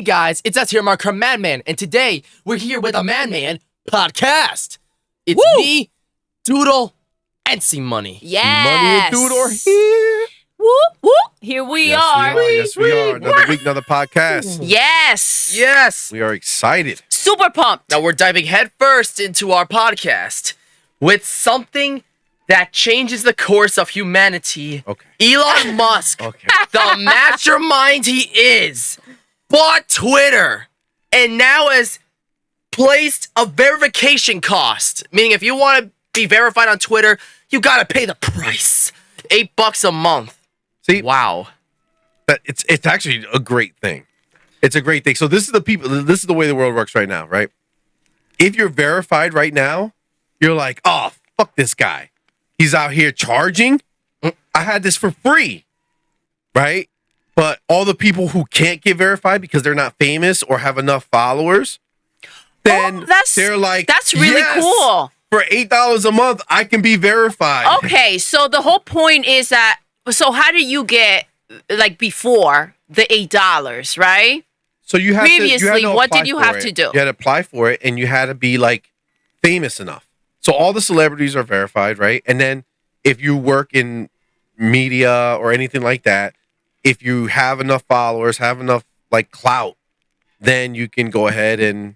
guys, it's us here, Mark MADMAN, and today we're here with a MADMAN podcast. It's me, Doodle, and CMoney. Yes. Money and Doodle are here. Whoop, whoop. Here we are. Yes, we are. Another week, another podcast. Yes. Yes. We are excited. Super pumped. Now we're diving headfirst into our podcast with something that changes the course of humanity. Okay. Elon Musk, Okay. the mastermind he is, bought Twitter and now has placed a verification cost. Meaning if you want to be verified on Twitter, you gotta pay the price. $8 a month. See, Wow. that it's actually a great thing. It's a great thing. So this is the way the world works right now, right? If you're verified right now, you're like, oh, fuck this guy. He's out here charging. I had this for free, right? But all the people who can't get verified because they're not famous or have enough followers, then they're like, that's really yes, cool. For $8 a month, I can be verified. Okay, so the whole point is that, so how do you get, like, before the $8, right? So you had Previously, to what apply did you for have it. to do? You had to apply for it, and you had to be like famous enough. So all the celebrities are verified, right? And then if you work in media or anything like that, if you have enough followers, have enough like clout, then you can go ahead and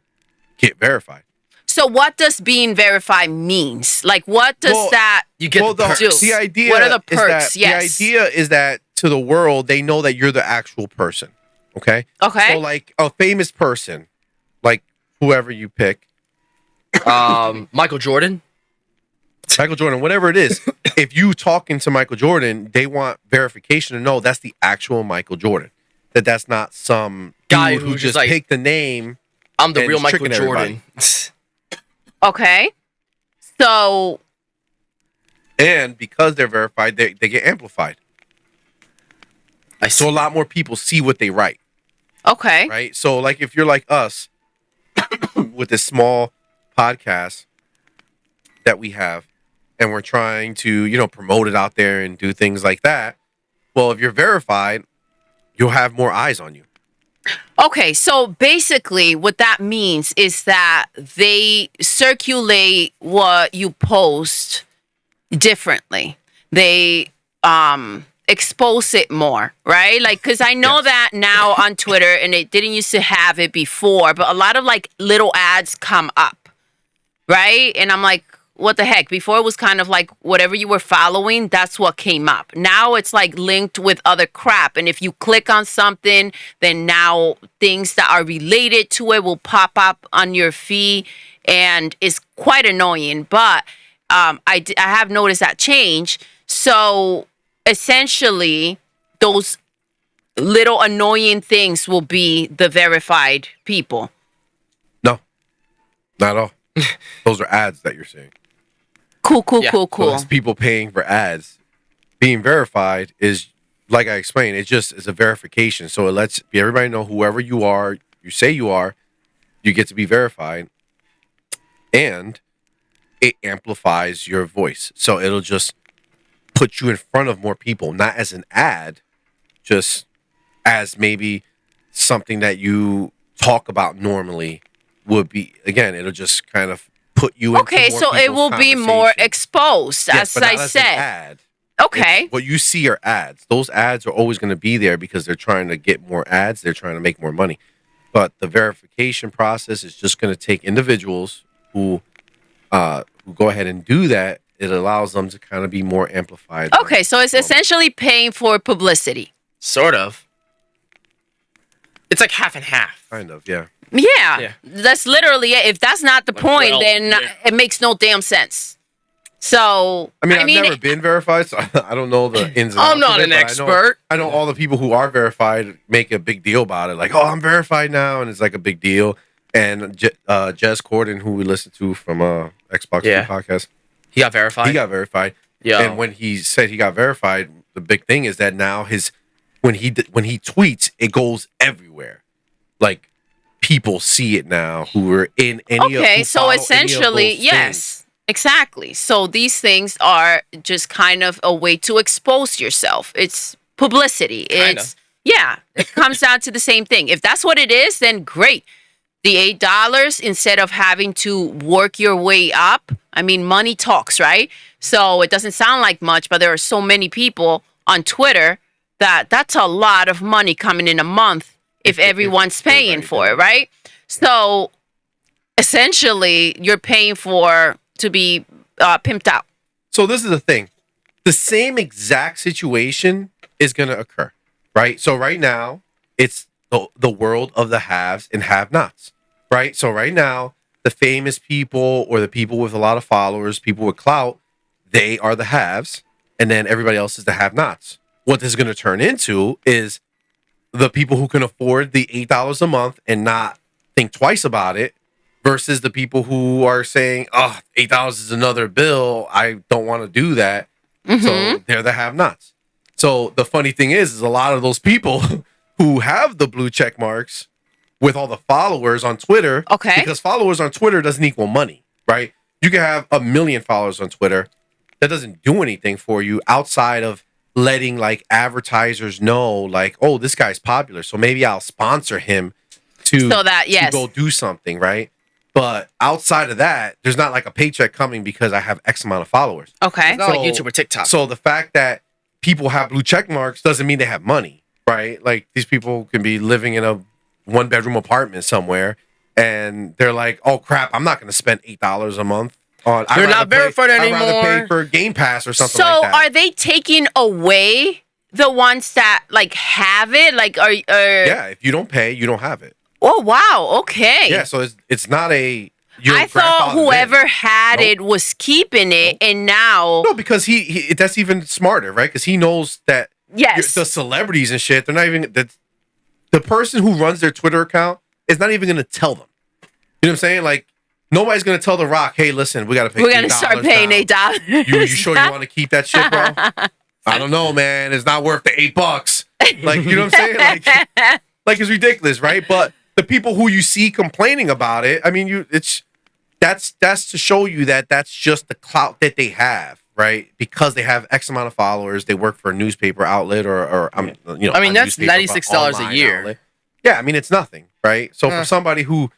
get verified. So what does being verified means? Like, what does that You get the perks. do? The idea What are the is perks? that, Yes. The idea is that to the world, they know that you're the actual person. Okay. Okay. So like a famous person, like whoever you pick, Michael Jordan. Michael Jordan, whatever it is, if you talking to Michael Jordan, they want verification to know that's the actual Michael Jordan. That's not some Guy dude who who just, just like, picked the name. I'm the And real it's Michael tricking Jordan. Okay. So, And because they're verified, they get amplified. I So a lot more people see what they write, okay. right? So like if you're like us with this small podcast that we have, and we're trying to, promote it out there and do things like that. Well, if you're verified, you'll have more eyes on you. Okay, so basically what that means is that they circulate what you post differently. They expose it more, right? Like, because I know that now on Twitter, and it didn't used to have it before, but a lot of like little ads come up, right? And I'm like, what the heck? Before it was kind of like whatever you were following, that's what came up. Now it's like linked with other crap. And if you click on something, then now things that are related to it will pop up on your feed. And it's quite annoying. But I have noticed that change. So essentially, those little annoying things will be the verified people. No, not at all. Those are ads that you're seeing. Cool. So it's people paying for ads. Being verified is, like I explained, it's a verification. So it lets everybody know whoever you are, you say you are, you get to be verified. And it amplifies your voice. So it'll just put you in front of more people, not as an ad, just as maybe something that you talk about normally would be. Again, it'll just kind of put you into Okay, more so it will be more conversation. exposed, Yes, as but I not as an said. ad. Okay. What you see are ads. Those ads are always going to be there because they're trying to get more ads. They're trying to make more money. But the verification process is just going to take individuals who go ahead and do that. It allows them to kind of be more amplified. Okay, so it's essentially paying for publicity. Sort of. It's like half and half. Kind of, yeah. Yeah, that's literally it. If that's not the point, well, then it makes no damn sense. So, I mean, I've never been verified, so I don't know the ins and outs. I'm not of it, an but expert. I know all the people who are verified make a big deal about it. Like, oh, I'm verified now, and it's like a big deal. And Jez Corden, who we listened to from Xbox podcast, He got verified. he got verified. Yeah. And when he said he got verified, the big thing is that now when he tweets, it goes everywhere. Like, people see it now who are in any of okay, who so follow essentially, any of those yes, things. exactly. So these things are just kind of a way to expose yourself. It's publicity. Kinda. It's Yeah, it comes down to the same thing. If that's what it is, then great. The $8, instead of having to work your way up, I mean, money talks, right? So it doesn't sound like much, but there are so many people on Twitter that's a lot of money coming in a month if everyone's paying for it, right? So essentially, you're paying to be pimped out. So this is the thing. The same exact situation is going to occur, right? So right now, it's the world of the haves and have-nots, right? So right now, the famous people or the people with a lot of followers, people with clout, they are the haves, and then everybody else is the have-nots. What this is going to turn into is the people who can afford the $8 a month and not think twice about it versus the people who are saying, oh, $8 is another bill. I don't want to do that. So they're the have-nots. So the funny thing is a lot of those people who have the blue check marks with all the followers on Twitter, because followers on Twitter doesn't equal money, right? You can have 1 million followers on Twitter. That doesn't do anything for you outside of letting like advertisers know, like, oh, this guy's popular, so maybe I'll sponsor him to go do something, right? But outside of that, there's not like a paycheck coming because I have X amount of followers. Okay. It's not like YouTube or TikTok. So the fact that people have blue check marks doesn't mean they have money, right? Like these people can be living in a 1-bedroom apartment somewhere and they're like, oh crap, I'm not going to spend $8 a month on. They're not verified anymore. I'd rather pay for Game Pass or something like that. So are they taking away the ones that like have it? Like yeah, if you don't pay, you don't have it. Oh wow, okay. Yeah, so it's not a. I thought whoever had it was keeping it, and now because he that's even smarter, right? Because he knows that the celebrities and shit, they're not even the person who runs their Twitter account is not even going to tell them. You know what I'm saying? Like nobody's going to tell The Rock, hey, listen, we got to pay. We're going to start paying $8. You sure you want to keep that shit, bro? I don't know, man. It's not worth the $8. Like you know what I'm saying? Like it's ridiculous, right? But the people who you see complaining about it, I mean, that's to show you that that's just the clout that they have, right? Because they have X amount of followers, they work for a newspaper outlet or I mean, that's $96 a year. Outlet. Yeah, I mean, it's nothing, right? So for somebody who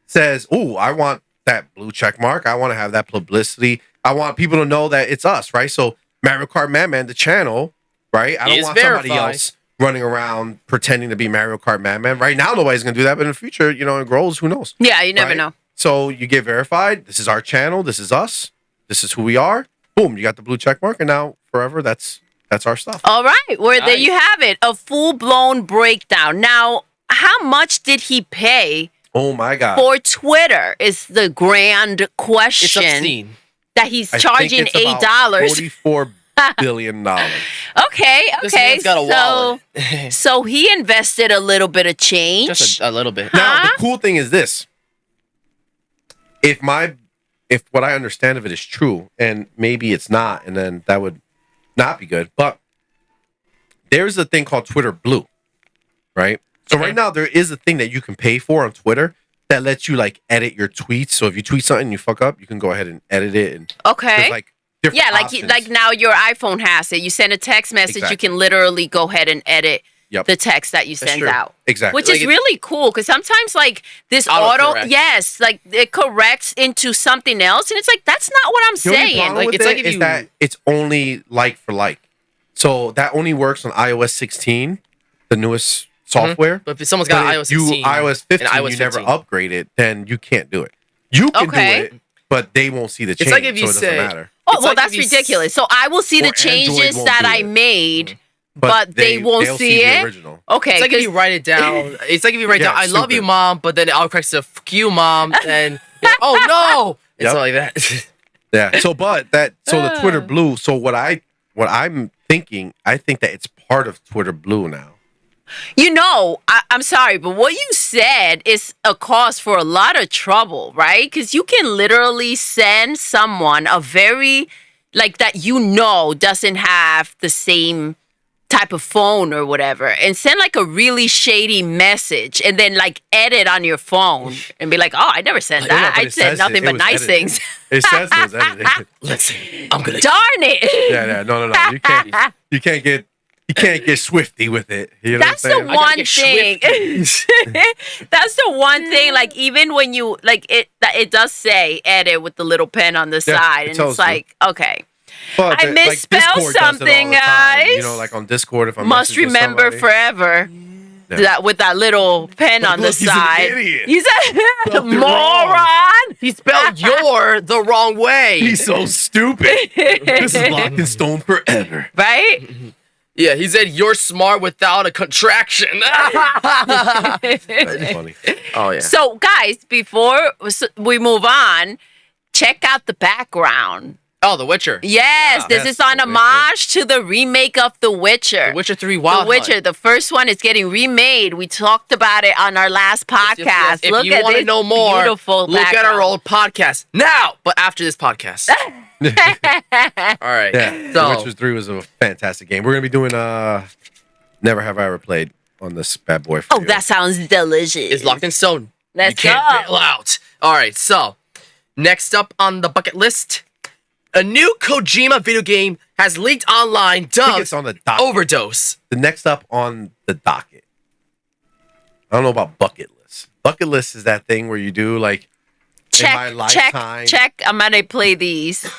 says, "Oh, I want that blue check mark, I want to have that publicity, I want people to know that it's us," right? So Mario Kart Madman, the channel, right? I don't want somebody else running around pretending to be Mario Kart Madman. Right now, nobody's going to do that, but in the future, it grows. Who knows? Yeah, you never know. So you get verified. This is our channel. This is us. This is who we are. Boom, you got the blue check mark, and now forever, that's our stuff. All right, there you have it. A full-blown breakdown. Now, how much did he pay? Oh, my God. For Twitter is the grand question. It's obscene. That he's charging $8. $44 billion. Okay. This man's got a wallet. So he invested a little bit of change. Just a little bit. Now, the cool thing is this. If what I understand of it is true, and maybe it's not, and then that would not be good, but there's a thing called Twitter Blue, right? So right now, there is a thing that you can pay for on Twitter that lets you like edit your tweets. So if you tweet something and you fuck up, you can go ahead and edit it. And there's like different options. like now your iPhone has it. You send a text message, you can literally go ahead and edit the text that you send out. Exactly. Which is really cool because sometimes like this like it corrects into something else, and it's like that's not what I'm saying. Like it's like if that it's only like for like. So that only works on iOS 16, the newest software. But if someone's got iOS 16, iOS 15, you never upgrade it, then you can't do it. You can do it, but they won't see the change. It's like if you so it doesn't matter. Oh, well, that's ridiculous. So I will see the changes that I made, but they won't see it. The original. Okay, it's like if you write it down. It's like if you write down, "I love you, mom," but then it autocorrects to "fuck you, mom," and oh no, it's not like that. Yeah. So, the Twitter Blue. So what I'm thinking, I think that it's part of Twitter Blue now. I'm sorry, but what you said is a cause for a lot of trouble, right? Because you can literally send someone a very, like that doesn't have the same type of phone or whatever, and send like a really shady message and then like edit on your phone and be like, oh, I never sent that. I said nothing but nice things. It says it was edited. Listen, I'm gonna darn it. Yeah, no. You can't get You can't get swifty with it. You know That's what I'm the saying? one get thing. That's the one thing. Like even when you like it does say edit with the little pen on the Yeah, side, it and tells it's you. like okay, But I misspelled Discord does it all something, the time. guys. You know, like on Discord, if I'm must messaging remember somebody, forever. Yeah. That with that little pen Like, on the look, he's an side. idiot. He's a Spelled it moron. He spelled your the wrong way. He's so stupid. This is locked in stone forever. Right? Yeah, he said you're smart without a contraction. That's funny. Oh yeah. So, guys, before we move on, check out the background. Oh, The Witcher. Yes, Yeah. this Yes, is on The Witcher. homage to the remake of The Witcher. The Witcher 3 Wild The Witcher, Hunt. the first one is getting remade. We talked about it on our last podcast. Yes. If Look you at want to this know more, beautiful look at our background. old podcast now. But after this podcast. All right. Yeah, So, The Witcher 3 was a fantastic game. We're gonna be doing Never Have I Ever Played on this bad boy. For Oh, you. that sounds delicious. it's locked in stone. Let's you can't go. bail out. All right. So, next up on the bucket list, a new Kojima video game has leaked online. I think Dubbed it's on the docket. Overdose. The next up on the docket. I don't know about bucket list. Bucket list is that thing where you do like in my lifetime. check. I'm gonna play these.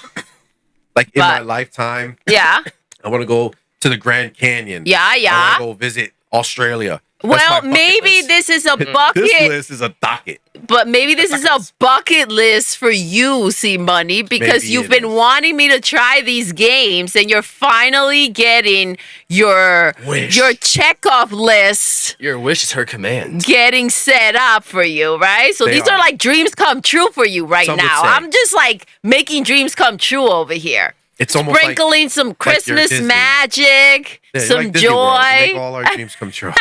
Like in my But- lifetime, Yeah. I want to go to the Grand Canyon. Yeah, I yeah. want to go visit Australia. That's Well, my bucket maybe list. this is a This bucket, list is a docket. but maybe this is a bucket list for you, CMoney, because Maybe you've it been is. wanting me to try these games, and you're finally getting your Wish. checkoff list Your wish is her command. getting set up for you, right? So They these are are. like dreams come true for you right Some would now. say. I'm just like making dreams come true over here. It's almost like Sprinkling some you're Christmas Disney. magic, yeah, you're some like Disney World. You make joy. all our dreams come true.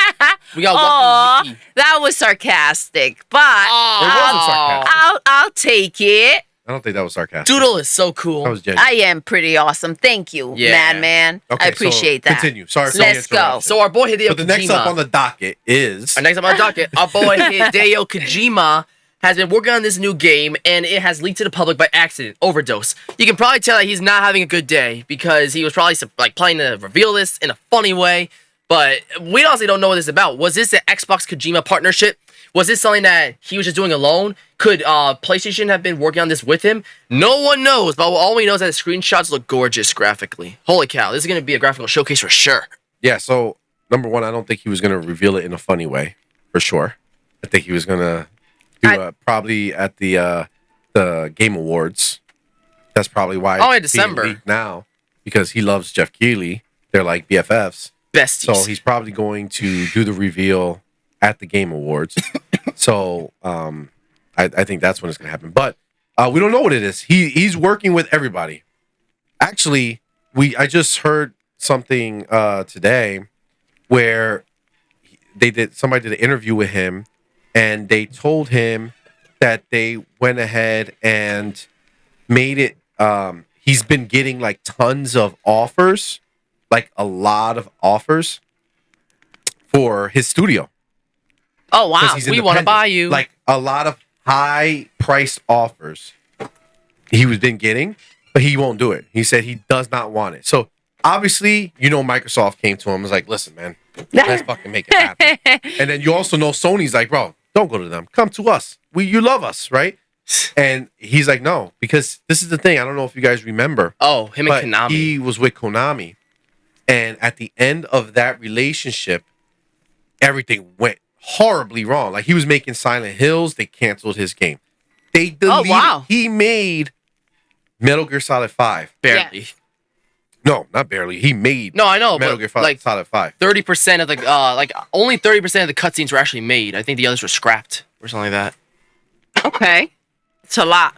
We got Aw, Wiki. that was sarcastic, but It wasn't sarcastic. I'll take it. I don't think that was sarcastic. Doodle is so cool. That was genuine. I am pretty awesome. Thank you, Yeah. Madman. Okay, I appreciate so that. Continue. Sorry for Let's the go. interruption. So our boy Hideo But the next up Kojima- on the docket is Our next up on the docket, our boy Hideo Kojima has been working on this new game, and it has leaked to the public by accident. Overdose. You can probably tell that he's not having a good day because he was probably like planning to reveal this in a funny way. But we honestly don't know what this is about. Was this an Xbox Kojima partnership? Was this something that he was just doing alone? Could PlayStation have been working on this with him? No one knows, but all we know is that the screenshots look gorgeous graphically. Holy cow, this is going to be a graphical showcase for sure. yeah. So number one, I don't think he was going to reveal it in a funny way, for sure. I think he was going to do probably at the Game Awards. That's probably why. Oh, in it's being December. leaked now, because he loves Jeff Keighley. They're like BFFs. Besties. So he's probably going to do the reveal at the Game Awards. So I think that's when it's going to happen. But we don't know what it is. He's working with everybody. Actually, I just heard something today where somebody did an interview with him, and they told him that they went ahead and made it. He's been getting like tons of offers, like a lot of offers for his studio. Oh 'Cause wow. he's We wanna independent. buy you. Like a lot of high priced offers he was been getting, but he won't do it. He said he does not want it. So obviously, Microsoft came to him and was like, listen, man, let's fucking make it happen. And then you also know Sony's like, bro, don't go to them. Come to us. You love us, right? And he's like, no, because this is the thing. I don't know if you guys remember. Oh, him But and Konami. he was with Konami. And at the end of that relationship, everything went horribly wrong. Like he was making Silent Hills. They canceled his game. They deleted. wow. He made Metal Gear Solid 5. Barely. No, not barely. He made No, I know, Metal but Gear like Solid 5. 30% of the only 30% of the cutscenes were actually made. I think the others were scrapped or something like that. Okay. It's a lot.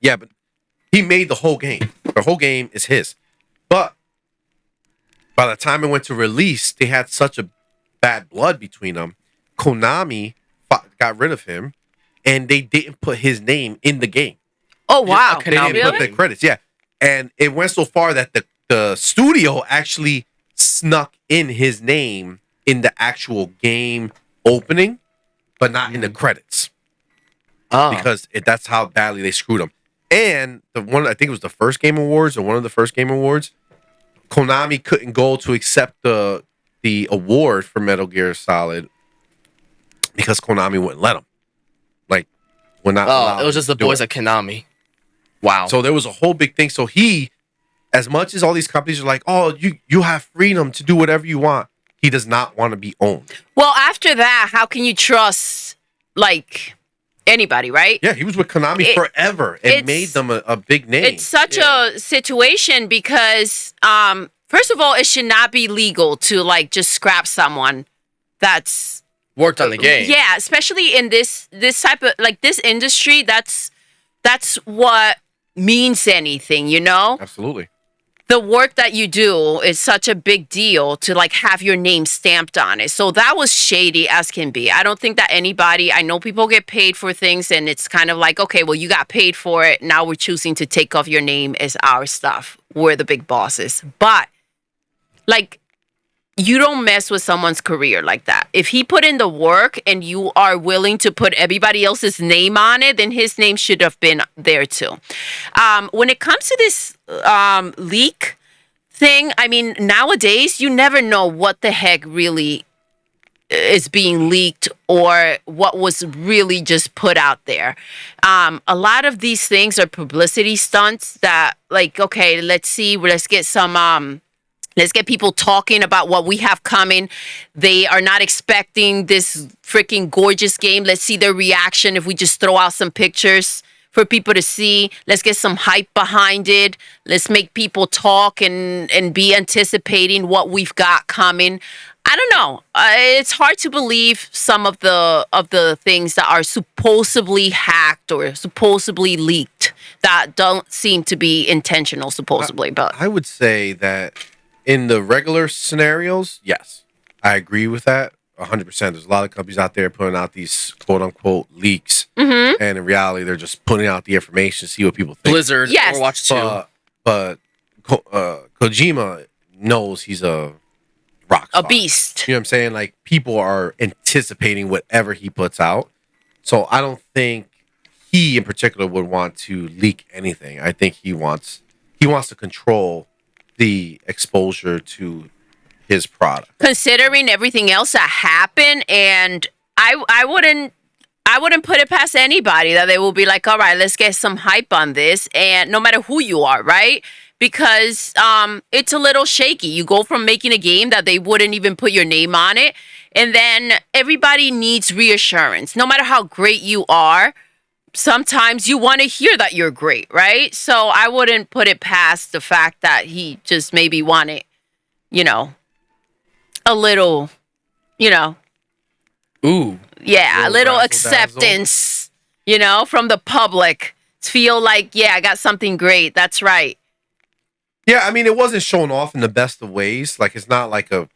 Yeah, but he made the whole game. The whole game is his. But by the time it went to release, they had such a bad blood between them. Konami got rid of him, and they didn't put his name in the game. Oh wow. Okay, They Konami. didn't put Really? the credits. Yeah, and it went so far that the studio actually snuck in his name in the actual game opening, but not in the credits. Oh. Because that's how badly they screwed him. And I think it was the first Game Awards or one of the first Game Awards, Konami couldn't go to accept the award for Metal Gear Solid because Konami wouldn't let them. Like, would not. Oh, it was just the boys at Konami. Wow. So there was a whole big thing. So he, as much as all these companies are like, oh, you have freedom to do whatever you want, he does not want to be owned. Well, after that, how can you trust like anybody, right? Yeah, he was with Konami forever and made them a big name. It's such a situation because, first of all, it should not be legal to like just scrap someone that's worked on the game. Yeah, especially in this type of like this industry. That's what means anything, you know? Absolutely. The work that you do is such a big deal to like have your name stamped on it. So that was shady as can be. I don't think that anybody, I know people get paid for things and it's kind of like, okay, well, you got paid for it. Now we're choosing to take off your name as our stuff. We're the big bosses. But like, you don't mess with someone's career like that. If he put in the work and you are willing to put everybody else's name on it, then his name should have been there too. When it comes to this leak thing, I mean, nowadays, you never know what the heck really is being leaked or what was really just put out there. A lot of these things are publicity stunts that like, okay, let's get some... Let's get people talking about what we have coming. They are not expecting this freaking gorgeous game. Let's see their reaction if we just throw out some pictures for people to see. Let's get some hype behind it. Let's make people talk and be anticipating what we've got coming. I don't know. It's hard to believe some of the things that are supposedly hacked or supposedly leaked that don't seem to be intentional, supposedly. But I would say that in the regular scenarios, yes, I agree with that 100%. There's a lot of companies out there putting out these quote unquote leaks, and in reality, they're just putting out the information to see what people think. Blizzard, yes. Overwatch 2. But Kojima knows he's a rock star. A beast. You know what I'm saying? Like, people are anticipating whatever he puts out. So I don't think he in particular would want to leak anything. I think he wants to control the exposure to his product. Considering everything else that happened, and I wouldn't put it past anybody that they will be like, all right, let's get some hype on this, and no matter who you are, right? Because it's a little shaky. You go from making a game that they wouldn't even put your name on it, and then everybody needs reassurance. No matter how great you are, sometimes you want to hear that you're great, right? So I wouldn't put it past the fact that he just maybe wanted, a little, Ooh. yeah, a little razzle acceptance, from the public to feel like, yeah, I got something great. That's right. Yeah, I mean, it wasn't shown off in the best of ways. Like, it's not like a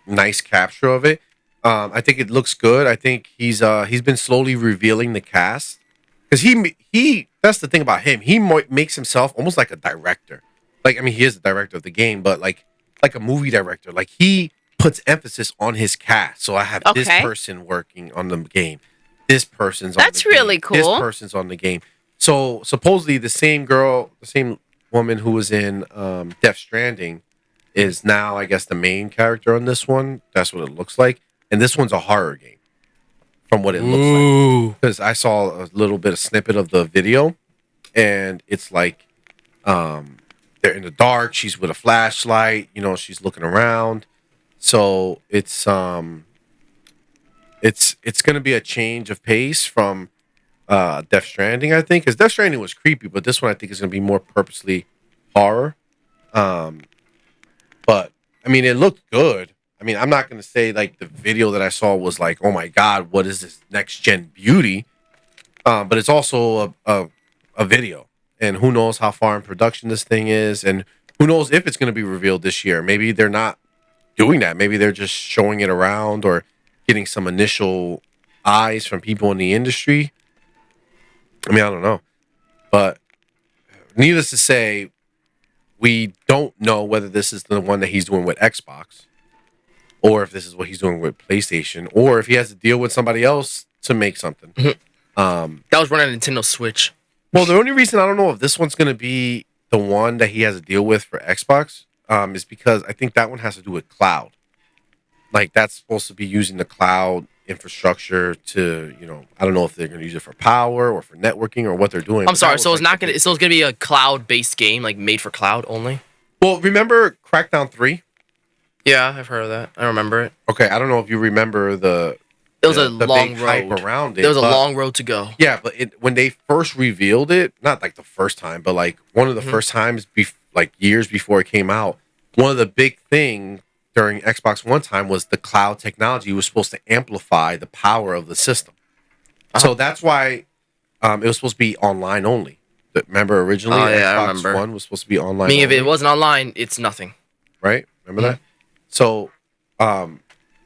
nice capture of it. I think it looks good. I think he's been slowly revealing the cast. Because he that's the thing about him. He makes himself almost like a director. Like, I mean, he is the director of the game, but like a movie director. Like, he puts emphasis on his cast. So I have this person working on the game. This person's on the game. That's really cool. This person's on the game. So supposedly the same woman who was in Death Stranding is now, I guess, the main character on this one. That's what it looks like. And this one's a horror game. From what it looks like, because I saw a little bit of snippet of the video, and it's like they're in the dark. She's with a flashlight, she's looking around. So it's going to be a change of pace from Death Stranding, I think, because Death Stranding was creepy, but this one I think is going to be more purposely horror. But I mean, it looked good. I mean, I'm not going to say like the video that I saw was like, oh my God, what is this next gen beauty? But it's also a video, and who knows how far in production this thing is, and who knows if it's going to be revealed this year. Maybe they're not doing that. Maybe they're just showing it around or getting some initial eyes from people in the industry. I mean, I don't know, but needless to say, we don't know whether this is the one that he's doing with Xbox, or if this is what he's doing with PlayStation, or if he has to deal with somebody else to make something. That was running a Nintendo Switch. Well, the only reason I don't know if this one's going to be the one that he has to deal with for Xbox is because I think that one has to do with cloud. Like that's supposed to be using the cloud infrastructure to, I don't know if they're going to use it for power or for networking or what they're doing. I'm sorry. So it's not gonna. So it's gonna be a cloud-based game, like made for cloud only. Well, remember Crackdown 3? Yeah, I've heard of that. I remember it. Okay, I don't know if you remember the. It was a the long big road. hype around it. There was a long road to go. Yeah, but when they first revealed it, not like the first time, but like one of the first times, like years before it came out, one of the big thing during Xbox One time was the cloud technology was supposed to amplify the power of the system. So that's why it was supposed to be online only. Remember originally, Xbox One was supposed to be online. I mean, if only, it wasn't online, it's nothing. right? Remember that? So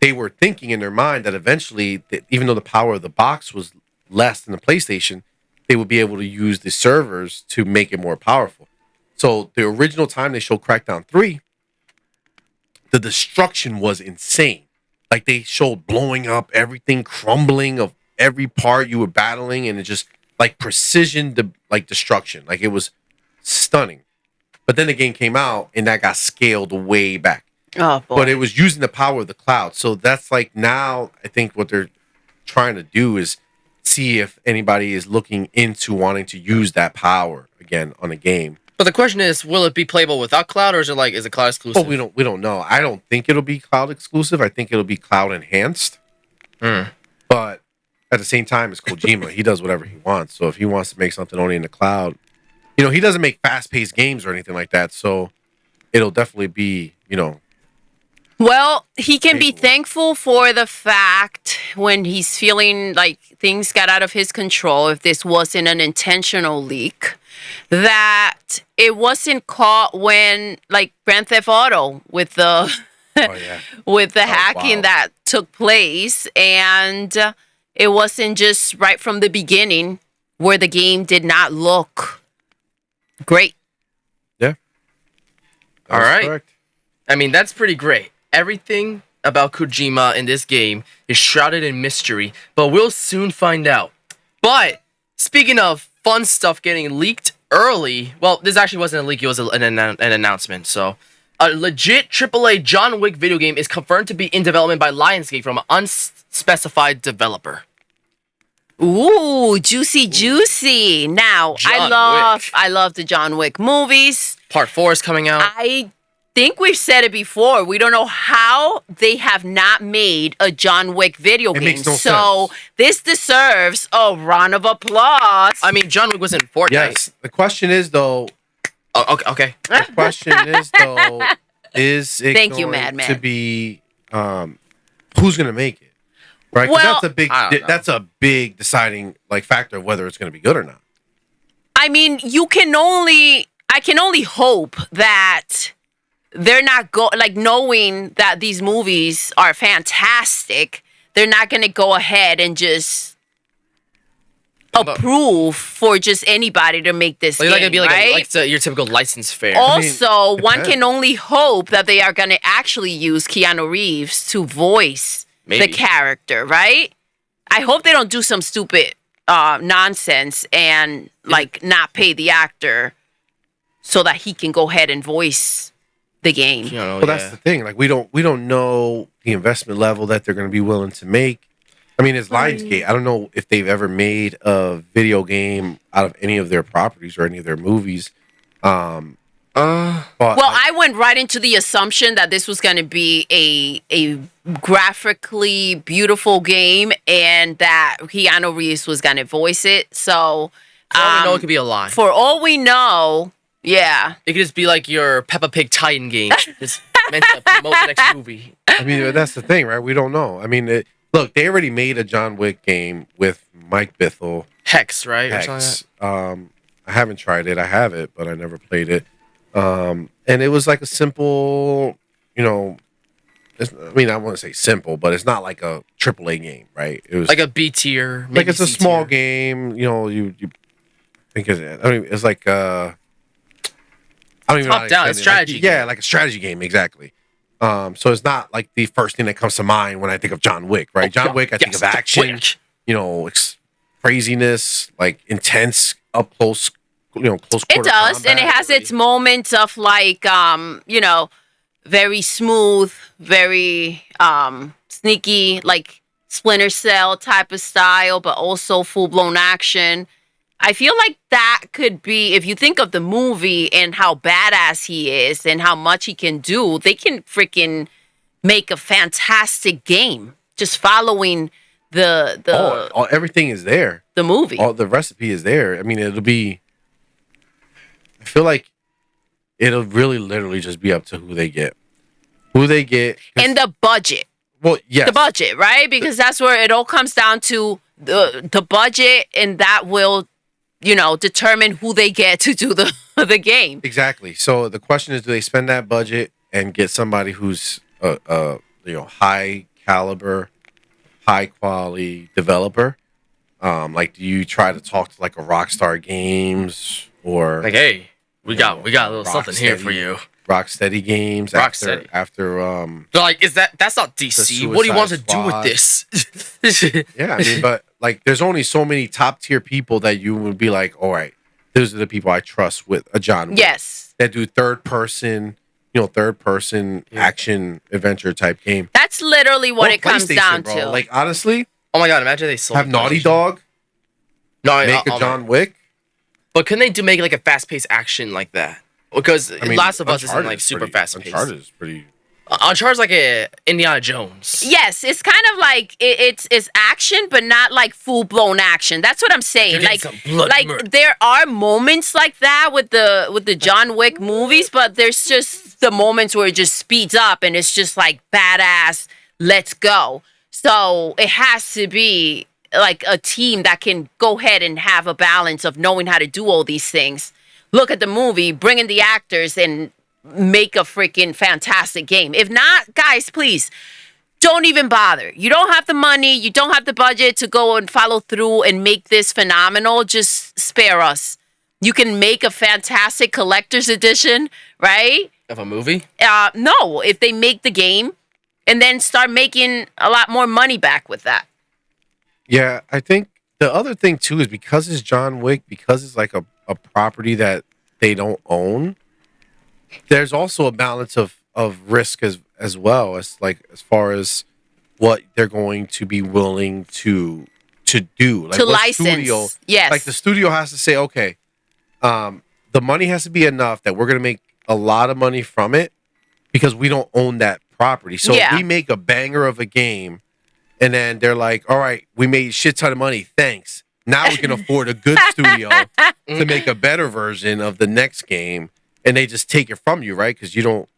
they were thinking in their mind that eventually, even though the power of the box was less than the PlayStation, they would be able to use the servers to make it more powerful. So the original time they showed Crackdown 3, the destruction was insane. Like they showed blowing up, everything crumbling of every part you were battling, and it just like precision, destruction. Like it was stunning. But then the game came out and that got scaled way back. Oh boy. But it was using the power of the cloud. So that's like now I think what they're trying to do is see if anybody is looking into wanting to use that power again on a game. But the question is, will it be playable without cloud, or is it cloud exclusive? Oh, we don't know. I don't think it'll be cloud exclusive. I think it'll be cloud enhanced. But at the same time, it's Kojima. He does whatever he wants. So if he wants to make something only in the cloud, he doesn't make fast-paced games or anything like that. So it'll definitely be, Well, he can be thankful for the fact when he's feeling like things got out of his control, if this wasn't an intentional leak, that it wasn't caught when, like, Grand Theft Auto with the with the hacking that took place, and it wasn't just right from the beginning where the game did not look great. Yeah. All right. Correct. I mean, that's pretty great. Everything about Kojima in this game is shrouded in mystery, but we'll soon find out. But speaking of fun stuff getting leaked early, well, this actually wasn't a leak, it was an announcement. So, a legit AAA John Wick video game is confirmed to be in development by Lionsgate from an unspecified developer. Ooh, juicy. Now, I love the John Wick movies. Part 4 is coming out. I think we've said it before. We don't know how they have not made a John Wick video game. Makes no so sense. this deserves a round of applause. I mean, John Wick was in Fortnite. Yes. The question is, though, Okay. the question is, though, is it Thank you, going Madman. to be, who's going to make it? Right? 'Cause Well, that's a big deciding factor of whether it's going to be good or not. I mean, I can only hope that they're not knowing that these movies are fantastic, they're not going to go ahead and just approve for just anybody to make this game, Like it'd be right? your typical license fare. Also, one depends. can only hope that they are going to actually use Keanu Reeves to voice the Maybe. character, right? I hope they don't do some stupid nonsense and not pay the actor so that he can go ahead and voice the game. Well, that's the thing. Like we don't know the investment level that they're going to be willing to make. I mean, it's Lionsgate. I don't know if they've ever made a video game out of any of their properties or any of their movies. I went right into the assumption that this was going to be a graphically beautiful game and that Keanu Reeves was going to voice it. So, For all we know, it could be a lie. For all we know, yeah. It could just be like your Peppa Pig Titan game. It's meant to promote the next movie. I mean, that's the thing, right? We don't know. I mean, look, they already made a John Wick game with Mike Bithell. Hex, right? Or something Hex. like I haven't tried it. I have it, but I never played it. And it was like a simple, I wouldn't say simple, but it's not like a AAA game, right? It was like a B tier. like it's a small game. You think it's like I don't even know. Top down, it's strategy game. Yeah, like a strategy game, exactly. So it's not like the first thing that comes to mind when I think of John Wick, right? John Wick, I think of action, craziness, like intense, up close close It quarter does, and it combat. has its moments of like, very smooth, very sneaky, like Splinter Cell type of style, but also full blown action. I feel like that could be, if you think of the movie and how badass he is and how much he can do, they can freaking make a fantastic game just following Everything is there. the movie. All the recipe is there. I mean, it'll be. I feel like it'll really, literally just be up to who they get. And the budget. Well, yes, The budget, right? Because that's where it all comes down to the budget, and that will, determine who they get to do the game. exactly. So the question is, do they spend that budget and get somebody who's high caliber, high quality developer? Like, do you try to talk to like a Rockstar Games or Like, hey, we got a little something here Rocksteady. for you. Rocksteady Games Rocksteady. after They're like, that's not DC. What do you want to do with this? yeah, I mean, but like, there's only so many top tier people that you would be like, all right, those are the people I trust with a John Wick. Yes. That do third person action adventure type game. That's literally what Or it comes PlayStation, down bro. to. Like, honestly, Oh my god, imagine they sold have Naughty PlayStation. Dog No, make a John Wick. But can they make like a fast paced action like that? Because I mean, Last of Us isn't Uncharted like is super pretty- fast paced. Uncharted is pretty. Uncharted's like a Indiana Jones. Yes, it's kind of like it's action, but not like full blown action. That's what I'm saying. You're Like, getting some blood like murder. there are moments like that with the John Wick movies, but there's just the moments where it just speeds up and it's just like badass. Let's go. So it has to be like a team that can go ahead and have a balance of knowing how to do all these things. Look at the movie, bring in the actors, and make a freaking fantastic game. If not, guys, please don't even bother. You don't have the money, you don't have the budget to go and follow through and make this phenomenal. Just spare us. You can make a fantastic collector's edition, right? Of a movie? No, if they make the game and then start making a lot more money back with that. Yeah, I think the other thing too is because it's John Wick, because it's like a property that they don't own. There's also a balance of risk as well as far as what they're going to be willing to do. Like, To what license, studio, yes. Like, the studio has to say, okay, the money has to be enough that we're going to make a lot of money from it because we don't own that property. So Yeah. if we make a banger of a game and then they're like, all right, we made shit ton of money, thanks. Now we can afford a good studio to make a better version of the next game, and they just take it from you, right? Because you don't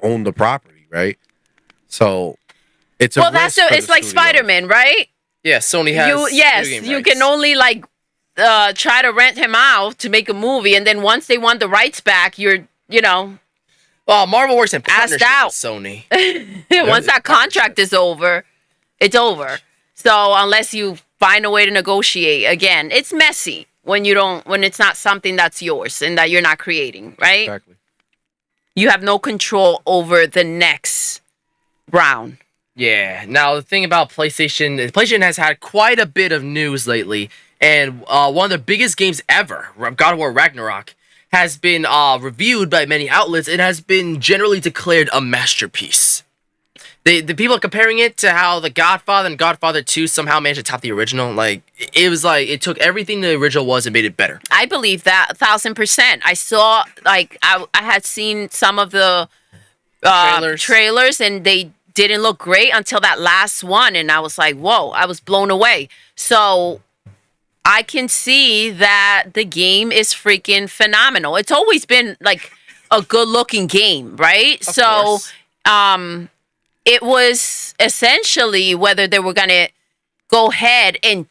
own the property, right? So it's a risk for it's the like studio. Spider-Man, right? Yeah, Sony has. video game You rights. can only like try to rent him out to make a movie, and then once they want the rights back, you're Well, Marvel works in Asked partnership out. with Sony. once that contract is over, it's over. So unless you find a way to negotiate again, it's messy when it's not something that's yours and that you're not creating, right? Exactly. You have no control over the next round. Yeah. Now the thing about PlayStation has had quite a bit of news lately, and one of the biggest games ever, God of War Ragnarok, has been reviewed by many outlets. It has been generally declared a masterpiece. The people are comparing it to how The Godfather and Godfather 2 somehow managed to top the original. Like, it was like it took everything the original was and made it better. I believe that 1,000%. I saw I had seen some of the trailers and they didn't look great until that last one, and I was like, whoa, I was blown away. So I can see that the game is freaking phenomenal. It's always been like a good looking game, right? Of course. It was essentially whether they were going to go ahead and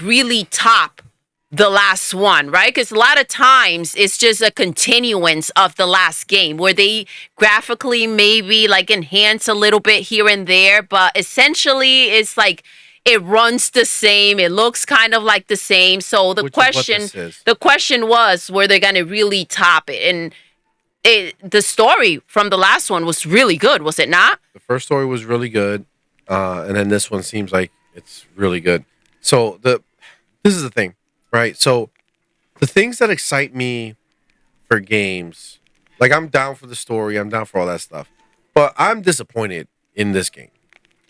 really top the last one, right? Because a lot of times it's just a continuance of the last game where they graphically maybe like enhance a little bit here and there, but essentially it's like it runs the same. It looks kind of like the same. So the Which is what question this is. was, were they going to really top it? And the story from the last one was really good, was it not? The first story was really good, and then this one seems like it's really good. So this is the thing, right? So the things that excite me for games, like I'm down for the story, I'm down for all that stuff, but I'm disappointed in this game.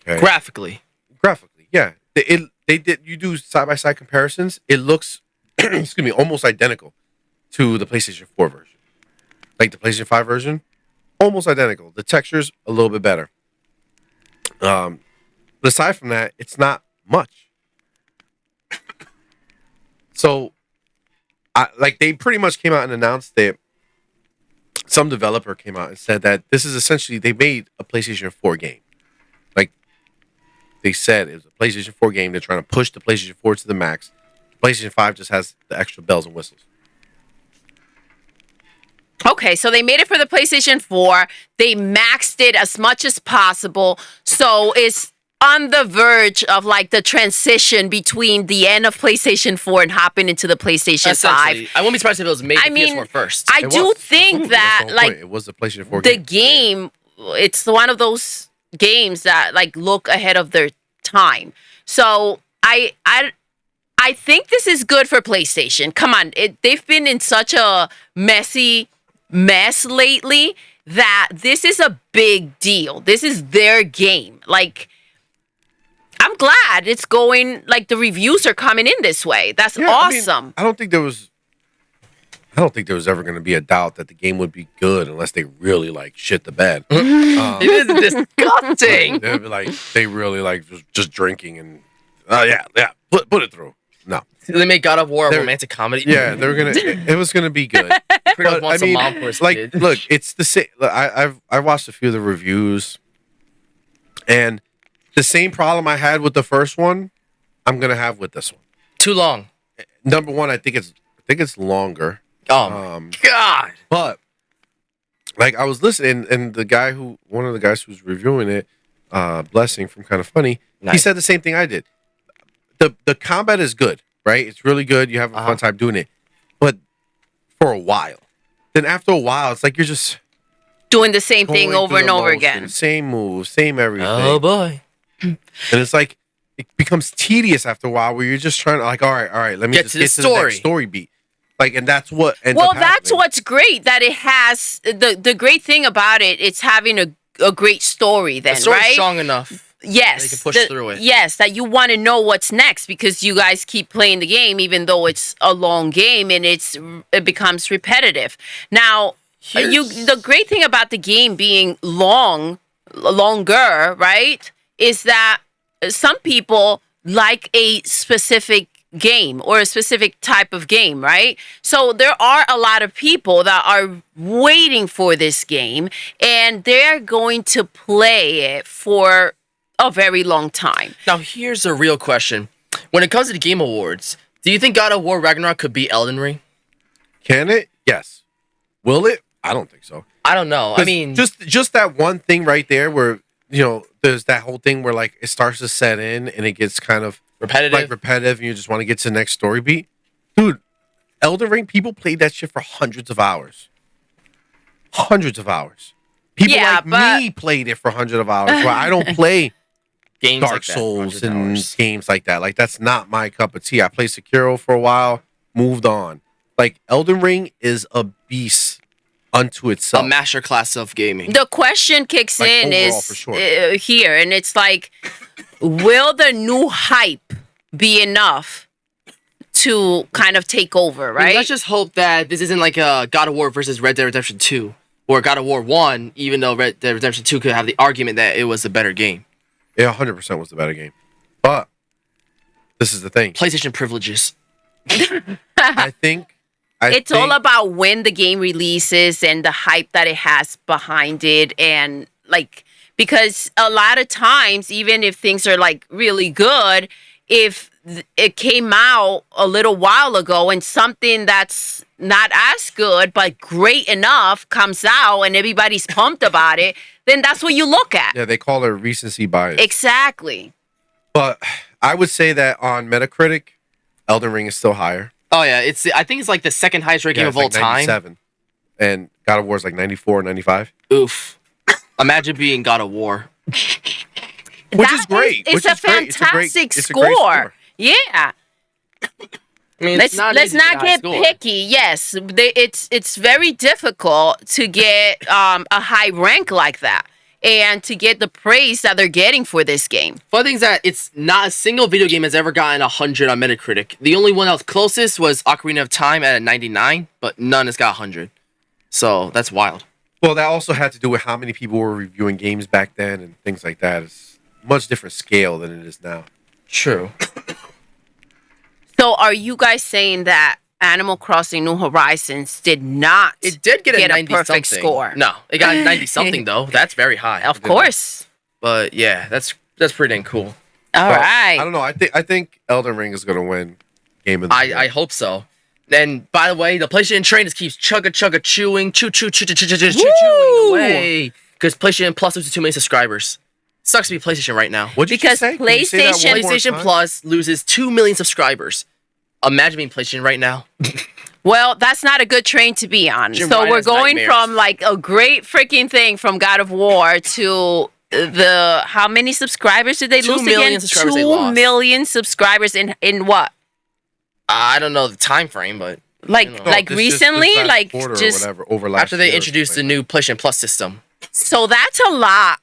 Okay? Graphically. Graphically, yeah, they did. You do side by side comparisons. It looks, excuse me, almost identical to the PlayStation 4 version, like the PlayStation 5 version, almost identical. The textures a little bit better. But aside from that, it's not much. So, they pretty much came out and announced that some developer came out and said that this is essentially, they made a PlayStation 4 game. Like they said, it was a PlayStation 4 game. They're trying to push the PlayStation 4 to the max. PlayStation 5 just has the extra bells and whistles. Okay, so they made it for the PlayStation 4. They maxed it as much as possible. So it's on the verge of like the transition between the end of PlayStation 4 and hopping into the PlayStation 5. I won't be surprised if it was made for PS4 first. I do think that like it was the PlayStation 4 the game. It's one of those games that like look ahead of their time. So I think this is good for PlayStation. Come on, they've been in such a messy mess lately that this is a big deal. This is their game. Like, I'm glad it's going, like the reviews are coming in this way. That's awesome. I don't think there was ever going to be a doubt that the game would be good unless they really like shit the bed. It is disgusting. They'd be like, they really like just drinking and put it through. No, they made God of War a romantic comedy. Yeah, they were gonna. It was gonna be good. But, I mean, look, it's the same. I watched a few of the reviews, and the same problem I had with the first one, I'm gonna have with this one. Too long. Number one, I think it's longer. Oh my God! But like I was listening, and one of the guys who was reviewing it, Blessing from Kind of Funny, he said the same thing I did. The combat is good, right? It's really good. You have a fun time doing it, but for a while, then after a while, it's like you're just doing the same thing over and over again. Same moves, same everything. Oh boy! And it's like it becomes tedious after a while, where you're just trying to like, all right, let me get just to get the to the next story beat. Like, and that's what ends up happening. That's what's great, that it has the great thing about it. It's having a great story. Then, the story's right? strong enough. Yes, they can push through it. Yes, that you want to know what's next because you guys keep playing the game, even though it's a long game and it becomes repetitive. Now, the great thing about the game being longer, right, is that some people like a specific game or a specific type of game, right? So there are a lot of people that are waiting for this game and they're going to play it for a very long time. Now, here's a real question. When it comes to the Game Awards, do you think God of War Ragnarok could beat Elden Ring? Can it? Yes. Will it? I don't think so. I don't know. I mean, just that one thing right there where, there's that whole thing where like it starts to set in and it gets kind of repetitive and you just want to get to the next story beat. Dude, Elden Ring, people played that shit for hundreds of hours. People me played it for hundreds of hours. Where I don't play games Dark like Souls and games like that. Like, that's not my cup of tea. I played Sekiro for a while, moved on. Like, Elden Ring is a beast unto itself. A masterclass of gaming. The question kicks in here, and it's like, will the new hype be enough to kind of take over, right? I mean, let's just hope that this isn't like a God of War versus Red Dead Redemption 2 or God of War 1, even though Red Dead Redemption 2 could have the argument that it was a better game. Yeah, 100% was the better game. But this is the thing. PlayStation privileges. I think it's all about when the game releases and the hype that it has behind it. And like, because a lot of times, even if things are like really good, if it came out a little while ago and something that's not as good but great enough comes out and everybody's pumped about it, then that's what you look at. Yeah, they call it recency bias. Exactly. But I would say that on Metacritic, Elden Ring is still higher. Oh yeah, I think it's like the second highest rating of all time. 97. And God of War is like 94, 95. Oof. Imagine being God of War. Which is great. It's a fantastic score. Yeah. I mean, let's not get picky. Yes, it's very difficult to get a high rank like that and to get the praise that they're getting for this game. Funny thing is that it's not a single video game has ever gotten 100 on Metacritic. The only one that was closest was Ocarina of Time at a 99, but none has got 100. So that's wild. Well, that also had to do with how many people were reviewing games back then and things like that. It's much different scale than it is now. True. So are you guys saying that Animal Crossing New Horizons did not It did get a 90 perfect something. score? No, it got a 90 something though. That's very high. Of course. But yeah, that's pretty dang cool. All But right. I don't know. I think Elden Ring is going to win Game of the Year. I hope so. And by the way, the PlayStation train just keeps chewing away. Because PlayStation Plus loses 2 million subscribers. Sucks to be PlayStation right now. What'd you Because say? Can you say that one more PlayStation time? Plus loses 2 million subscribers. Imagine being PlayStation right now. Well, that's not a good train to be on. Jim So Ryan we're has going nightmares. from like a great freaking thing from God of War to the how many subscribers did they 2 lose million again? subscribers they 2 lost. million subscribers in what? I don't know the time frame, but Like No, like this recently, last like quarter or just whatever, over last after they year or introduced the something new PlayStation Plus system. so that's a lot.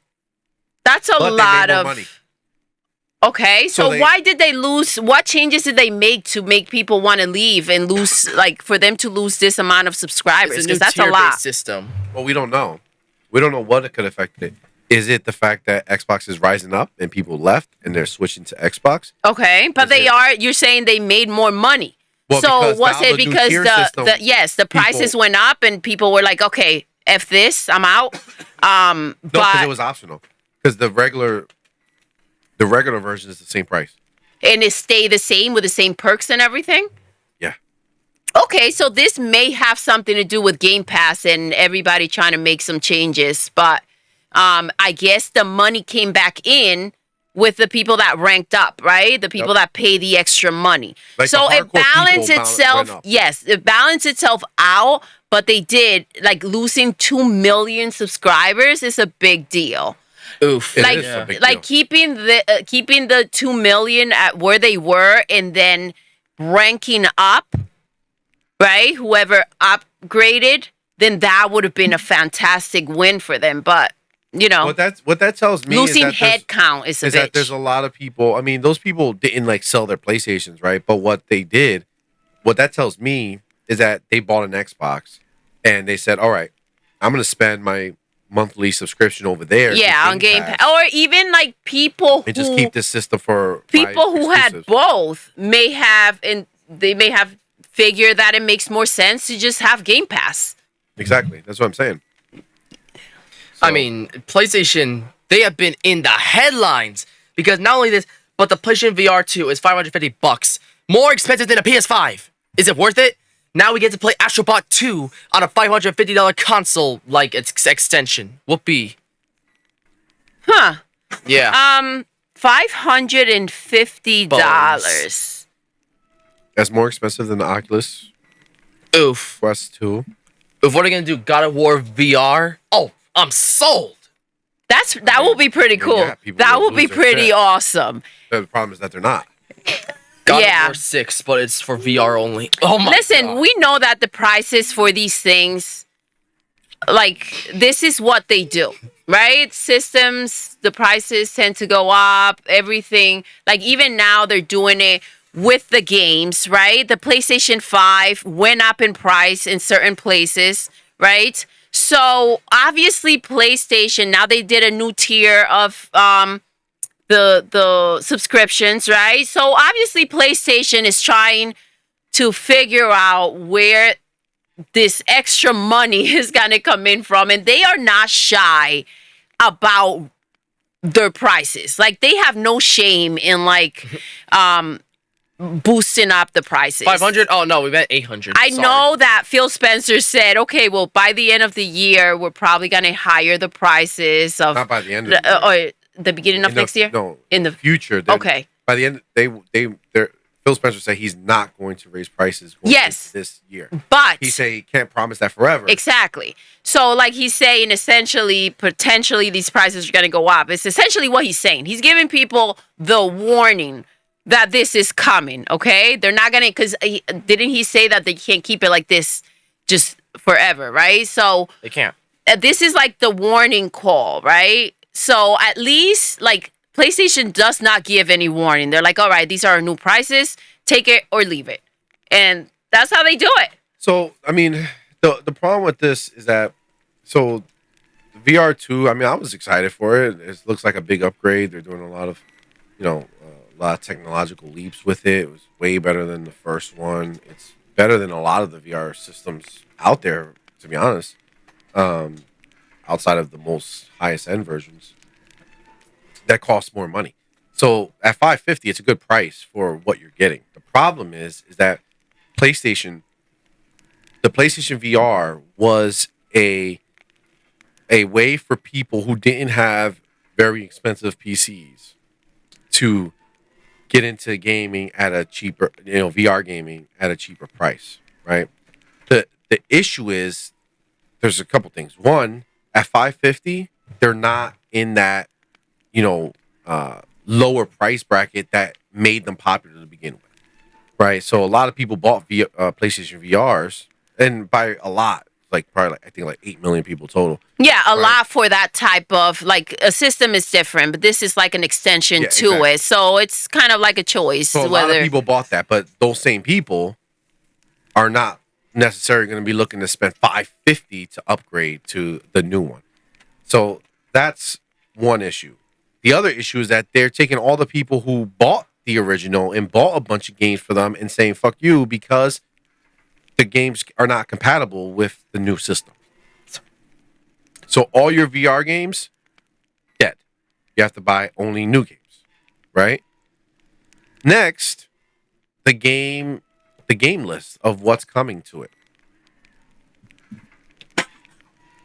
That's a like that. But they lot made more of money. Okay, so So they- why did they lose? What changes did they make to make people want to leave and lose, like, for them to lose this amount of subscribers? It's a new Because that's a tier-based lot. system. Well, we don't know. We don't know what it could affect it. Is it the fact that Xbox is rising up and people left and they're switching to Xbox? Okay, but Is it- you're saying they made more money. Well, So because was now it the new because tier the system, the prices people- went up and people were like, okay, F this, I'm out? No, because But, it was optional. Because the regular version is the same price. and it stayed the same with the same perks and everything? Yeah. Okay, so this may have something to do with Game Pass and everybody trying to make some changes, but I guess the money came back in with the people that ranked up, right? The people that pay the extra money. Like so the it hardcore balanced people itself. went up. Yes, it balanced itself out, but they did like losing 2 million subscribers is a big deal. Oof. It Like, is a big like deal. keeping the 2 million at where they were and then ranking up, right? Whoever upgraded, then that would have been a fantastic win for them. But you know, What that tells me losing is that head count is a is that bitch. there's a lot of people. I mean, those people didn't like sell their PlayStations, right? But what they did, what that tells me is that they bought an Xbox and they said, "All right, I'm going to spend my monthly subscription over there." Yeah, to on Game Pass, or even like people and just who keep this system for people my who had exclusives. both may have, and they may have figured that it makes more sense to just have Game Pass. Exactly. That's what I'm saying. I So- mean, PlayStation, they have been in the headlines because not only this, but the PlayStation VR 2 is $550, more expensive than a PS5. Is it worth it? Now we get to play Astrobot 2 on a $550 console like its extension. Whoopee. Huh. Yeah. $550. That's more expensive than the Oculus Oof. Quest 2. If what are they gonna do? God of War VR? Oh, I'm sold. That will be pretty cool. yeah, people That will will be lose their pretty shit. awesome. The problem is that they're not. God Yeah. of War 6, but it's for VR only. Oh my Listen, God. we know that the prices for these things, like, this is what they do, right? Systems, the prices tend to go up, everything. Like, even now, they're doing it with the games, right? The PlayStation 5 went up in price in certain places, right? So, obviously, PlayStation, now they did a new tier of the subscriptions, right? So, obviously, PlayStation is trying to figure out where this extra money is going to come in from, and they are not shy about their prices. Like, they have no shame in like boosting up the prices. 500? Oh no, we meant 800. I Sorry. know that Phil Spencer said, okay, well, by the end of the year, we're probably going to higher the prices of Not by the end of the year. or the beginning of In the- next year. No, In the future. They're- Okay. By the end, Phil Spencer said he's not going to raise prices going Yes. into this year. But He say he can't promise that forever. exactly. So, like he's saying, essentially, potentially, these prices are going to go up. It's essentially what he's saying. He's giving people the warning that this is coming. Okay, they're not gonna, because didn't he say that they can't keep it like this just forever, right? So They can't. this is like the warning call, right? So at least like PlayStation does not give any warning. They're like, all right, these are our new prices. Take it or leave it, and that's how they do it. So I mean, the problem with this is that so the VR2. I mean, I was excited for it. It looks like a big upgrade. They're doing a lot of, a lot of technological leaps with it. It was way better than the first one. It's better than a lot of the VR systems out there, to be honest. Outside of the most highest end versions that cost more money. So at $550, it's a good price for what you're getting. The problem is that PlayStation, the PlayStation VR was a way for people who didn't have very expensive PCs to get into gaming at a cheaper, VR gaming at a cheaper price, right? The issue is there's a couple things. One, at $550, they're not in that, lower price bracket that made them popular to begin with, right? So a lot of people bought PlayStation VRs, and by a lot, like probably I think like 8 million people total. Yeah, a Right. lot for that type of, like, a system is different, but this is like an extension Yeah, to exactly. it. So it's kind of like a choice. So a lot of people bought that, but those same people are not necessarily going to be looking to spend $550 to upgrade to the new one. So that's one issue. The other issue is that they're taking all the people who bought the original and bought a bunch of games for them and saying fuck you because the games are not compatible with the new system. So all your VR games, dead. You have to buy only new games, right? Next, the game list of what's coming to it.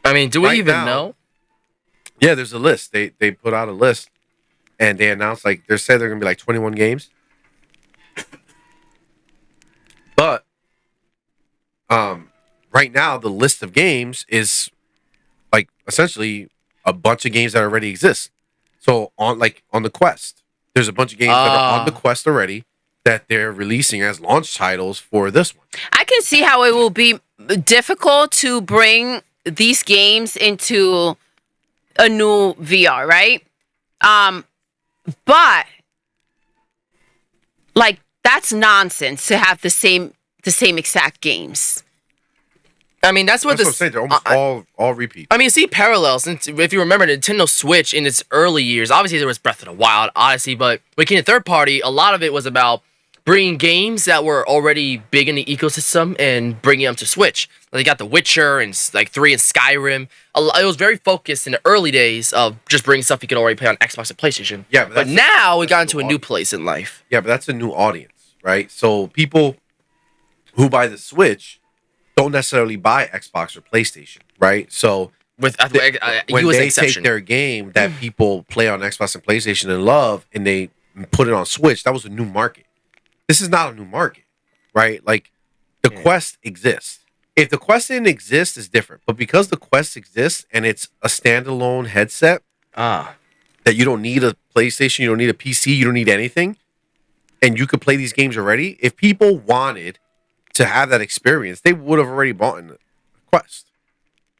I mean, do we Right even now- know? Yeah, there's a list. They put out a list, and they announced they said they're gonna be like 21 games. But right now the list of games is like essentially a bunch of games that already exist. So on the Quest, there's a bunch of games that are on the Quest already that they're releasing as launch titles for this one. I can see how it will be difficult to bring these games into a new VR, right? But like that's nonsense to have the same exact games. I mean, that's what That's what I'm saying. They're almost all repeat. I mean, see parallels. If you remember, Nintendo Switch in its early years, obviously there was Breath of the Wild, Odyssey, but when it came to third party, a lot of it was about bringing games that were already big in the ecosystem and bringing them to Switch. They got The Witcher and 3 and Skyrim. It was very focused in the early days of just bringing stuff you could already play on Xbox and PlayStation. Yeah, but that's- now we got that's into a the new audience. place in life. Yeah, but that's a new audience, right? So people who buy the Switch don't necessarily buy Xbox or PlayStation, right? So With when you as an they exception. take their game that people play on Xbox and PlayStation and love, and they put it on Switch, that was a new market. This is not a new market, right? Like the Quest exists. If the Quest didn't exist, it's different. But because the Quest exists and it's a standalone headset that you don't need a PlayStation, you don't need a PC, you don't need anything, and you could play these games already. If people wanted to have that experience, they would have already bought a Quest.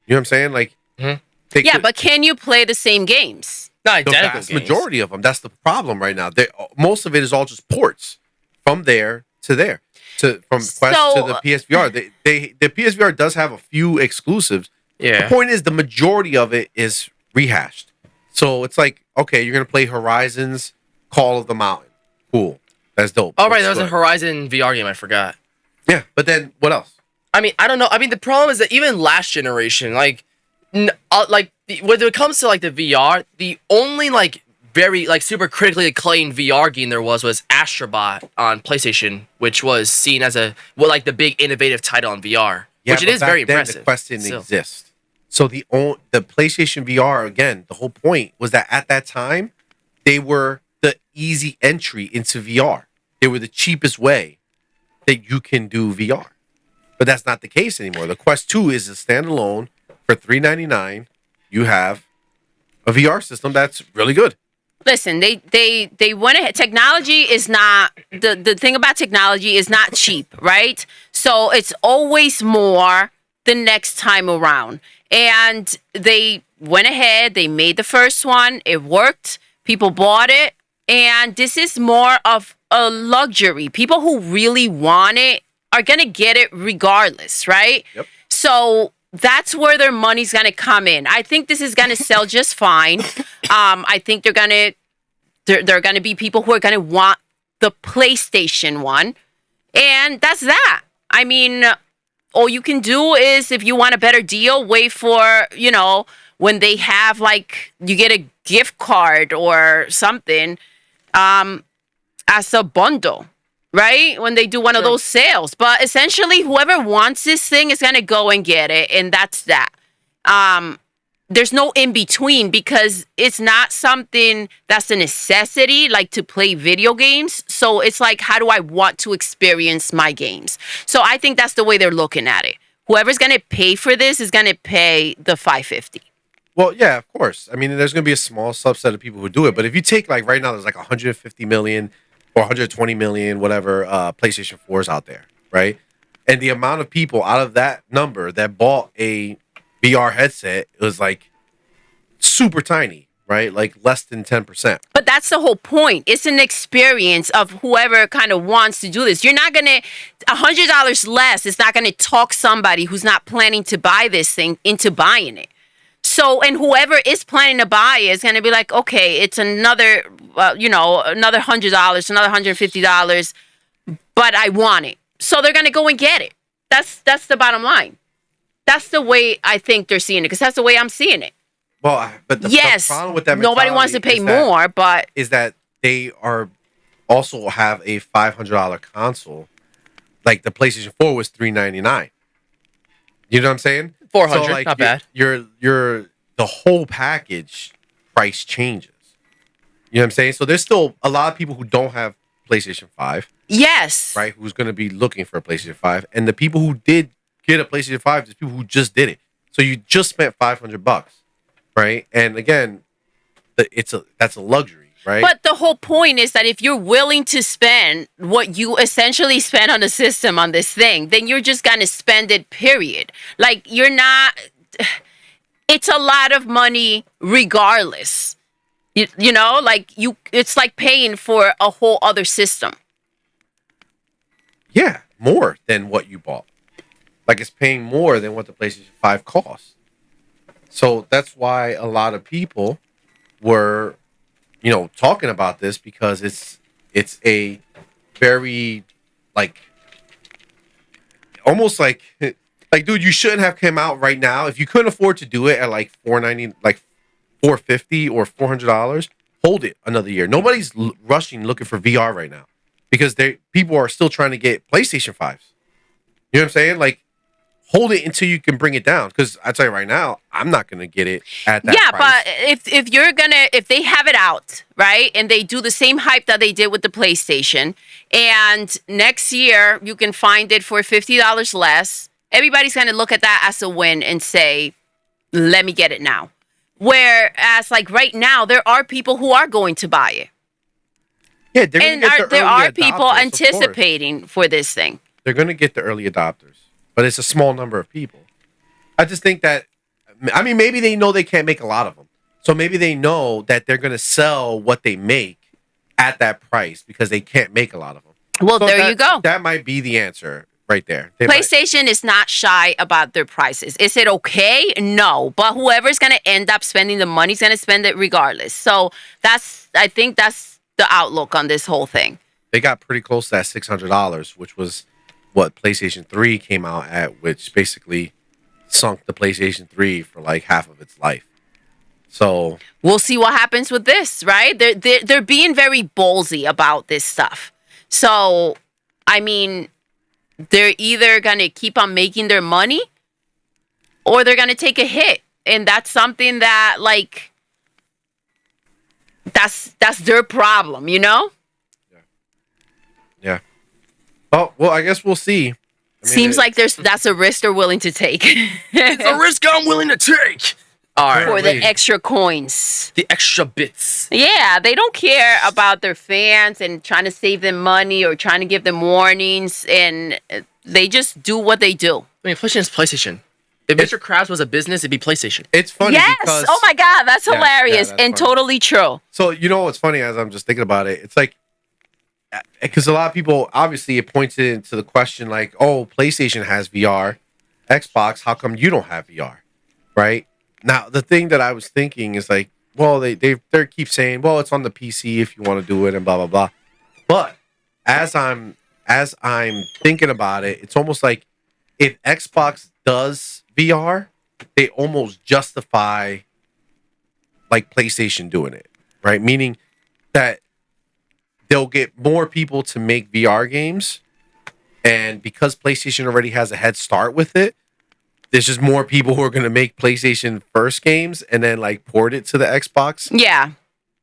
You know what I'm saying? Like, they Yeah, could- but can you play the same games? Not the identical vast games. majority of them. That's the problem right now. Most of it is all just ports from there to there, from Quest to the PSVR. The PSVR does have a few exclusives. Yeah. The point is, the majority of it is rehashed. So it's like, okay, you're gonna play Horizon's Call of the Mountain. Cool, that's dope. Oh, right, Looks there was a good. Horizon VR game, I forgot. Yeah, but then what else? I mean, I don't know. I mean, the problem is that even last generation, when it comes to the VR, the only very super critically acclaimed VR game there was Astrobot on PlayStation, which was seen as the big innovative title on VR, which it but is back very then, impressive. The Quest didn't still. exist. So the PlayStation VR, again, the whole point was that at that time they were the easy entry into VR. They were the cheapest way that you can do VR. But that's not the case anymore. The Quest 2 is a standalone for $399. You have a VR system that's really good. listen, they went ahead. Technology is not the thing about technology is not cheap, right? So it's always more the next time around. And they went ahead, they made the first one, it worked, people bought it, and this is more of a luxury. People who really want it are gonna get it regardless, right? Yep. So that's where their money's gonna come in. I think this is gonna sell just fine. I think they're gonna be people who are gonna want the PlayStation one, and that's that. I mean, all you can do is, if you want a better deal, wait for, when they have, like, you get a gift card or something as a bundle, right? When they do one of those sales. But essentially, whoever wants this thing is going to go and get it, and that's that. There's no in between, because it's not something that's a necessity, like to play video games. So it's like, how do I want to experience my games? So I think that's the way they're looking at it. Whoever's going to pay for this is going to pay the $550. Well, yeah, of course. I mean, there's going to be a small subset of people who do it. But if you take, like, right now, there's like 150 million or 120 million, whatever, PlayStation 4s out there, right? And the amount of people out of that number that bought a VR headset was like super tiny, right? Like less than 10%. But that's the whole point. It's an experience of whoever kind of wants to do this. You're not going to, $100 less is not going to talk somebody who's not planning to buy this thing into buying it. So, and whoever is planning to buy it is going to be like, okay, it's another, another $100, another $150, but I want it. So they're going to go and get it. That's the bottom line. That's the way I think they're seeing it, because that's the way I'm seeing it. Well, but the problem with that, nobody wants to pay more, but is that they are also have a $500 console. Like the PlayStation 4 was $399. You know what I'm saying? 400, so, like, not bad. Your the whole package price changes. You know what I'm saying? So there's still a lot of people who don't have PlayStation 5. Yes. Right? Who's going to be looking for a PlayStation 5, and the people who did get a PlayStation 5, there's people who just did it. So you just spent $500, right? And again, that's a luxury, right? But the whole point is that if you're willing to spend what you essentially spend on the system on this thing, then you're just going to spend it, period. Like, you're not, it's a lot of money regardless. It's like paying for a whole other system. Yeah, more than what you bought. Like, it's paying more than what the PlayStation 5 costs. So that's why a lot of people were, talking about this, because it's a very, like, almost like, dude, you shouldn't have come out right now. If you couldn't afford to do it at like $490, like $450 or $400, hold it another year. Nobody's rushing looking for VR right now, because people are still trying to get PlayStation 5s. You know what I'm saying? Like, hold it until you can bring it down. Because I tell you right now, I'm not gonna get it at that price. But if they have it out, right, and they do the same hype that they did with the PlayStation, and next year you can find it for $50 less, everybody's gonna look at that as a win and say, let me get it now. Whereas, like, right now, there are people who are going to buy it. Yeah, there are people anticipating for this thing. They're going to get the early adopters, but it's a small number of people. I just think that, I mean, maybe they know they can't make a lot of them. So maybe they know that they're going to sell what they make at that price because they can't make a lot of them. Well, so there you go. That might be the answer right there. PlayStation is not shy about their prices. Is it okay? No. But whoever's going to end up spending the money is going to spend it regardless. So I think that's the outlook on this whole thing. They got pretty close to that $600, which was what PlayStation 3 came out at, which basically sunk the PlayStation 3 for like half of its life. So we'll see what happens with this, right? They're being very ballsy about this stuff. So, I mean, they're either going to keep on making their money or they're going to take a hit. And that's something that, like, that's their problem, you know? Yeah. Oh, well, I guess we'll see. I mean, Seems like that's a risk they're willing to take. It's a risk I'm willing to take. All right. for the Wait. extra coins. The extra bits. Yeah, they don't care about their fans and trying to save them money or trying to give them warnings, and they just do what they do. I mean, PlayStation is PlayStation. If Mr. Krabs was a business, it'd be PlayStation. It's funny Yes. because Oh my God, that's Yeah, hilarious that's and funny. totally true. So you know what's funny as I'm just thinking about it, it's like because a lot of people obviously it points into the question like, oh, PlayStation has VR, Xbox, how come you don't have VR, right? Now the thing that I was thinking is like, well, they keep saying, well, it's on the PC if you want to do it and blah blah blah, but as I'm thinking about it, it's almost like if Xbox does VR, they almost justify like PlayStation doing it, right? Meaning that they'll get more people to make VR games, and because PlayStation already has a head start with it, there's just more people who are going to make PlayStation first games and then like port it to the Xbox. Yeah.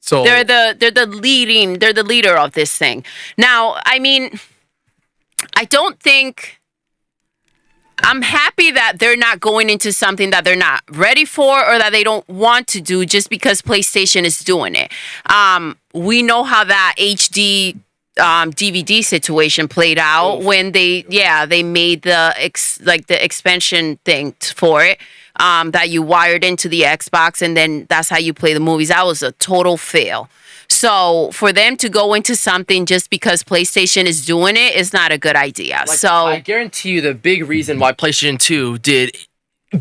So They're the leader of this thing. Now, I mean, I don't think I'm happy that they're not going into something that they're not ready for or that they don't want to do just because PlayStation is doing it. We know how that HD DVD situation played out when they made the expansion thing for it. That you wired into the Xbox and then that's how you play the movies. That was a total fail. So for them to go into something just because PlayStation is doing it is not a good idea. Like, so I guarantee you the big reason why PlayStation 2 did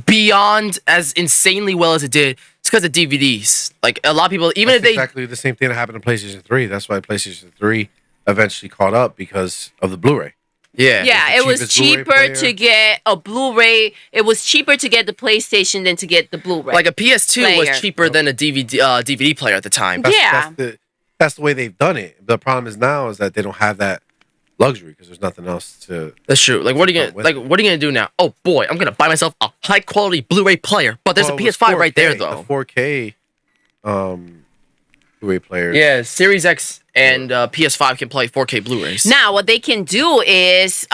beyond as insanely well as it did is because of DVDs. Like a lot of people, even that's if they exactly the same thing that happened to PlayStation 3. That's why PlayStation 3 eventually caught up because of the Blu-ray. yeah. yeah, it was cheapest Blu-ray cheaper player. to get a Blu-ray. It was cheaper to get the PlayStation than to get the Blu-ray. Like a PS2 was Player. cheaper than a DVD player at the time. Yeah. That's the way they've done it. The problem is now is that they don't have that luxury because there's nothing else to. That's true. Like what are you gonna do now? Oh boy, I'm gonna buy myself a high quality Blu-ray player. But there's Well, a it was PS5 right there 4K, though. The 4K Blu-ray players. Yeah, Series X and PS5 can play 4K Blu-rays. Now, what they can do is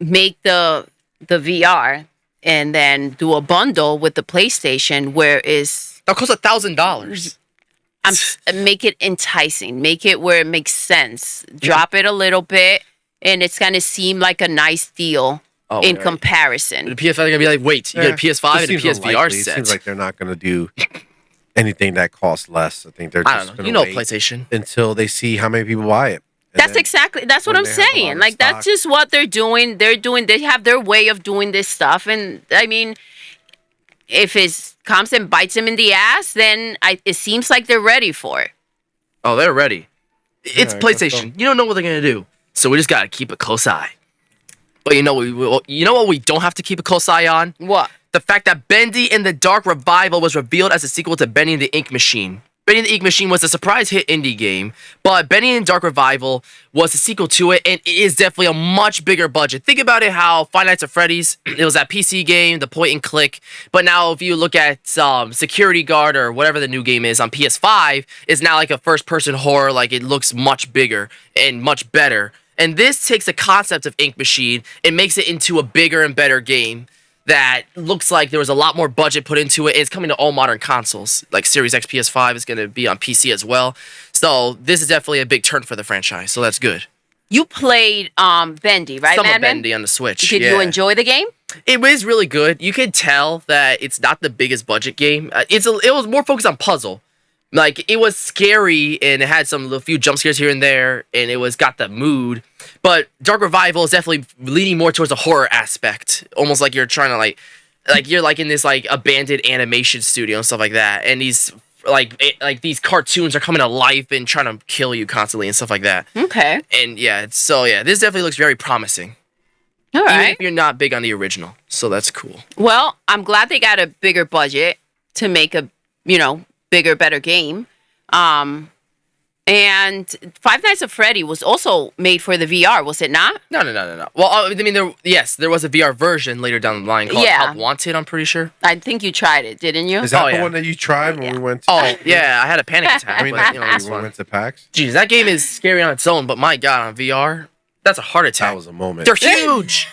make the VR and then do a bundle with the PlayStation, where is that costs $1,000. make it enticing, make it where it makes sense. Drop it a little bit, and it's gonna seem like a nice deal in right. comparison. The PS5 is gonna be like, wait, you get a PS5 and a Seems PSVR unlikely. set. It seems like they're not going to do anything that costs less. I think they're I just don't know. going You to know wait PlayStation. until they see how many people buy it. And That's then- exactly. That's what when I'm they have a lot saying. of Like stock. that's just what they're doing. They have their way of doing this stuff, and I mean, if it comes and bites them in the ass, then it seems like they're ready for it. Oh, they're ready. It's I guess PlayStation. so. You don't know what they're gonna do, so we just gotta keep a close eye. But you know what we don't have to keep a close eye on? What? The fact that Bendy and the Dark Revival was revealed as a sequel to Bendy and the Ink Machine. Bendy and the Ink Machine was a surprise hit indie game, but Bendy and Dark Revival was a sequel to it, and it is definitely a much bigger budget. Think about it, how Five Nights at Freddy's, it was that PC game, the point and click, but now if you look at Security Guard or whatever the new game is on PS5, it's now like a first-person horror, like it looks much bigger and much better. And this takes the concept of Ink Machine and makes it into a bigger and better game that looks like there was a lot more budget put into it. It's coming to all modern consoles. Like Series X, PS5 is going to be on PC as well. So this is definitely a big turn for the franchise. So that's good. You played Bendy, right, Some of Madman? Bendy on the Switch. Did you enjoy the game? It was really good. You could tell that it's not the biggest budget game. It was more focused on puzzle. Like it was scary and it had a few jump scares here and there, and it was got the mood. But Dark Revival is definitely leaning more towards a horror aspect, almost like you're trying to like you're like in this like abandoned animation studio and stuff like that, and these these cartoons are coming to life and trying to kill you constantly and stuff like that. Okay. And this definitely looks very promising. All Even right. if you're not big on the original, so that's cool. Well, I'm glad they got a bigger budget to make a, bigger, better game. And Five Nights at Freddy was also made for the VR, was it not? No. Well, I mean, there was a VR version later down the line called Yeah. Help Wanted, I'm pretty sure. I think you tried it, didn't you? Is that Oh, the yeah. one that you tried when we went to? Oh, yeah, I had a panic attack. I mean, but, it's when we fun. went to PAX. Jeez, that game is scary on its own, but my God, on VR, that's a heart attack. That was a moment. They're huge.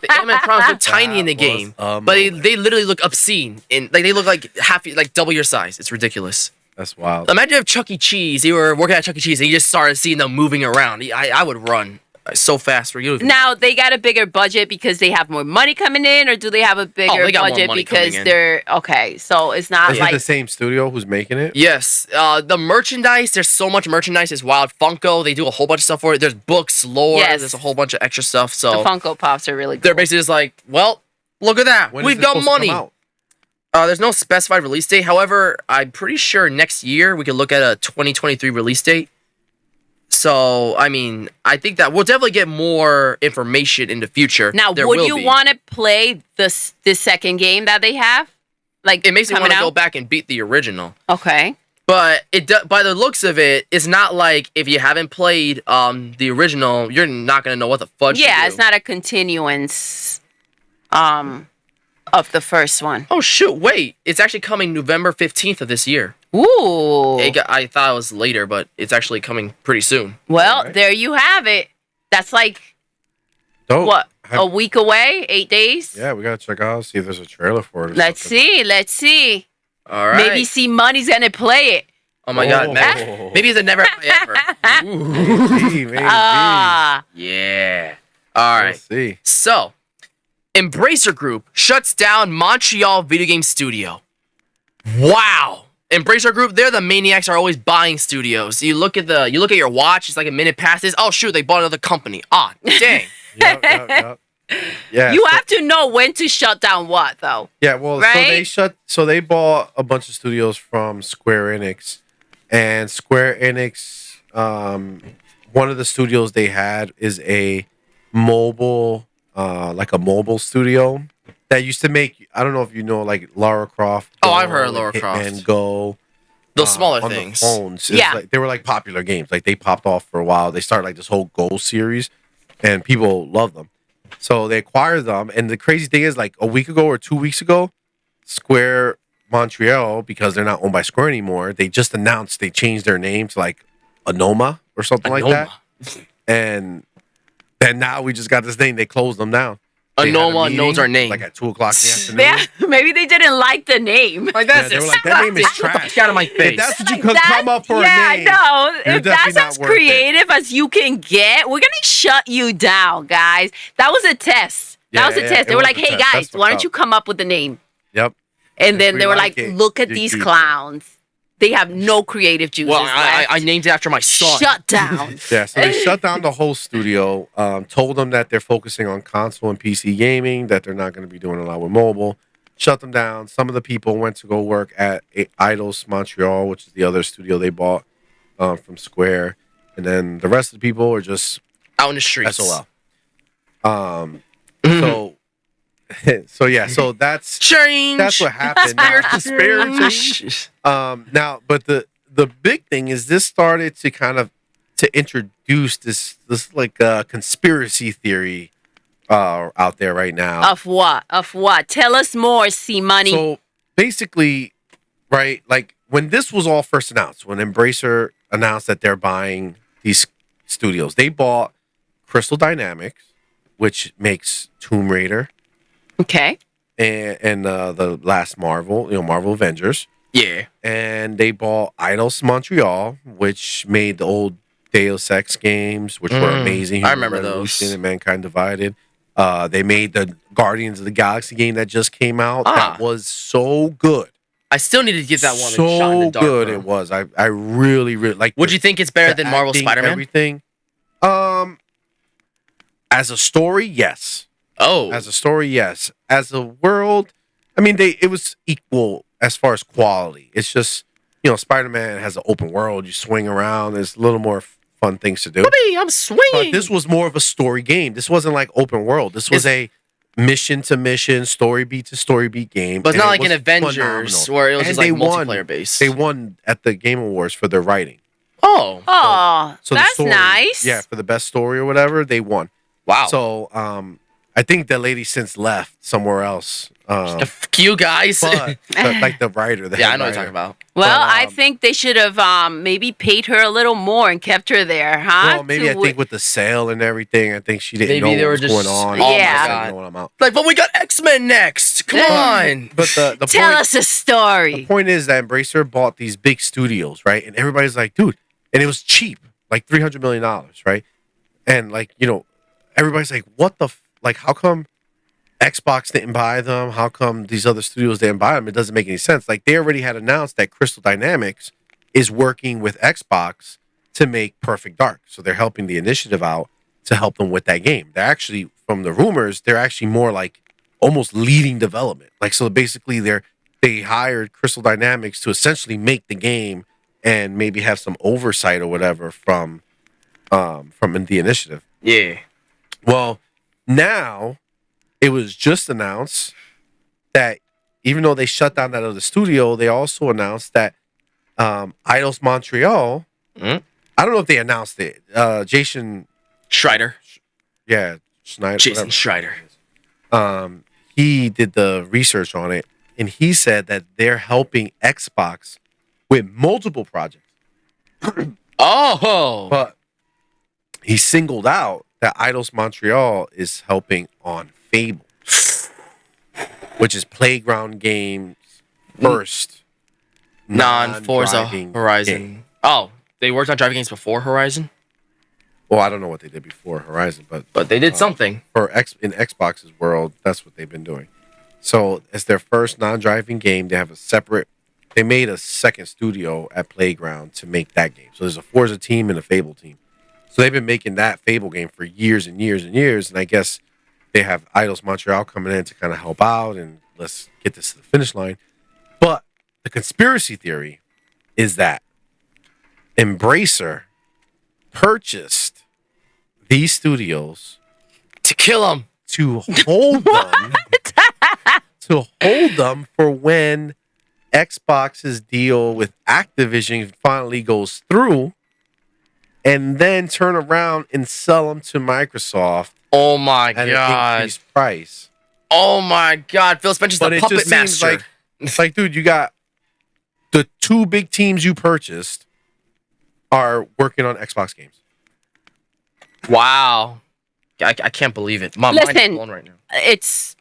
The animatronics look tiny in the That was game, a but they moment. literally look obscene. And like they look like double your size. It's ridiculous. That's wild. Imagine if Chuck E. Cheese, you were working at Chuck E. Cheese and you just started seeing them moving around. I would run so fast for you. Now they got a bigger budget because they have more money coming in, or do they have a bigger they got more budget money because coming in. they're okay? So it's not Is it like the same studio who's making it? Yes, the merchandise. There's so much merchandise. It's wild. Funko. They do a whole bunch of stuff for it. There's books, lore. Yes. There's a whole bunch of extra stuff. the So Funko Pops are really cool. they're basically just like, well, look at that. When is We've this got supposed to come money. out? There's no specified release date. However, I'm pretty sure next year we could look at a 2023 release date. So, I mean, I think that we'll definitely get more information in the future. Now, There would will you be. want to play this second game that they have? Like It makes me coming want to out? go back and beat the original. Okay. But by the looks of it, it's not like if you haven't played the original, you're not gonna know what the fudge. to Yeah, do. it's not a continuance of the first one. Oh shoot! Wait, it's actually coming November 15th of this year. Ooh. I thought it was later, but it's actually coming pretty soon. Well, Alright. there you have it. That's like Dope. what? Have- A week away? 8 days? Yeah, we gotta check out, see if there's a trailer for it. Or Let's something. see. Let's see. All right. Maybe CMoney's gonna play it. Oh my god. Oh. Maybe it's a never ever. Ooh. Maybe. Ah. Yeah. All right. Let's see. So, Embracer Group shuts down Montreal video game studio. Wow. Embracer Group, they're the maniacs are always buying studios. You look at your watch, it's like a minute passes. Oh shoot, they bought another company. Ah, dang. Yep. Yeah. You so- have to know when to shut down what, though. Yeah, well, Right? so they bought a bunch of studios from Square Enix, and Square Enix, one of the studios they had is a mobile, like a mobile studio that used to make. I don't know if you know, like Lara Croft. Oh, I've Go, heard of like Lara Croft. And Go. Those smaller on things. The phones. Yeah. Like, they were like popular games. Like they popped off for a while. They started like this whole Go series, and people love them. So they acquired them, and the crazy thing is, like a week ago or 2 weeks ago, Square Montreal, because they're not owned by Square anymore, they just announced they changed their name to like Anoma or something like that. And then now we just got this thing. They closed them down. They had a Anoma meeting, knows our name. Like at 2 o'clock in the afternoon. Yeah, maybe they didn't like the name. Like Yeah, they were like, that name is trash. Get out of my face. If that's what you could come up for yeah, a name. no. you're If that's definitely not as worth it. creative as you can get, we're gonna shut you down, guys. That was a test. Yeah, That was a yeah, test. it They were was like, a "Hey test. guys, That's why what's don't you up. come up with a name?" Yep. And If then we they were like like, it, "Look at you these keep it." clowns. They have no creative juices Well, left. I named it after my son. Shut down." Yeah, so they shut down the whole studio, told them that they're focusing on console and PC gaming, that they're not going to be doing a lot with mobile. Shut them down. Some of the people went to go work at Eidos Montreal, which is the other studio they bought from Square. And then the rest of the people are just Out in the streets. SOL. So, so yeah, so that's Change. that's what happened. Now, Conspiracy. now, but the big thing is this started to kind of to introduce this like conspiracy theory out there right now. Of what? Of what? Tell us more, CMoney. So basically, right, like when this was all first announced, when Embracer announced that they're buying these studios, they bought Crystal Dynamics, which makes Tomb Raider Okay. and the last Marvel, Marvel Avengers. Yeah. And they bought Eidos Montreal, which made the old Deus Ex games, which were amazing. I Human remember Revolution those. and Mankind Divided. They made the Guardians of the Galaxy game that just came out. That was so good. I still need to get that one. So shot in the dark, good bro. it was. I really like. Would you think it's better the than Marvel acting, Spider-Man? Everything. As a story, yes. Oh. As a story, yes. As a world, I mean, it was equal as far as quality. It's just, Spider-Man has an open world. You swing around. There's a little more fun things to do. Whoopee, I'm swinging. But this was more of a story game. This wasn't like open world. This was a mission to mission, story beat to story beat game. But it's and not it like an was Avengers phenomenal. where it was And just like they won. multiplayer based. They won at the Game Awards for their writing. Oh. Oh, So the that's story- nice. Yeah, for the best story or whatever, they won. Wow. So I think that lady since left somewhere else. Fuck you guys. But like the writer, yeah, I know what you're talking about. Well, But, I think they should have maybe paid her a little more and kept her there, huh? Well, maybe I think with the sale and everything, I think she didn't Maybe know they what were was just- going on. oh my Yeah. She God. didn't know what I'm out. Like, but we got X-Men next. Come on. But the Tell point, us a story. the point is that Embracer bought these big studios, right? And everybody's like, dude, and it was cheap, like $300 million, right? And like, everybody's like, what the, like, how come Xbox didn't buy them? How come these other studios didn't buy them? It doesn't make any sense. Like, they already had announced that Crystal Dynamics is working with Xbox to make Perfect Dark. So they're helping the initiative out to help them with that game. They're actually, from the rumors, they're actually more like almost leading development. Like, so basically they hired Crystal Dynamics to essentially make the game and maybe have some oversight or whatever from the initiative. Yeah. Well, now it was just announced that even though they shut down that other studio, they also announced that Eidos Montreal. Mhm. I don't know if they announced it. Jason, Schreider. Schneider, Jason whatever. Schreider. He did the research on it, and he said that they're helping Xbox with multiple projects. Oh. But he singled out that Eidos Montreal is helping on Fable, which is Playground Games' first Non-Forza non-driving Horizon. game. Oh, they worked on driving games before Horizon, Well, I don't know what they did before Horizon, but but they did something. in Xbox's world, that's what they've been doing. So as their first non-driving game, they have they made a second studio at Playground to make that game. So there's a Forza team and a Fable team. So they've been making that Fable game for years and years and years. And I guess they have Eidos Montreal coming in to kind of help out and let's get this to the finish line. But the conspiracy theory is that Embracer purchased these studios To kill him. to hold them for when Xbox's deal with Activision finally goes through, and then turn around and sell them to Microsoft Oh my at an god. increased price. Oh my god. Phil Spencer's But the it puppet just seems master. like, dude, you got the two big teams you purchased are working on Xbox games. Wow. I can't believe it. My mind is Listen. blown right now. It's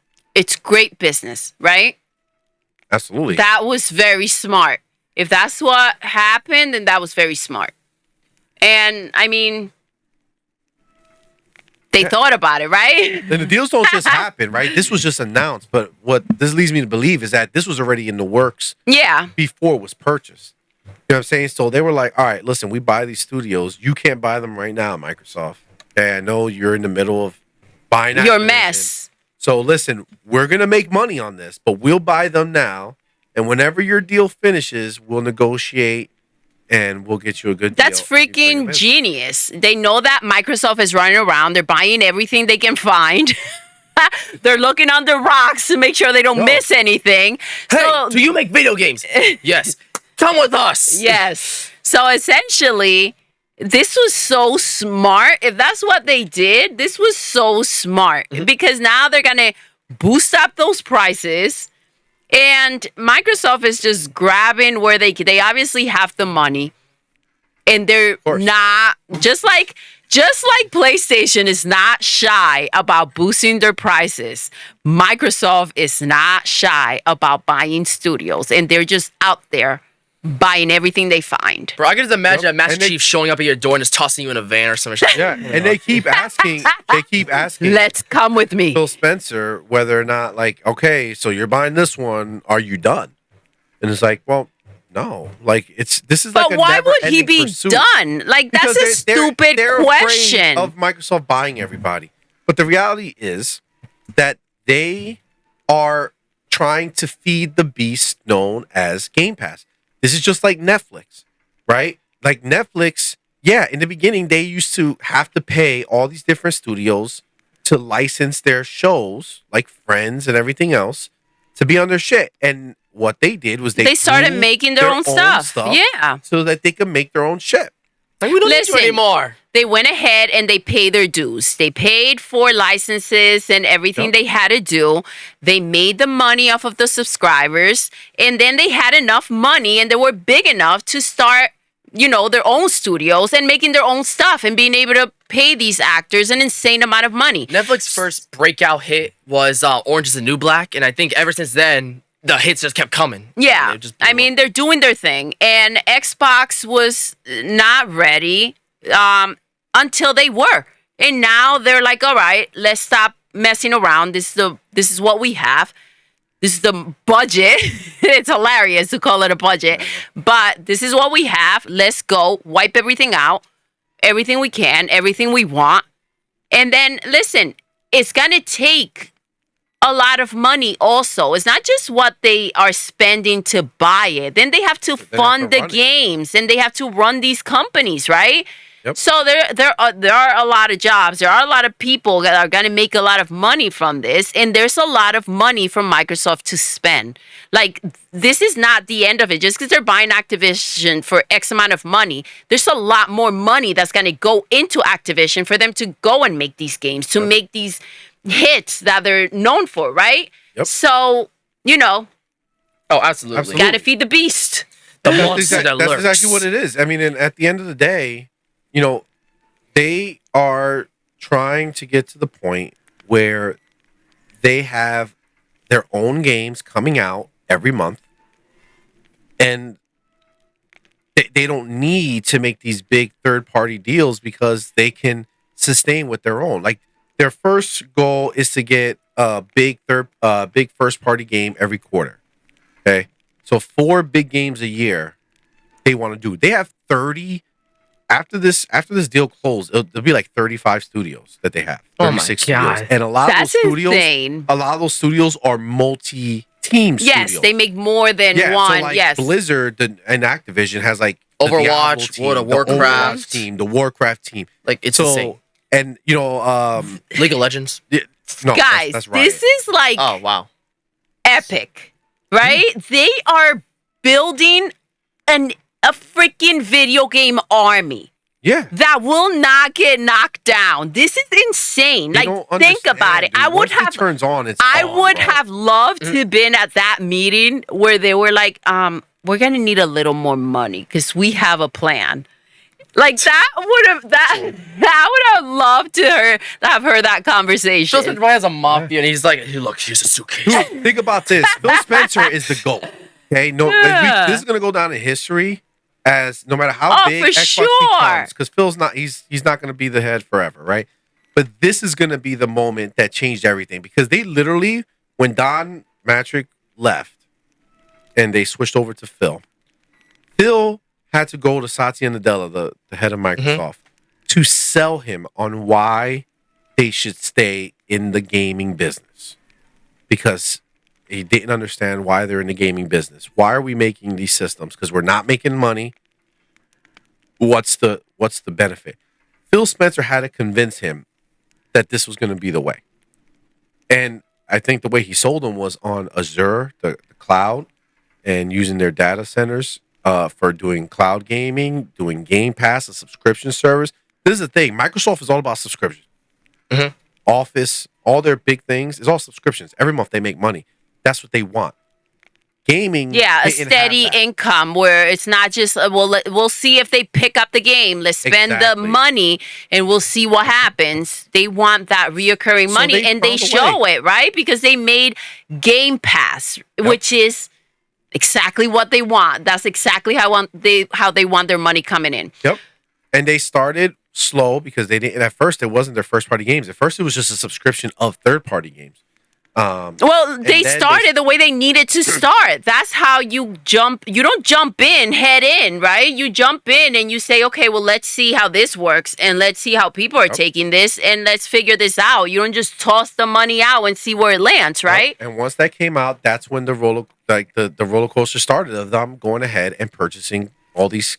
great business, right? Absolutely. That was very smart. If that's what happened, then that was very smart. And I mean, they thought about it, right? And the deals don't just happen, right? This was just announced, but what this leads me to believe is that this was already in the works Yeah. before it was purchased. You know what I'm saying? So they were like, all right, listen, we buy these studios. You can't buy them right now, Microsoft. Okay, I know you're in the middle of buying You're a Activision. mess. So listen, we're going to make money on this, but we'll buy them now. And whenever your deal finishes, we'll negotiate and we'll get you a good That's deal. and you bring them freaking in. genius. They know that Microsoft is running around. They're buying everything they can find. They're looking under rocks to make sure they don't No. miss anything. Hey, So, do you make video games? Yes. Come with us. yes. So essentially, this was so smart. If that's what they did, this was so smart because now they're going to boost up those prices. And Microsoft is just grabbing where they obviously have the money. And they're course. not just like PlayStation is not shy about boosting their prices. Microsoft is not shy about buying studios, and they're just out there buying everything they find. Bro, I can just imagine Yep. a Master And they- Chief showing up at your door and just tossing you in a van or some shit. Yeah, and they keep asking Let's come with me. Phil Spencer whether or not, like, okay, so you're buying this one, are you done? And it's like, well, no. Like, this is But like a why would he never-ending be pursuit. done? Like, that's Because a stupid they're question. afraid of Microsoft buying everybody. But the reality is that they are trying to feed the beast known as Game Pass. This is just like Netflix, right? Like Netflix, yeah, in the beginning, they used to have to pay all these different studios to license their shows, like Friends and everything else, to be on their shit. And what they did was they started grew making their own stuff. Yeah. so that they could make their own shit. Like, we don't Listen. need you anymore. They went ahead and they paid their dues. They paid for licenses and everything they had to do. They made the money off of the subscribers. And then they had enough money and they were big enough to start, their own studios and making their own stuff and being able to pay these actors an insane amount of money. Netflix's first breakout hit was Orange is the New Black. And I think ever since then, the hits just kept coming. Yeah. I mean, they're doing their thing. And Xbox was not ready until they were. And now they're like, all right, let's stop messing around. This is what we have. This is the budget. It's hilarious to call it a budget. But this is what we have. Let's go. Wipe everything out. Everything we can. Everything we want. And then, listen, it's going to take a lot of money also. It's not just what they are spending to buy it. Then they have to fund the games and they have to run these companies, right? Yep. So there are a lot of jobs. There are a lot of people that are going to make a lot of money from this. And there's a lot of money from Microsoft to spend. Like, this is not the end of it. Just because they're buying Activision for X amount of money, there's a lot more money that's going to go into Activision for them to go and make these games, to make these hits that they're known for, right? Yep. So, Oh, absolutely. Gotta feed the beast. The That's monster that that's lurks. exactly what it is. I mean, and at the end of the day, they are trying to get to the point where they have their own games coming out every month, and they don't need to make these big third-party deals because they can sustain with their own. Like, their first goal is to get a big first-party game every quarter. Okay, so 4 big games a year they want to do. They have 30 after this deal closed. It'll be like 35 studios that they have. 36 studios, and a lot That's of those studios, insane. a lot of those studios are multi-team studios. Yes, they make more than one. So like yes. Blizzard and Activision has like the Overwatch, Diablo team, World of the Warcraft. Overwatch team, the Warcraft team. Like, it's insane. And League of Legends. no, Guys, that's right. this is like Oh, wow. epic, right? They are building a freaking video game army that will not get knocked down. This is insane. They Like, don't think about it. understand, dude. I would Once it have turns on. It's I on, would bro. have loved to have been at that meeting where they were like, we're gonna need a little more money because we have a plan. Like, I would have loved to have heard that conversation. Phil Spencer has a mafia, and he's like, hey, look, here's a suitcase. Dude, think about this. Phil Spencer is the GOAT. Okay, this is gonna go down in history as no matter how big for Xbox sure. becomes, because Phil's not he's not gonna be the head forever, right? But this is gonna be the moment that changed everything because they literally, when Don Matrick left and they switched over to Phil had to go to Satya Nadella, the head of Microsoft, to sell him on why they should stay in the gaming business. Because he didn't understand why they're in the gaming business. Why are we making these systems? Because we're not making money. What's the benefit? Phil Spencer had to convince him that this was going to be the way. And I think the way he sold them was on Azure, the cloud, and using their data centers for doing cloud gaming, doing Game Pass, a subscription service. This is the thing. Microsoft is all about subscriptions. Office, all their big things is all subscriptions. Every month they make money. That's what they want. Gaming, a steady income where it's not just we'll see if they pick up the game. Let's spend the money and we'll see what happens. They want that reoccurring money, and they show it, right? Because they made Game Pass, which is exactly what they want. That's exactly how they want their money coming in. Yep. And they started slow because they didn't. At first, it wasn't their first party games. At first, it was just a subscription of third party games. They started the way they needed to start. That's how you jump. You don't jump in, head in, right? You jump in and you say, okay, well, let's see how this works and let's see how people are taking this and let's figure this out. You don't just toss the money out and see where it lands, right? And once that came out, that's when the roller coaster started of them going ahead and purchasing all these,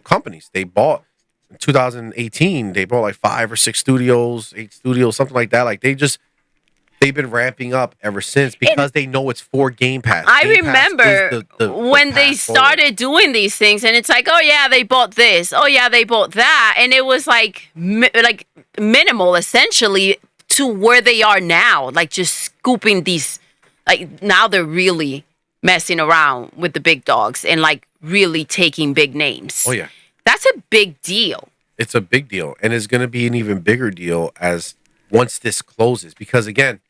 companies. They bought in 2018. They bought like 5 or 6 studios, 8 studios, something like that. Like they they've been ramping up ever since because they know it's for Game Pass. I Game Pass remember is the when they path forward. started doing these things, and it's like, oh yeah, they bought this, oh yeah, they bought that, and it was like minimal essentially to where they are now, like just scooping these. Like now they're really messing around with the big dogs and like really taking big names. Oh yeah, that's a big deal. it's a big deal, and it's going to be an even bigger deal as once this closes. Because again,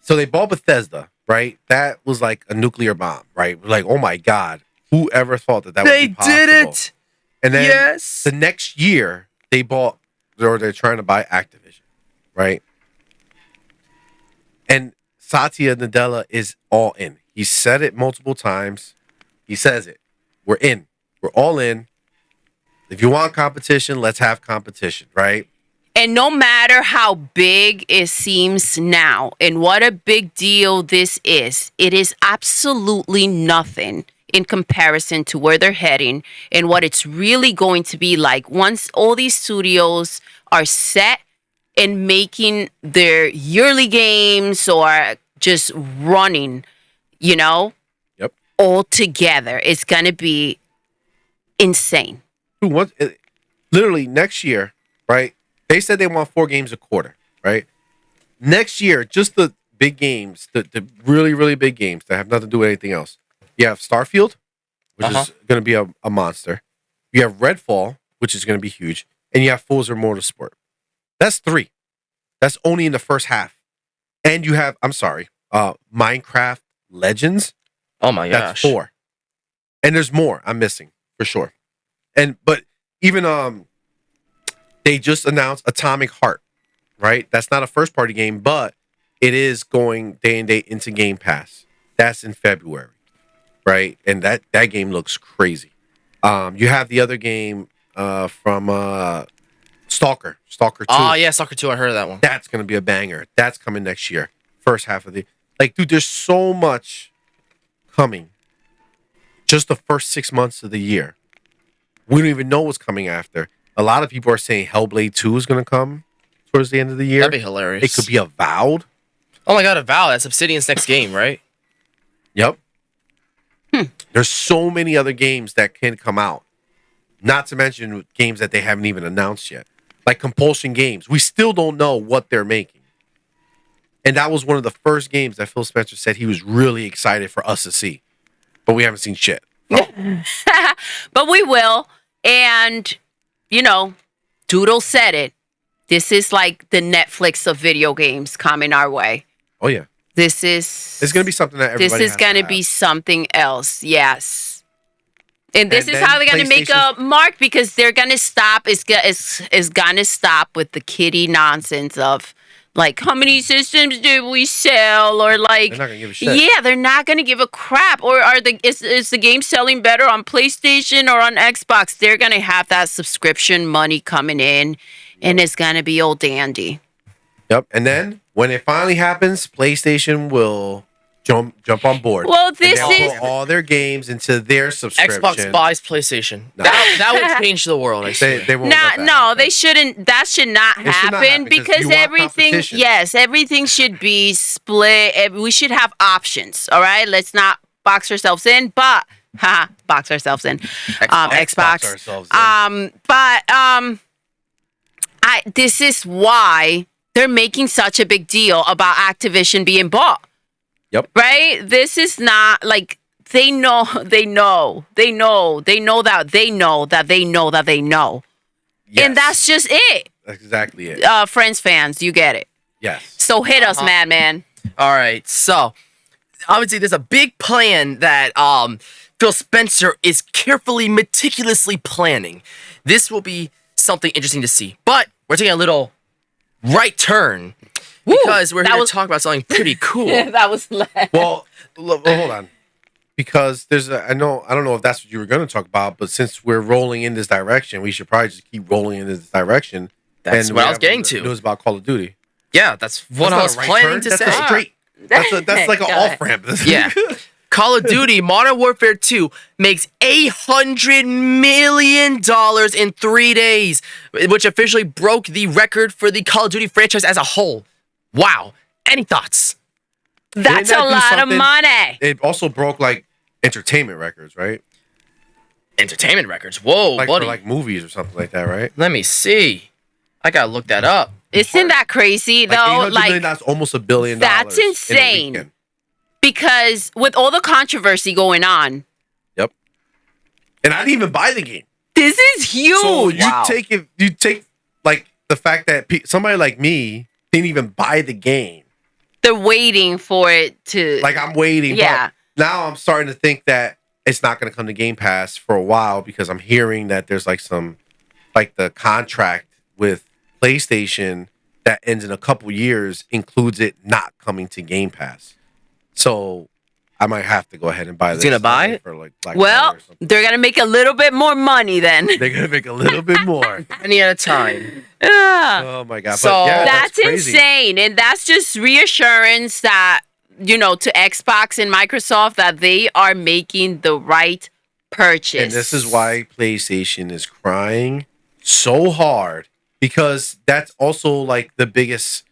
so they bought Bethesda, right? That was like a nuclear bomb, right? Like, oh my god, whoever thought that They would be possible? did it. And then Yes. the next year they bought, or they're trying to buy Activision, right? And Satya Nadella is all in. He said it multiple times. He says it. We're in. We're all in. If you want competition, let's have competition, right? And no matter how big it seems now and what a big deal this is, it is absolutely nothing in comparison to where they're heading and what it's really going to be like once all these studios are set and making their yearly games or just running, you know, Yep. all together. It's going to be insane. Dude, literally next year, right? They said they want 4 games a quarter, right? Next year, just the big games, the really, really big games that have nothing to do with anything else. You have Starfield, which is going to be a monster. You have Redfall, which is going to be huge. And you have Forza Motorsport. That's 3. That's only in the first half. And you have, Minecraft Legends. Oh my That's gosh. 4. And there's more I'm missing, for sure. But even they just announced Atomic Heart, right? That's not a first party game, but it is going day and date into Game Pass. That's in February, right? And that game looks crazy. You have the other game from Stalker 2. Oh yeah, Soccer 2. I heard of that one. That's going to be a banger. That's coming next year. First half of dude, there's so much coming. Just the first 6 months of the year. We don't even know what's coming after. A lot of people are saying Hellblade 2 is going to come towards the end of the year. That'd be hilarious. It could be Avowed. Oh my god, Avowed. That's Obsidian's next game, right? Yep. There's so many other games that can come out. Not to mention games that they haven't even announced yet. Like Compulsion Games. We still don't know what they're making. And that was one of the first games that Phil Spencer said he was really excited for us to see. But we haven't seen shit. But we will. And, you know, Doodle said it. This is like the Netflix of video games coming our way. Oh, yeah. This is... It's going to be something that everybody This is going to be something else. Yes. And this And is then how they're going to make a PlayStation's- mark because they're going to stop. It's going to stop with the kiddie nonsense of like, how many systems did we sell? Or like, They're not gonna give a shit. yeah, they're not going to give a crap. Or is the game selling better on PlayStation or on Xbox? They're going to have that subscription money coming in and it's going to be old dandy. Yep. And then when it finally happens, PlayStation will jump on board. Well, And this they'll is... put all their games into their subscription. Xbox buys PlayStation. No. That would change the world. I swear. They won't No, let that no, happen. they shouldn't. That should not It should not happen happen because because you want everything, competition. yes, everything should be split. We should have options. All right, let's not box ourselves in, but box ourselves in. Xbox. ourselves in. This is why they're making such a big deal about Activision being bought. Yep. Right? This is not like they know that they know. Yes. And that's just it. That's exactly it. Friends, fans, you get it. Yes. So hit us, Madman. All right, so obviously there's a big plan that Phil Spencer is carefully, meticulously planning. This will be something interesting to see. But we're taking a little right turn because we're here to talk about something pretty cool. That was Well, hold on. Because I don't know if that's what you were going to talk about, but since we're rolling in this direction, we should probably just keep rolling in this direction. That's And what we I was have getting the to. news about Call of Duty. Yeah, that's what That's I not was a right planning turn. to That's say. a straight. That's like an Go off ahead. ramp. Yeah. Call of Duty Modern Warfare 2 makes $800 million in 3 days, which officially broke the record for the Call of Duty franchise as a whole. Wow. Any thoughts? That's Didn't a that do lot of something? money. It also broke like entertainment records, right? Entertainment records. Whoa, Like buddy. for like movies or something like that, right? Let me see. I gotta look that up. Isn't that crazy Like though? $800 million, that's almost $1 billion. That's in a insane. weekend. Because with all the controversy going on, Yep. And I didn't even buy the game. this is huge. So wow. you take like the fact that somebody like me didn't even buy the game. They're waiting for it to. Like I'm waiting. Yeah. But now I'm starting to think that it's not going to come to Game Pass for a while because I'm hearing that there's like some, like the contract with PlayStation that ends in a couple years includes it not coming to Game Pass. So I might have to go ahead and buy this. He's gonna buy it? For like Black well, Friday or something. they're gonna make a little bit more money then. They're gonna make a little bit more. Penny at a time. Ah, Oh my god! So- But yeah, that's crazy. insane, and that's just reassurance that to Xbox and Microsoft that they are making the right purchase. And this is why PlayStation is crying so hard because that's also like the biggest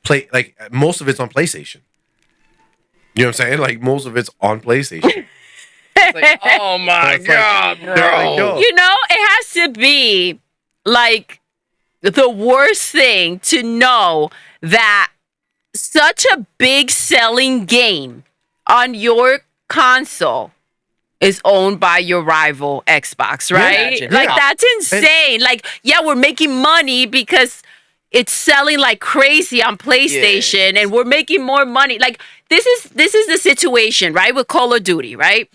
like most of it's on PlayStation. You know what I'm saying? Like most of it's on PlayStation. It's like, oh my It's like, god, there we no. go. it has to be like the worst thing to know that such a big selling game on your console is owned by your rival Xbox, right? imagine. Like Yeah. that's insane. Like, yeah, we're making money because it's selling like crazy on PlayStation and we're making more money. Like this is the situation, right? With Call of Duty, right?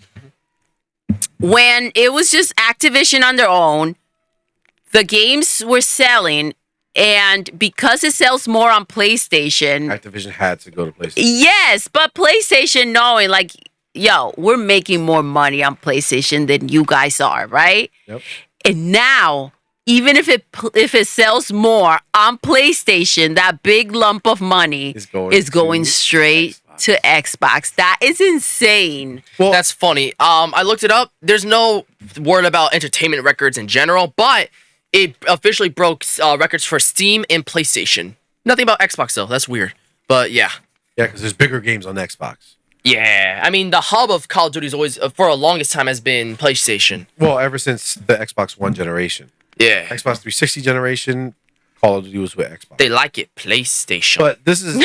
When it was just Activision on their own, the games were selling, and because it sells more on PlayStation, Activision had to go to PlayStation. yes, but PlayStation knowing like, yo, we're making more money on PlayStation than you guys are, right? Yep. And now, even if it sells more on PlayStation, that big lump of money Is going is going to straight Xbox. to Xbox. That is insane. Well, That's funny. I looked it up. There's no word about entertainment records in general, but it officially broke records for Steam and PlayStation. Nothing about Xbox though. That's weird. But yeah. yeah, because there's bigger games on Xbox. Yeah. I mean, the hub of Call of Duty is always, for a longest time, has been PlayStation. Well, ever since the Xbox One generation, Yeah. Xbox 360 generation, Call of Duty was with Xbox. They like it. PlayStation. But this is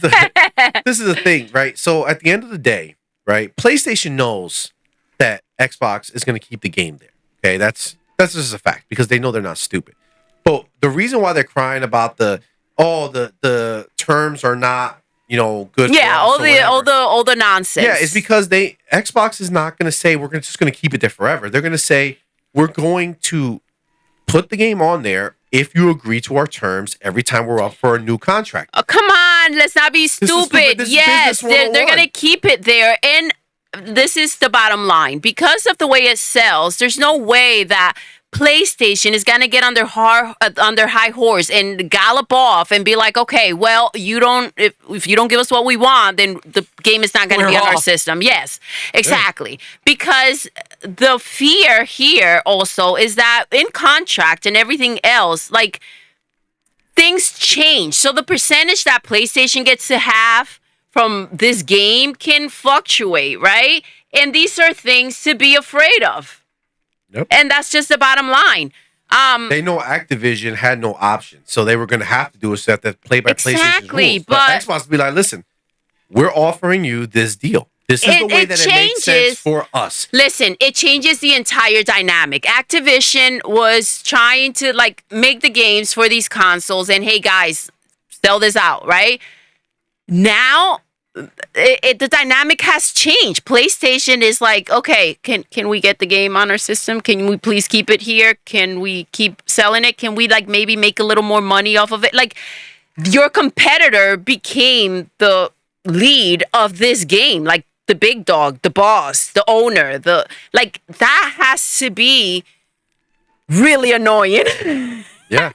the thing, right? So at the end of the day, right? PlayStation knows that Xbox is going to keep the game there. Okay, that's just a fact because they know they're not stupid. But the reason why they're crying about the terms are not good. Yeah, for us or whatever. all the nonsense. Yeah, it's because Xbox is not going to say we're just going to keep it there forever. They're going to say we're going to put the game on there if you agree to our terms every time we're up for a new contract. Oh, come on, let's not be stupid. This is Yes, business they're 101. going to keep it there. And this is the bottom line. Because of the way it sells, there's no way that PlayStation is going to get on their high horse and gallop off and be like, okay, well, if you don't give us what we want, then the game is not going to We're be on our off. system. Yes, exactly. Because the fear here also is that in contract and everything else, like, things change. So the percentage that PlayStation gets to have from this game can fluctuate, right? And these are things to be afraid of. Yep. And that's just the bottom line. They know Activision had no option, so they were going to have to do it so that they play by PlayStation's Exactly, rules. but- Xbox would be like, listen, we're offering you this deal. This is the way It that it makes sense changes- for us. Listen, it changes the entire dynamic. Activision was trying to like make the games for these consoles and hey guys, sell this out, right? Now the dynamic has changed. PlayStation is like, okay, can we get the game on our system? Can we please keep it here? Can we keep selling it? Can we like maybe make a little more money off of it? Like your competitor became the lead of this game, like the big dog, the boss, the owner, that has to be really annoying. Yeah,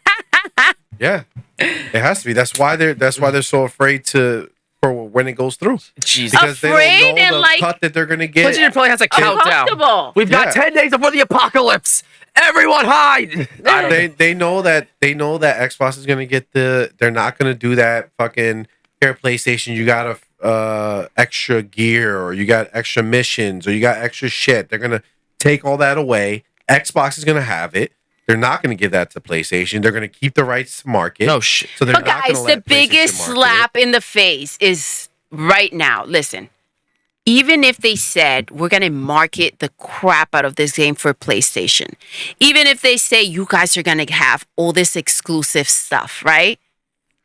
yeah, it has to be. That's why they're so afraid for when it goes through Jesus. because they Afraid don't know and, the like, cut that they're going to get. PlayStation probably has a countdown. Uncomfortable. We've got Yeah. 10 days before the apocalypse. Everyone hide. I don't know. They know that Xbox is going to get they're not going to do that fucking here at PlayStation, you got a extra gear, or you got extra missions, or you got extra shit. They're gonna take all that away. Xbox is gonna have it. They're not gonna give that to PlayStation. They're gonna keep the rights to market. No shit. So they're But not guys, gonna the let biggest PlayStation market slap in the face is right now. Listen, even if they said we're going to market the crap out of this game for PlayStation, even if they say you guys are going to have all this exclusive stuff, right?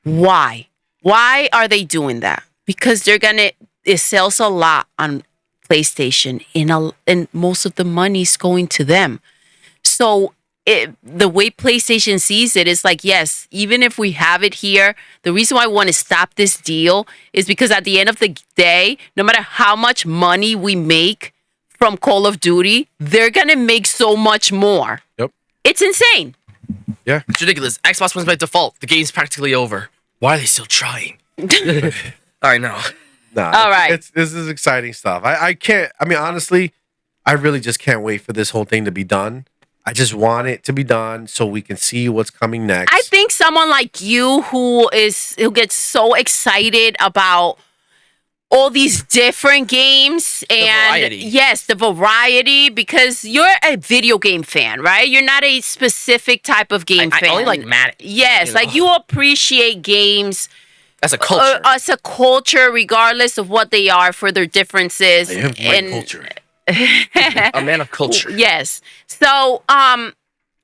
Why? Why are they doing that? Because it sells a lot on PlayStation and most of the money's going to them. So the way PlayStation sees it is like, yes, even if we have it here, the reason why I want to stop this deal is because at the end of the day, no matter how much money we make from Call of Duty, they're going to make so much more. Yep. It's insane. Yeah. It's ridiculous. Xbox wins by default. The game's practically over. Why are they still trying? I know. Nah, All right. This is exciting stuff. I can't. I mean, honestly, I really just can't wait for this whole thing to be done. I just want it to be done so we can see what's coming next. I think someone like you who gets so excited about all these different games and variety. yes, the variety, because you're a video game fan, right? You're not a specific type of game fan. I only like Madden. Yes, you know? like you appreciate games As a culture. as a culture, regardless of what they are for their differences. I am white culture. A man of culture. Yes. So,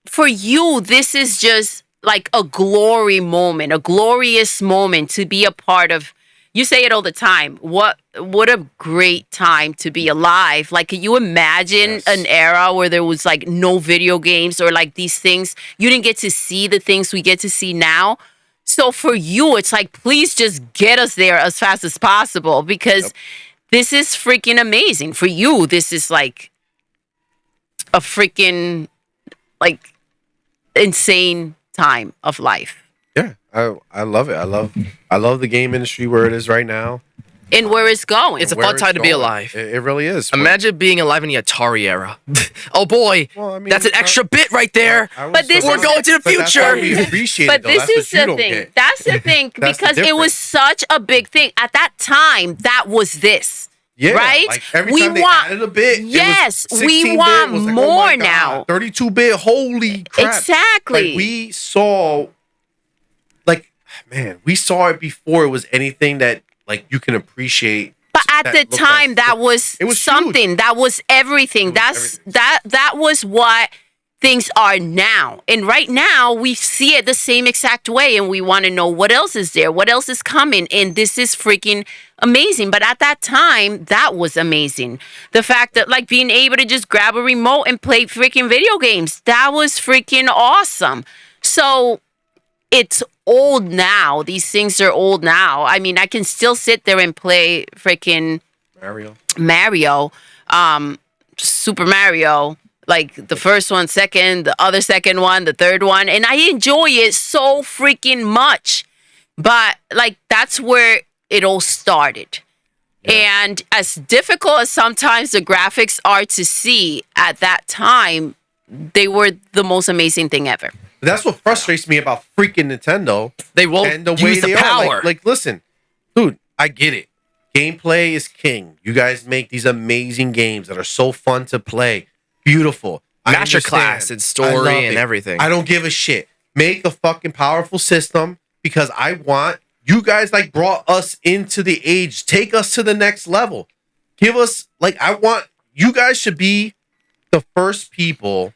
for you, this is just like a glory moment, a glorious moment to be a part of. You say it all the time. What a great time to be alive. Like, can you imagine an era where there was like no video games or like these things? You didn't get to see the things we get to see now. So for you, it's like, please just get us there as fast as possible because this is freaking amazing. For you, this is like a freaking like insane time of life. Yeah, I love it. I love the game industry where it is right now. And where it's going. It's a Where fun time to be going. alive. It really is. Imagine being alive in the Atari era. Oh boy, Well, I mean, that's an extra bit right there. But this We're is going to the But that's why future. we appreciate But it, though. this That's is what you the don't thing. get. That's the thing That's the because it was difference. such a big thing. At that time, that was this. Yeah, right? Like every We time they want- added a bit, Yes, it was we 16-bit, want it was like, more oh my God, now. 32-bit, holy crap. Exactly. Like we saw, like, man, we saw it before it was anything that like you can appreciate. But at that the looked time, like- that was, it was something. huge. That was everything. It was That's everything. that was what things are now. And right now, we see it the same exact way, and we want to know what else is there, what else is coming, and this is freaking amazing. But at that time, that was amazing. The fact that like being able to just grab a remote and play freaking video games, that was freaking awesome. So it's old now. These things are old now. I mean, I can still sit there and play freaking Mario, Super Mario, like the first one, second, the other second one, the third one, and I enjoy it so freaking much. But like that's where it all started. And as difficult as sometimes the graphics are to see at that time, they were the most amazing thing ever. That's what frustrates me about freaking Nintendo. They won't And the way use the they power. are. Like, listen, dude, I get it. Gameplay is king. You guys make these amazing games that are so fun to play. Beautiful. I Masterclass understand. and story I love and it. everything. I don't give a shit. Make a fucking powerful system because I want you guys like brought us into the age. Take us to the next level. Give us like I want you guys should be the first people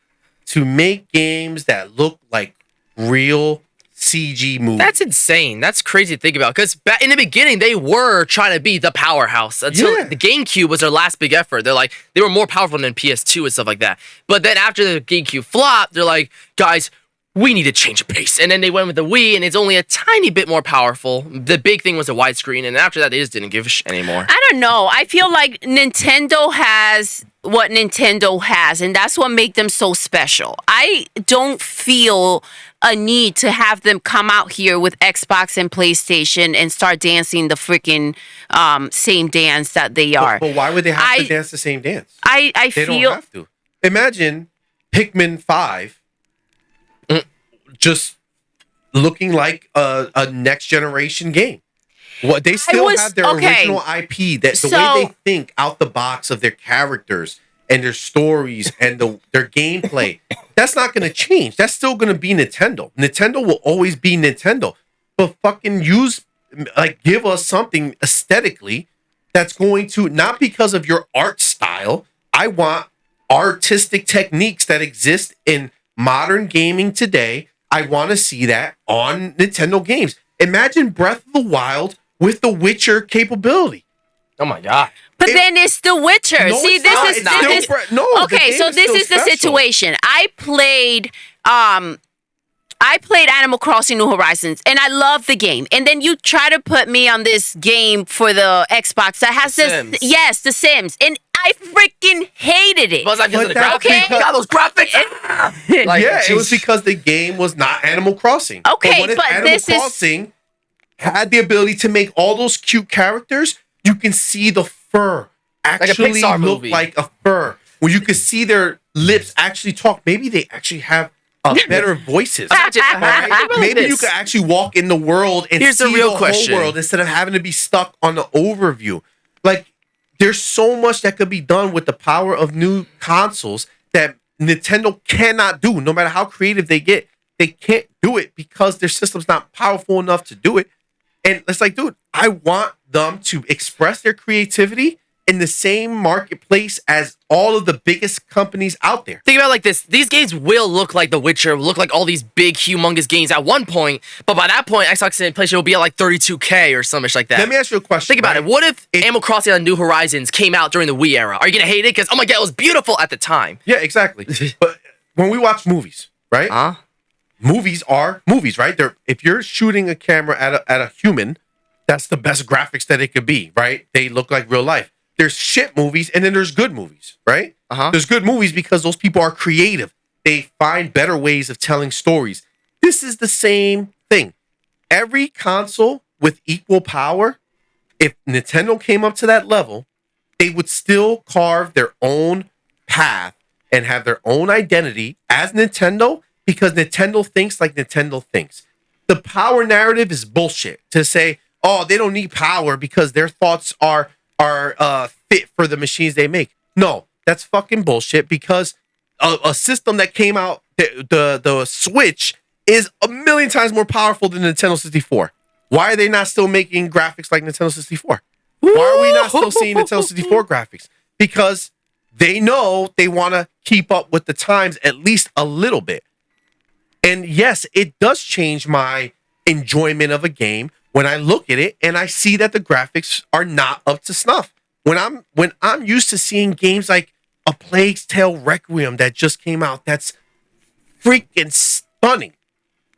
to make games that look like real CG movies. That's insane. That's crazy to think about. Because in the beginning, they were trying to be the powerhouse until the GameCube was their last big effort. They were more powerful than PS2 and stuff like that. But then after the GameCube flopped, they're like, guys, we need to change the pace. And then they went with the Wii, and it's only a tiny bit more powerful. The big thing was a widescreen, and after that, they just didn't give a shit anymore. I don't know. I feel like Nintendo has what Nintendo has, and that's what makes them so special. I don't feel a need to have them come out here with Xbox and PlayStation and start dancing the freaking same dance that they are. But why would they have to dance the same dance? I They feel don't have to. Imagine Pikmin 5 just looking like a next generation game. What they still have their okay. original IP. That the So- way they think out the box of their characters and their stories and their gameplay. That's not going to change. That's still going to be Nintendo. Nintendo will always be Nintendo. But fucking give us something aesthetically that's going to, not because of your art style. I want artistic techniques that exist in modern gaming today. I want to see that on Nintendo games. Imagine Breath of the Wild with the Witcher capability. Oh my god. But then it's The Witcher. No, See, it's not. It's still this. no. the Okay, game so is this still is the special. situation. I played Animal Crossing New Horizons, and I love the game. And then you try to put me on this game for the Xbox that has The Sims. yes, The Sims, and I freaking hated it. Was that because of the But that's graphics? because- God, those graphics. Like, Yeah, it was jeez. because the game was not Animal Crossing. Okay, what if but Animal this is- Crossing had the ability to make all those cute characters, you can see the fur actually Pixar look movie. like a fur. When you can see their lips actually talk. Maybe they actually have better voices. Right? Maybe you could actually walk in the world and Here's the see real the question. whole world instead of having to be stuck on the overview. Like, there's so much that could be done with the power of new consoles that Nintendo cannot do. No matter how creative they get, they can't do it because their system's not powerful enough to do it. And it's like, dude, I want them to express their creativity in the same marketplace as all of the biggest companies out there. Think about it like this. These games will look like The Witcher, look like all these big, humongous games at one point, but by that point, Xbox and PlayStation will be at like 32K or something like that. Let me ask you a question. Think about it. What if Animal Crossing on New Horizons came out during the Wii era? Are you going to hate it? Because, oh my god, it was beautiful at the time. Yeah, exactly. But when we watch movies, right? Huh? Movies are movies, right? If you're shooting a camera at a human, that's the best graphics that it could be, right? They look like real life. There's shit movies and then there's good movies, right? Uh-huh. There's good movies because those people are creative. They find better ways of telling stories. This is the same thing. Every console with equal power, if Nintendo came up to that level, they would still carve their own path and have their own identity as Nintendo because Nintendo thinks like Nintendo thinks. The power narrative is bullshit to say, oh, they don't need power because their thoughts are fit for the machines they make. No, that's fucking bullshit because a system that came out, the Switch, is a million times more powerful than the Nintendo 64. Why are they not still making graphics like Nintendo 64? Why are we not still seeing Nintendo 64 graphics? Because they know they want to keep up with the times at least a little bit. And yes, it does change my enjoyment of a game when I look at it and I see that the graphics are not up to snuff. When I'm used to seeing games like A Plague's Tale Requiem that just came out, that's freaking stunning.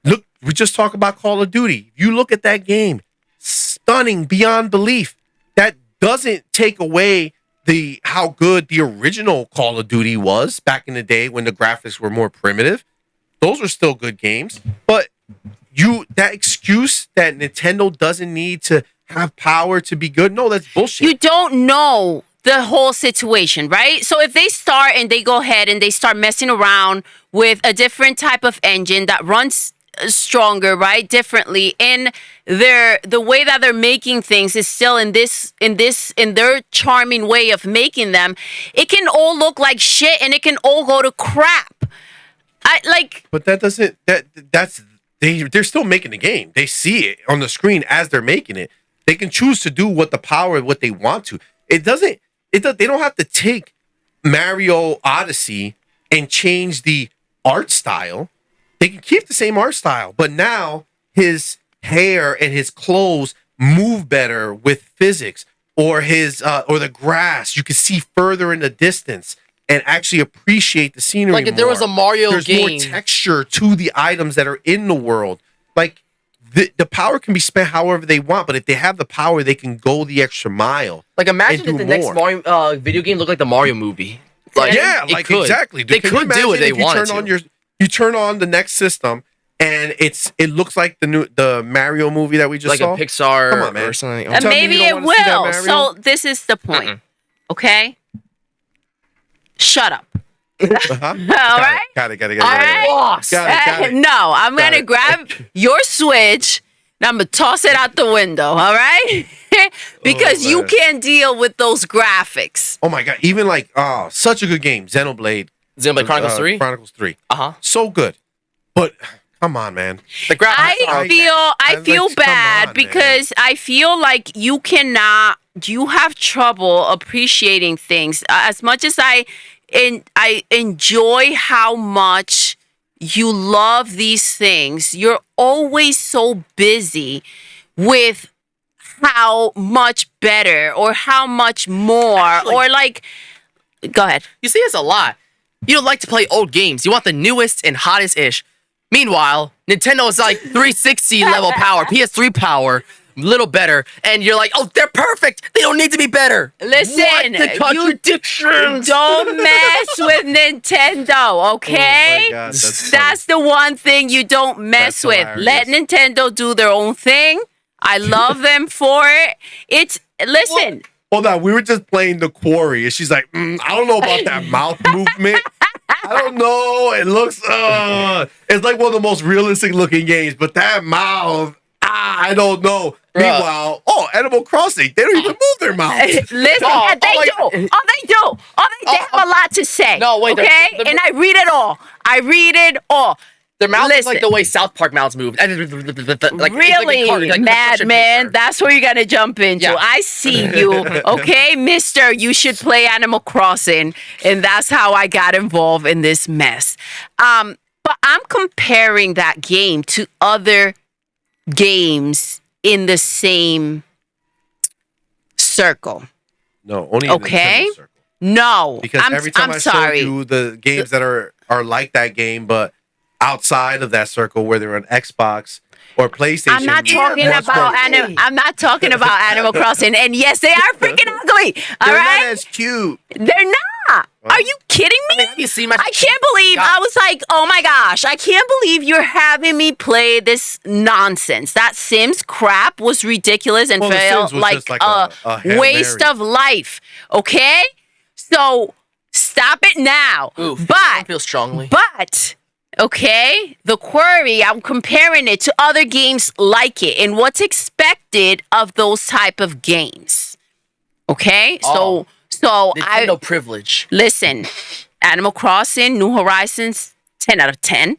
Look, we just talked about Call of Duty. You look at that game, stunning beyond belief. That doesn't take away how good the original Call of Duty was back in the day when the graphics were more primitive. Those were still good games, but that excuse that Nintendo doesn't need to have power to be good, no, that's bullshit. You don't know the whole situation, right? So if they start and they go ahead and they start messing around with a different type of engine that runs stronger, right, differently, and the way that they're making things is still in their charming way of making them, it can all look like shit and it can all go to crap. But that doesn't they're still making the game. They see it on the screen as they're making it. They can choose to do what they want to. They don't have to take Mario Odyssey and change the art style. They can keep the same art style, but now his hair and his clothes move better with physics, or or the grass. You can see further in the distance and actually appreciate the scenery. Like if there was a Mario There's game. more texture to the items that are in the world. Like the power can be spent however they want, but if they have the power, they can go the extra mile. Like imagine and if do the next more. Mario video game looked like the Mario movie. Like, Yeah, it like could. exactly. They Can you could do what imagine they if you wanted turn to. on you turn on the next system and it looks like the Mario movie that we just Like saw. a Pixar Come on, man. or something. And Tell me maybe you it don't wanna see that will. Mario? So this is the point. Okay? Shut up. Uh-huh. All right? Got it. All right? Boss. Got it. No, I'm Got going to it. grab your Switch, I'm gonna toss it out the window. All right, because you man. can't deal with those graphics. Oh my god! Even like such a good game, Xenoblade Xenoblade Chronicles 3? Chronicles 3. Uh-huh. So good, but come on, man. The graphics I feel come bad on, because I feel like you have trouble appreciating things as much as I enjoy how much you love these things. You're always so busy with how much better or how much more Actually- or like. Go ahead. You see this a lot. You don't like to play old games. You want the newest and hottest ish. Meanwhile, Nintendo is like 360 level power, PS3 power, little better, and you're like, oh, they're perfect. They don't need to be better. Listen, What the contradictions? don't mess with Nintendo, okay? Oh my God, that's That's the one thing you don't mess That's with. Let hilarious. Nintendo do their own thing. I love them for it. Listen. Hold on, we were just playing The Quarry, and she's like, I don't know about that mouth movement. I don't know. It looks, it's like one of the most realistic looking games, but that mouth, I don't know. Bruh. Meanwhile, Animal Crossing, they don't even move their mouth. Listen, Oh, they oh, do. like- They do. They have a lot to say. No, wait, okay? they're- And I read it all. Their mouth is like Listen. the way South Park mouths move. Like, it's like a Really, car- like construction madman? paper. That's where you're gonna jump into. Yeah. I see you, okay, Mister. You should play Animal Crossing, and that's how I got involved in this mess. But I'm comparing that game to other games in the same circle. No, only in Okay. Nintendo circle. No, Because every time I'm I showed sorry. you the games that are like that game, but outside of that circle, where they're on Xbox or PlayStation. I'm not talking much about more- I'm not talking about Animal Crossing. And yes, they are freaking ugly. All They're right, not as cute. they're not. Are you kidding me? Have you seen my? I can't believe God. I was like, oh my gosh, I can't believe you're having me play this nonsense. That Sims crap was ridiculous and Well, The felt Sims was like just like a Hail waste Mary. of life. Okay? So stop it now. Oof, I But feel strongly. okay, the Quarry, I'm comparing it to other games like it and what's expected of those type of games. Okay? Oh. So Nintendo privilege. listen, Animal Crossing, New Horizons, 10 out of 10.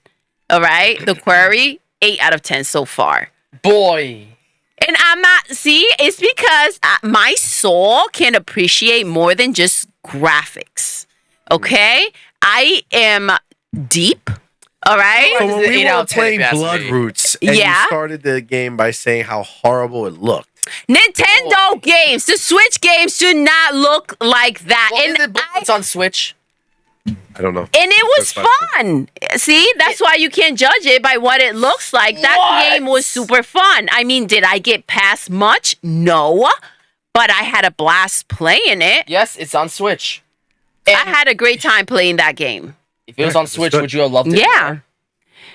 All right? The Quarry, 8 out of 10 so far. Boy. And I'm not, see, it's because my soul can appreciate more than just graphics. Okay? I am deep. All right? So when It's an we 8 out were of 10 if playing you ask Blood me. Roots, and Yeah. you started the game by saying how horrible it looked. Nintendo games, the Switch games do not look like that. Well, and is it It's on Switch. I don't know. And it was Good question. fun. See, that's why you can't judge it by what it looks like. That What? game was super fun. I mean, did I get past much? No. But I had a blast playing it. Yes, it's on Switch. I had a great time playing that game. If it was on It's Switch, good. would you have loved it? Yeah.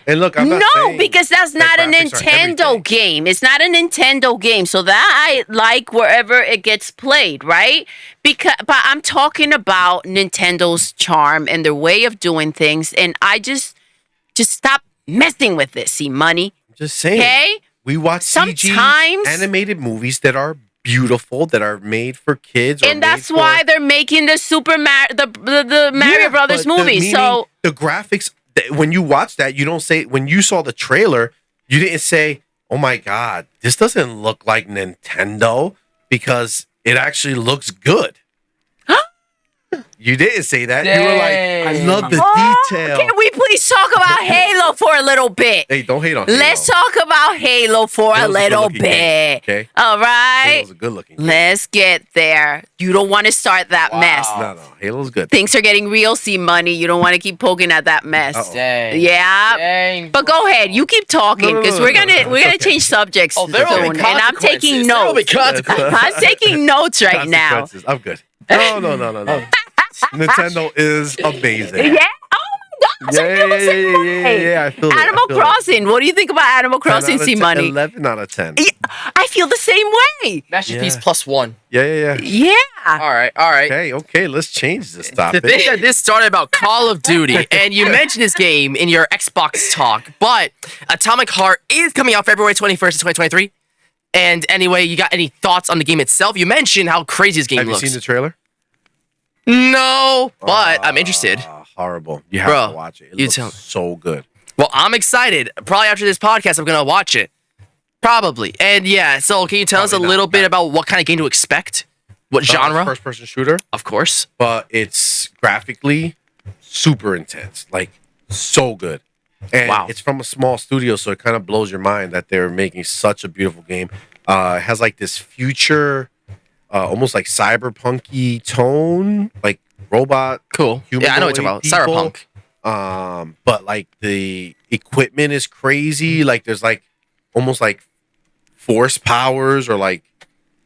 And look, I'm not No, saying because that's that not a graphics are Nintendo everything. game. It's not a Nintendo game. So that I like wherever it gets played, right? But I'm talking about Nintendo's charm and their way of doing things. And I just stop messing with it, CMoney. I'm just saying. Okay? We watch CG Sometimes- animated movies that are beautiful, that are made for kids. Or And that's made for- why they're making the the Mario Yeah, Brothers but movie. meaning So the graphics, when you watch that, you don't say, when you saw the trailer, you didn't say, oh my God, this doesn't look like Nintendo, because it actually looks good. You didn't say that. You were like, I Dang. love the detail. can we please talk about Halo for a little bit? Hey, don't hate on Let's Halo. talk about Halo for a Halo's a little good-looking game, bit. okay? All right. Halo's a good looking game. Let's get there. You don't want to start that Wow. mess. No, Halo's good. Things are getting real, CMoney. You don't want to keep poking at that mess. Uh-oh. Dang. Yeah. Dang. But go ahead. You keep talking No, because no, we're no, gonna no, we're it's gonna okay. change subjects Oh, there will soon, be and I'm taking consequences. There will be notes. consequences. I'm taking notes right now. Consequences. I'm good. No. Nintendo is amazing. Yeah. Oh my gosh! I feel the same way. I feel it. Animal I feel it. Crossing. What do you think about Animal 10 Crossing, out of 10, CMoney? 11 out of 10. Yeah, I feel the same way. Masterpiece Yeah. +1. Yeah. Yeah. All right. Okay, let's change this To topic. think that this started about Call of Duty, and you mentioned this game in your Xbox talk, but Atomic Heart is coming out February 21st, 2023. And anyway, you got any thoughts on the game itself? You mentioned how crazy this game Have you looks. seen the trailer? No, but I'm interested. Horrible. You have Bro, to watch it. It you looks tell me. so good. Well, I'm excited. Probably after this podcast, I'm going to watch it. Probably. And yeah, so can you tell us a Probably not. little bit about what kind of game to expect? What genre? First-person shooter, Of course. but it's graphically super intense. Like, so good. And Wow. it's from a small studio, so it kind of blows your mind that they're making such a beautiful game. It has like this future, almost like cyberpunky tone, like robot. Cool. Yeah, I know what you're talking about. humanoid Cyberpunk. But like the equipment is crazy. Like there's like almost like force powers or like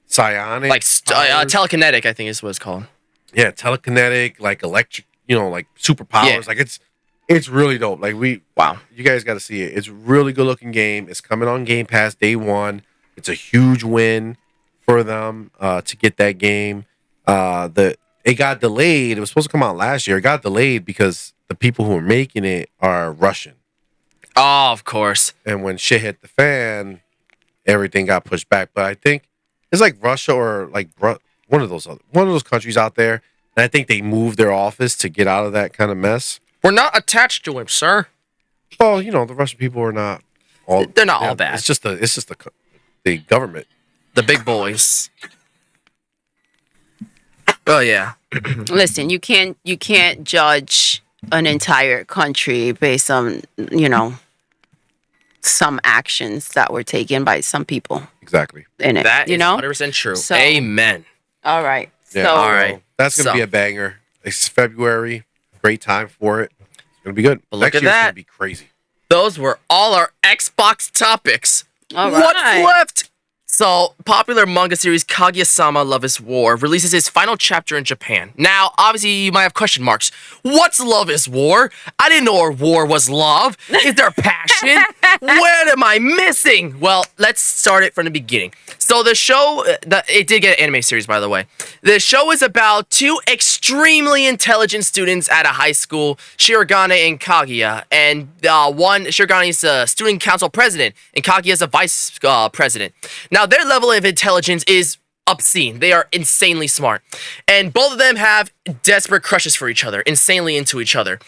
psionic, Like powers. telekinetic, I think is what it's called. Yeah, telekinetic, like electric, like superpowers. Yeah. Like it's really dope. Like Wow. you guys got to see it. It's a really good looking game. It's coming on Game Pass day one. It's a huge win for them to get that game. It got delayed. It was supposed to come out last year. It got delayed because the people who are making it are Russian. Oh, of course. And when shit hit the fan, everything got pushed back. But I think it's like Russia or like one of those countries out there. And I think they moved their office to get out of that kind of mess. We're not attached to him, sir. Well, the Russian people are not all. They're not all bad. It's just the government. The big boys. Oh yeah. Listen, you can't judge an entire country based on, some actions that were taken by some people Exactly. in it. That you is know? 100% true. So- Amen. All right. Yeah. So all right. That's gonna So- be a banger. It's February. Great time for it. It's gonna be good. But look Next at year's that. gonna be crazy. Those were all our Xbox topics. all What's right. left? So, popular manga series Kaguya-sama Love is War releases its final chapter in Japan. Now, obviously, you might have question marks. What's Love is War? I didn't know war was love. Is there passion? What am I missing? Well, let's start it from the beginning. So, the show, it did get an anime series, by the way. The show is about two extremely intelligent students at a high school, Shirogane and Kaguya. And Shirogane is a student council president, and Kaguya is a vice president. Now, their level of intelligence is obscene. They are insanely smart. And both of them have desperate crushes for each other, insanely into each other.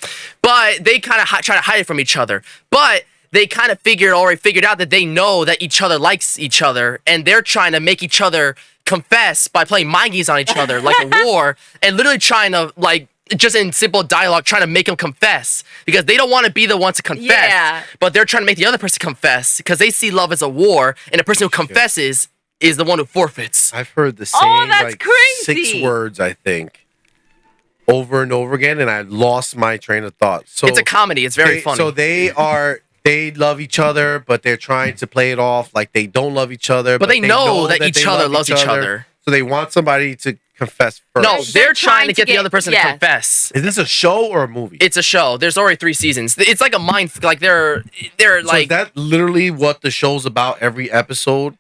But they kind of try to hide it from each other. But they kind of already figured out that they know that each other likes each other, and they're trying to make each other confess by playing mind games on each other like a war, and literally trying to, like, just in simple dialogue, trying to make them confess because they don't want to be the one to confess, Yeah. but they're trying to make the other person confess because they see love as a war, and the person who confesses is the one who forfeits. I've heard the same Oh, that's like crazy. 6 words, I think, over and over again, and I lost my train of thought. So It's a comedy. It's very funny. So they love each other, but they're trying to play it off like they don't love each other. But they know that each they other love loves each other. So they want somebody to confess first. No, they're trying to get the get- other person to yeah. confess. Is this a show or a movie? It's a show. There's already 3 seasons. It's like a mind. Like they're So like is that literally what the show's about? Every episode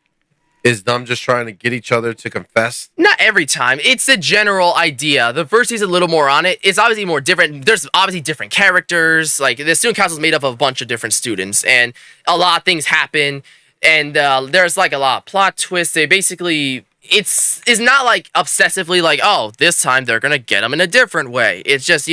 is them just trying to get each other to confess. not every time. It's a general idea. The first season a little more on it. It's obviously more different. There's obviously different characters. Like the student council is made up of a bunch of different students, and a lot of things happen. And there's like a lot of plot twists. They basically. It's not like obsessively like, oh, this time they're gonna get them in a different way. It's just,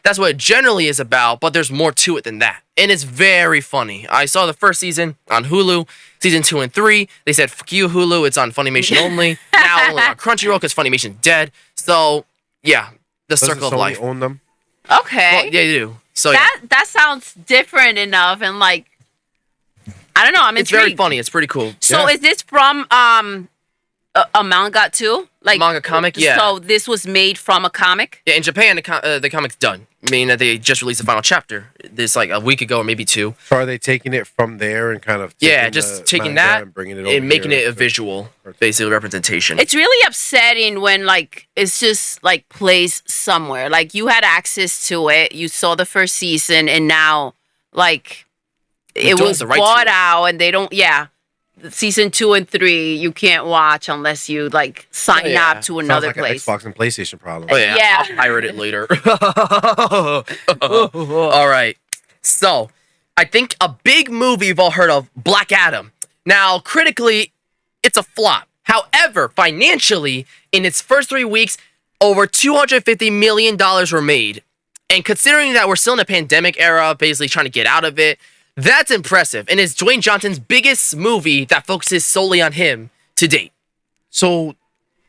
that's what it generally is about, but there's more to it than that. And it's very funny. I saw the first season on Hulu, season 2 and 3. They said, fuck you, Hulu, it's on Funimation only. Now only on Crunchyroll because Funimation's dead. So, yeah, the Doesn't circle of Sony life. own them? Okay. Well, yeah, they do. So, yeah, That sounds different enough, and like, I don't know. I'm it's intrigued. very funny. It's pretty cool. So Yeah. is this from a manga too? Like Manga comic? Yeah. So this was made from a comic. Yeah, in Japan, the comic's done. Meaning that they just released the final chapter. This like a week ago or maybe 2. So are they taking it from there and kind of Yeah, just taking that and bringing it over and making here it a to- visual, basically representation. It's really upsetting when like it's just like plays somewhere. Like you had access to it, you saw the first season, and now like They it don't was have the right to bought it. out, and they don't. Yeah, season 2 and 3 you can't watch unless you like sign Oh, yeah. up to Sounds another like place. an Xbox and PlayStation problem. Oh yeah, Yeah. I'll pirate it later. All right. So, I think a big movie you've all heard of, Black Adam. Now, critically, it's a flop. However, financially, in its first 3 weeks, over $250 million were made. And considering that we're still in a pandemic era, basically trying to get out of it, that's impressive. And it's Dwayne Johnson's biggest movie that focuses solely on him to date. So,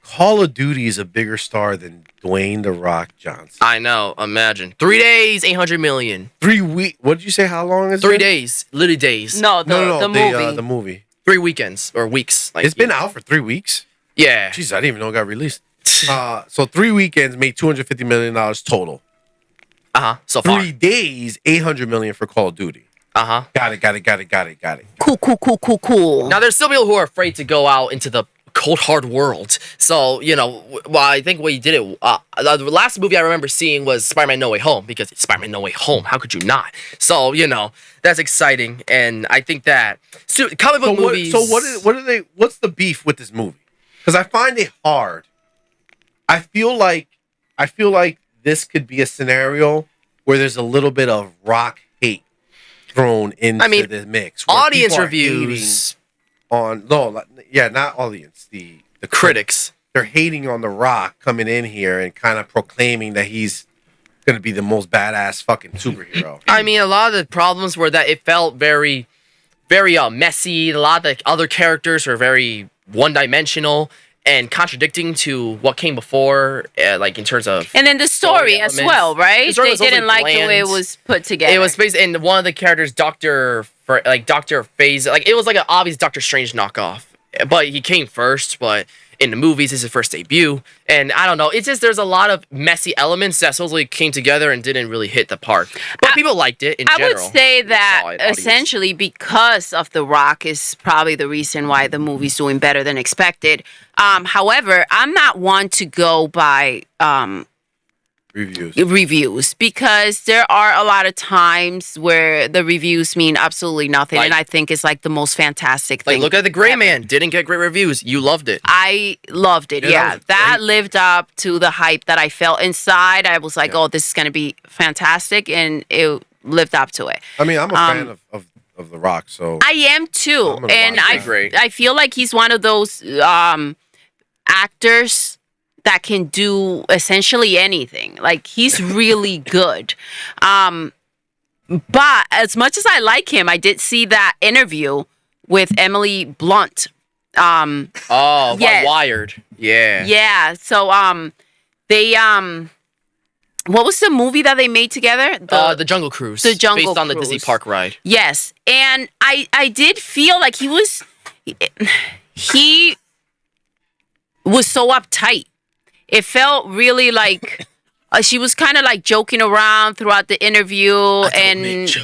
Call of Duty is a bigger star than Dwayne The Rock Johnson. I know, imagine. 3 days, 800 million. 3 weeks. What did you say? How long is it? 3 days, literally days. No, the movie. The movie. 3 weekends or weeks. Like, It's been out for 3 weeks. Yeah. Jeez, I didn't even know it got released. So 3 weekends made $250 million total. So far. 3 days, $800 million for Call of Duty. Got it. Cool. Now, there's still people who are afraid to go out into the cold, hard world. So, well, I think what you did it. The last movie I remember seeing was Spider-Man No Way Home, because it's Spider-Man No Way Home. How could you not? So, that's exciting. And I think that comic book movies. What's the beef with this movie? Because I find it hard. I feel like this could be a scenario where there's a little bit of Rock hate thrown into the mix. Where audience people are reviews hating not audience. The critics. They're hating on The Rock coming in here and kind of proclaiming that he's going to be the most badass fucking superhero. I mean, a lot of the problems were that it felt very, very messy. A lot of the other characters were very one-dimensional and contradicting to what came before, like in terms of. And then the story as well, right? The story They was also didn't like the way it bland. was put together. It was based, and one of the characters, Doctor Phase, like it was like an obvious Doctor Strange knockoff, but he came first. But in the movies, this is his first debut, and I don't know. It's just there's a lot of messy elements that supposedly came together and didn't really hit the park. But people liked it in general. I would say that Solid audience. essentially because of The Rock is probably the reason why the movie's doing better than expected. However, I'm not one to go by reviews because there are a lot of times where the reviews mean absolutely nothing, and I think it's like the most fantastic thing. Like, look at The Gray Man. Didn't get great reviews. You loved it. I loved it. Yeah, that lived up to the hype that I felt inside. I was like, oh, this is going to be fantastic, and it lived up to it. I mean, I'm a fan of The Rock, so I am too, and I feel like he's one of those actors that can do essentially anything. Like, he's really good. But as much as I like him, I did see that interview with Emily Blunt. Wired. Yeah. Yeah. So they what was the movie that they made together? The Jungle Cruise. The Jungle based on the Cruise. Disney Park ride. Yes, and I did feel like he was so uptight. It felt really like she was kind of like joking around throughout the interview, and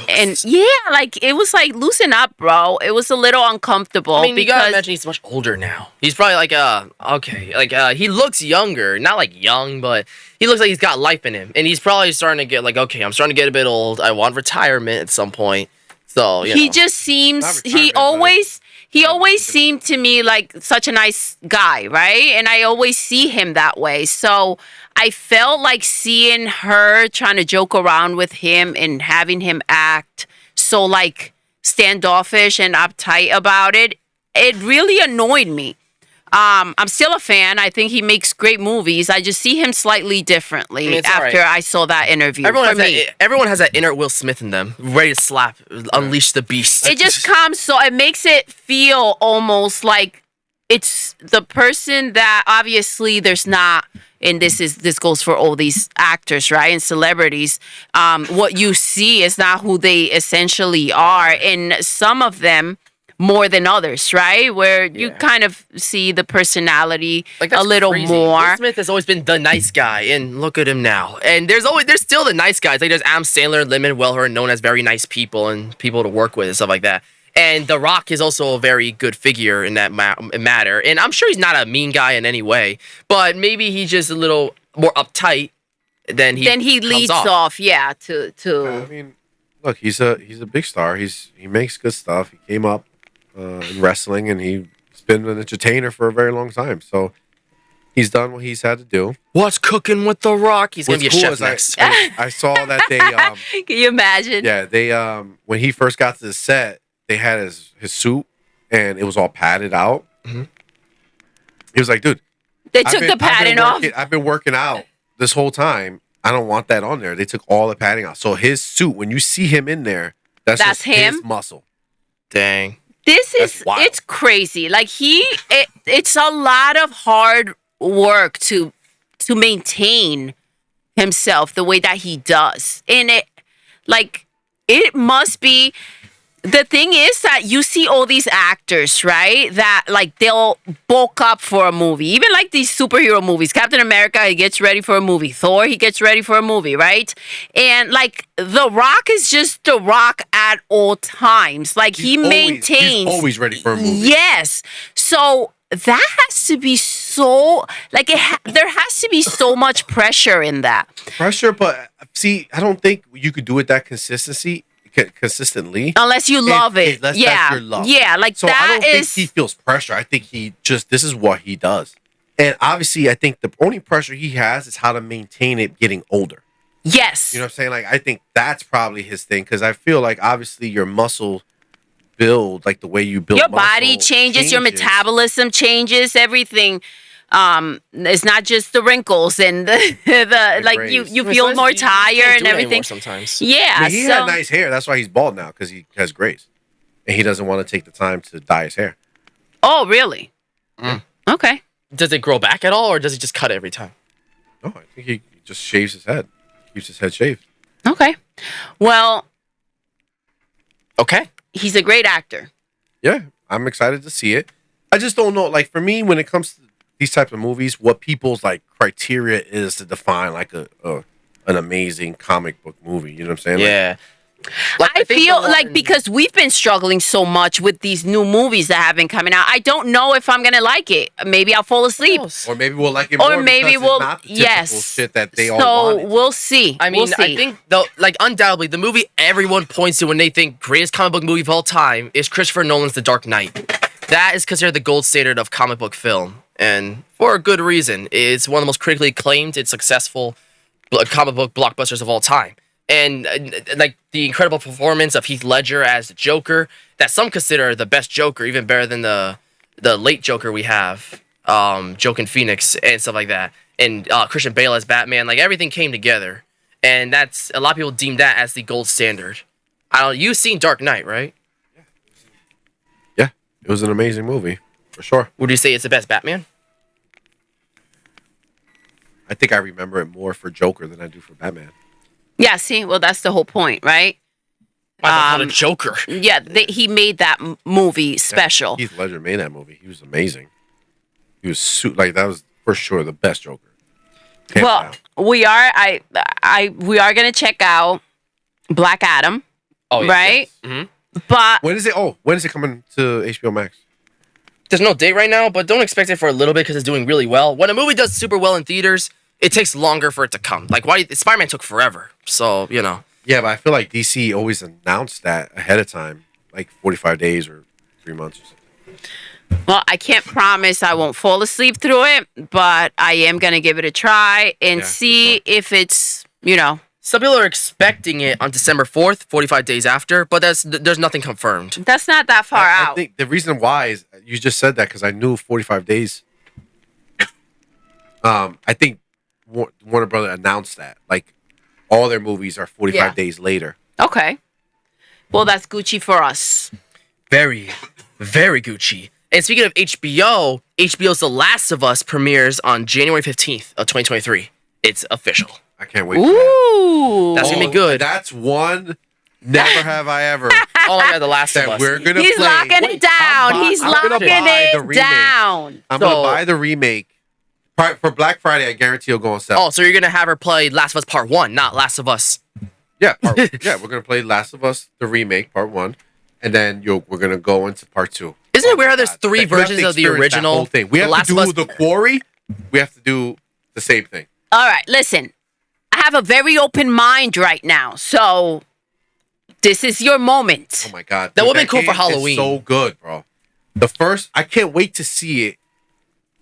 yeah, like it was like loosen up, bro. It was a little uncomfortable. I mean, you gotta because imagine he's much older now. He's probably like he looks younger, not like young, but he looks like he's got life in him, and he's probably starting to get like, okay, I'm starting to get a bit old. I want retirement at some point. So he just seems he always seemed to me like such a nice guy, right? And I always see him that way. So I felt like seeing her trying to joke around with him and having him act so like standoffish and uptight about it. It really annoyed me. I'm still a fan. I think he makes great movies. I just see him slightly differently after I saw that interview. Everyone has that inner Will Smith in them, ready to slap, unleash the beast. It just comes it makes it feel almost like it's the person that obviously there's not, and this goes for all these actors, right, and celebrities. What you see is not who they essentially are, and some of them more than others, right? Where you kind of see the personality a little more. Will Smith has always been the nice guy, and look at him now. And there's still the nice guys. Like there's Adam Sandler and Lin-Manuel who are known as very nice people and people to work with and stuff like that. And The Rock is also a very good figure in that matter. And I'm sure he's not a mean guy in any way, but maybe he's just a little more uptight than he leads off. Yeah, to. I mean, look, he's a big star. He makes good stuff. He came up in wrestling, and he's been an entertainer for a very long time. So he's done what he's had to do. What's cooking with The Rock? He's gonna What's be a cool chef is next. I saw that they Can you imagine? yeah, they when he first got to the set, they had his suit and it was all padded out. Mhm. He was like, dude, They took the padding off. I've been working out this whole time. I don't want that on there. They took all the padding out. So his suit, when you see him in there, that's just him? his muscle. Dang. This is That's wild. it's crazy. Like it's a lot of hard work to maintain himself the way that he does. And it must be. The thing is that you see all these actors, right? That like they'll bulk up for a movie. Even like these superhero movies. Captain America, he gets ready for a movie. Thor, he gets ready for a movie, right? And like The Rock is just The Rock at all times. Like he maintains. He's always ready for a movie. Yes. So that has to be so like there has to be so much pressure in that. Pressure, but see, I don't think you could do it that consistently. Unless you love it. Unless Yeah. that's your love. Yeah, like So that I don't is think he feels pressure. I think this is what he does. And obviously, I think the only pressure he has is how to maintain it getting older. yes. You know what I'm saying? Like, I think that's probably his thing because I feel like obviously your muscle build, like the way you build Your muscle body changes, your metabolism changes, everything. It's not just the wrinkles and the like grays. you feel more tired and everything. Sometimes. Yeah, I mean, he so had nice hair. That's why he's bald now because he has grays. And he doesn't want to take the time to dye his hair. oh really? Mm. Okay. Does it grow back at all, or does he just cut it every time? No, I think he just shaves his head. Keeps his head shaved. Okay. Well, Okay. he's a great actor. Yeah, I'm excited to see it. I just don't know. Like, for me, when it comes to these types of movies, what people's like criteria is to define like an amazing comic book movie. You know what I'm saying? Like, Yeah. Like, I think feel the like one- because we've been struggling so much with these new movies that have been coming out, I don't know if I'm gonna like it. Maybe I'll fall asleep. Knows? or maybe we'll like it Or more maybe because we'll it's not the typical yes. shit that they all So wanted. we'll see. I mean, we'll see. I think though, like undoubtedly, the movie everyone points to when they think greatest comic book movie of all time is Christopher Nolan's The Dark Knight. That is considered the gold standard of comic book film, and for a good reason. It's one of the most critically acclaimed and successful comic book blockbusters of all time. And like the incredible performance of Heath Ledger as the Joker, that some consider the best Joker, even better than the late Joker we have, Joaquin Phoenix and stuff like that, and Christian Bale as Batman. Like everything came together, and that's a lot of people deem that as the gold standard. I don't. You've seen Dark Knight, right? Yeah, it was an amazing movie for sure. Would you say it's the best Batman? I think I remember it more for Joker than I do for Batman. Yeah, see, well, that's the whole point, right? I thought a Joker. Yeah, he made that movie special. Heath Ledger made that movie. He was amazing. He was like that was for sure the best Joker. Hands Well, down. we are gonna check out Black Adam, Oh, yeah, right? yes. Mhm. But When is it coming to HBO Max? There's no date right now, but don't expect it for a little bit because it's doing really well. When a movie does super well in theaters, it takes longer for it to come. Like Spider-Man took forever, so you know. Yeah, but I feel like DC always announced that ahead of time, like 45 days or 3 months or something. well, I can't promise I won't fall asleep through it, but I am gonna give it a try and Yeah, see for if it's, you know, Some people are expecting it on December 4th, 45 days after, but there's nothing confirmed. that's not that far I out. think the reason why is you just said that because I knew 45 days. I think Warner Brother announced that like all their movies are 45 Yeah. days later. Okay. Well, that's Gucci for us. Very, very Gucci. And speaking of HBO, HBO's The Last of Us premieres on January 15th of 2023. It's official. I can't wait. For that. Ooh. That's gonna be good. That's one. Never have I ever Oh my god, The Last of that Us. we're gonna He's play. locking it down. He's I'm gonna locking buy the it remake. down. I'm So- gonna buy the remake for Black Friday. I guarantee you'll go on sale. Oh, so you're gonna have her play Last of Us Part 1, not Last of Us. Yeah, yeah. We're gonna play Last of Us, the remake, part 1, and then we're gonna go into part 2. Isn't it weird how there's God. three We have to versions of the experience that original? whole thing. We The have Last to of do Us- the Quarry. We have to do the same thing. All right, listen. I have a very open mind right now. So This is your moment. Oh my god, That dude, would've been cool for game is Halloween. So good, bro. I can't wait to see it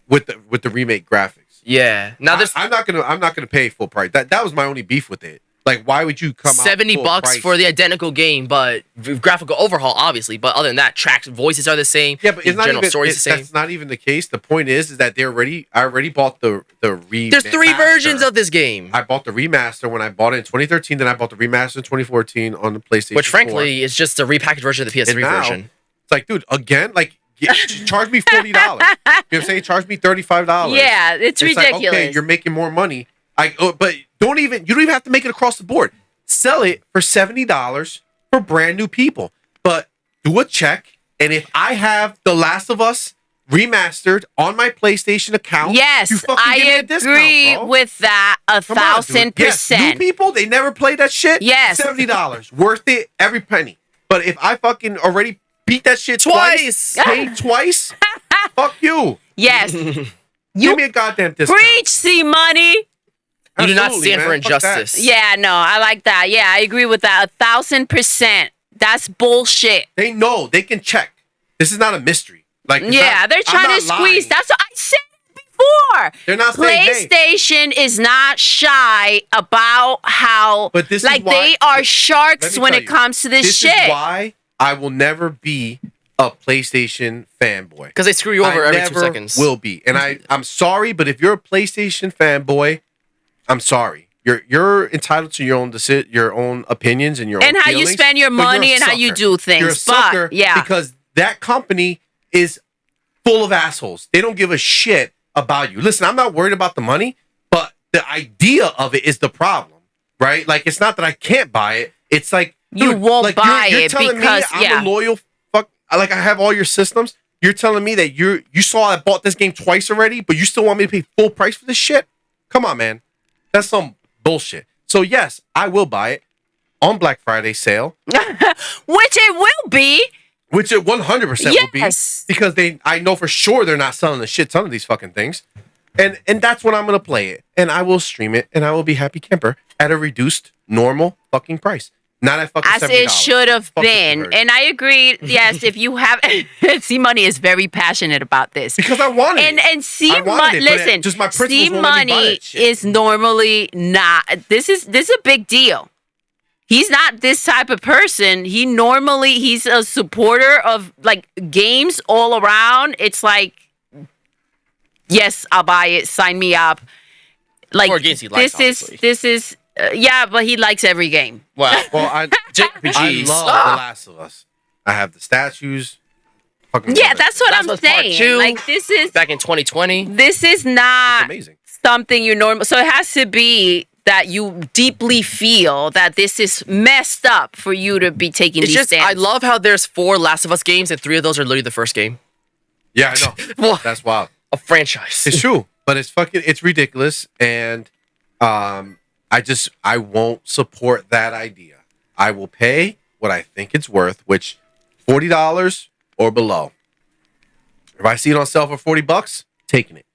with the remake graphics. Yeah. Now there's I'm not gonna pay full price. That was my only beef with it. Like, why would you come out $70 full price? for the identical game, but graphical overhaul, obviously. But other than that, tracks, voices are the same. Yeah, but the it's not general even. story's the same. That's not even the case. The point is that I already bought the remaster. There's 3 versions of this game, I bought the remaster when I bought it in 2013. Then I bought the remaster in 2014 on the PlayStation. which 4. frankly is just a repackaged version of the PS3 And now, version. It's like, dude, again, like, charge me $40. You know what I'm saying? Charge me $35. Yeah, it's ridiculous. Like, okay, you're making more money. But you don't even have to make it across the board. Sell it for $70 for brand new people. But do a check, and if I have The Last of Us remastered on my PlayStation account, Yes, you fucking give me I a discount, agree bro. with that Come on, dude. Yes, 1,000%. new people, they never played that shit. Yes. $70. Worth it every penny. But if I fucking already beat that shit Twice! paid twice, fuck you. Yes. Give You me a goddamn discount. preach, CMoney. You do not Absolutely, stand man. for Fuck that. injustice. Yeah, no, I like that. Yeah, I agree with that 1,000%. That's bullshit. They know. They can check. This is not a mystery. Like, it's Yeah, not- they're I'm trying not to squeeze. lying. That's what I said before. They're not saying, hey. PlayStation is not shy about how, But this is like, why- they are let sharks me when tell it you, comes to this shit. This is why I will never be a PlayStation fanboy. Because they screw you over I every never 2 seconds. will be. And I'm sorry, but if you're a PlayStation fanboy, I'm sorry. You're entitled to your own opinions and your And own how you feelings, spend your but you're a money and how you sucker. do things. You're a But, sucker yeah. because that company is full of assholes. They don't give a shit about you. Listen, I'm not worried about the money, but the idea of it is the problem, right? Like, it's not that I can't buy it. It's like, You dude, won't like, buy you're it telling because, me I'm yeah. a loyal fuck. Like, I have all your systems. You're telling me that you saw I bought this game twice already, but you still want me to pay full price for this shit? Come on, man. That's some bullshit. So yes, I will buy it on Black Friday sale, Which it will be. which it 100% will be, Yes. because I know for sure they're not selling a shit ton of these fucking things, and that's when I'm gonna play it, and I will stream it, and I will be happy camper at a reduced normal fucking price, not at fucking As $70. it should have Fuck this been. conversion. And I agree, yes, if you have C-Money is very passionate about this. Because I wanted it. And I C-Money, wanted it, but listen, just my principles won't let me buy C-Money that shit. is normally not, this is a big deal. He's not this type of person. He's a supporter of like games all around. It's like, yes, I'll buy it. Sign me up. Like, Or games he likes, this is, yeah, but he likes every game. Well, I JRPGs. love The Last of Us. I have the statues. Fucking Yeah, love it. that's what Last I'm of Us Part saying. 2, Like, this is back in 2020. This is not It's amazing. something you normal. So it has to be that you deeply feel that this is messed up for you to be taking It's these just, stands. I love how there's 4 Last of Us games, and 3 of those are literally the first game. Yeah, I know. Well, That's wild. a franchise. It's true, but it's ridiculous, and I won't support that idea. I will pay what I think it's worth, which $40 or below. If I see it on sale for $40, taking it.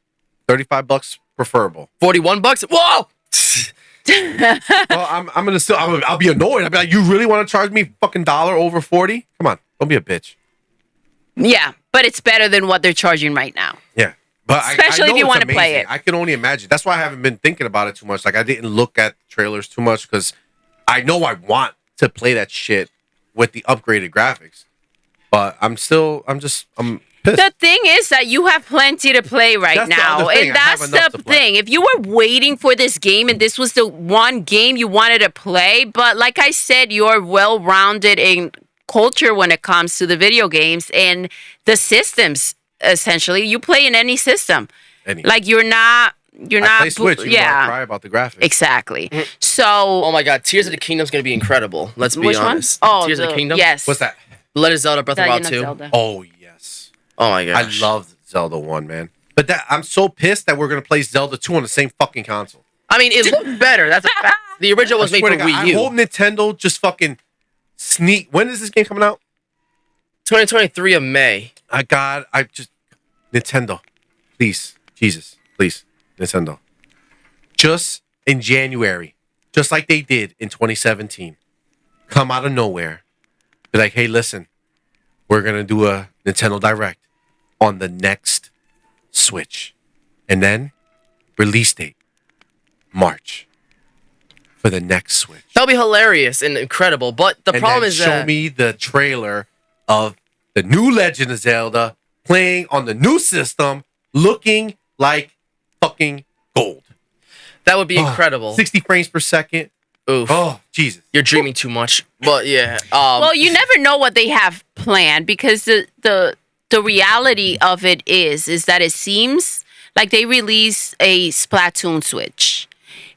$35 preferable. $41? Whoa! Well, I'm gonna still. I'll be annoyed. I'll be like, you really want to charge me fucking $1 over 40? Come on, don't be a bitch. Yeah, but it's better than what they're charging right now. Yeah. But Especially I know if you it's wanna play amazing. it. I can only imagine. That's why I haven't been thinking about it too much. Like, I didn't look at trailers too much because I know I want to play that shit with the upgraded graphics. But I'm pissed. The thing is that you have plenty to play right That's the now. other thing. And I have that's enough the to play. thing. If you were waiting for this game and this was the one game you wanted to play, but like I said, you're well-rounded in culture when it comes to the video games and the systems, essentially. You play in any system. Like, you're not I play Switch. Even though I yeah. cry about the graphics. Exactly. So, Oh my god, Tears of the Kingdom's gonna be incredible. Let's be which one? honest. Oh, Tears of the Kingdom? Yes. What's that? Legend of Zelda Breath of the Wild Legend 2. of Zelda. Oh yes, Oh my gosh. I love Zelda 1, man. But I'm so pissed that we're gonna play Zelda 2 on the same fucking console. I mean, it looks better. That's a fact. The original was I made swear for to God, Wii I hope U. Nintendo just fucking sneak. When is this game coming out? 2023 of May. Nintendo, please, Jesus, please, Nintendo. Just in January, just like they did in 2017. come out of nowhere, be like, hey, listen, we're gonna do a Nintendo Direct on the next Switch, and then release date March for the next Switch. That'll be hilarious and incredible. But the problem is show that me the trailer of the new Legend of Zelda playing on the new system, looking like fucking gold. that would be incredible. 60 frames per second. Oof. Oh, Jesus. You're dreaming too much. But yeah. Well, you never know what they have planned because the reality of it is that it seems like they released a Splatoon Switch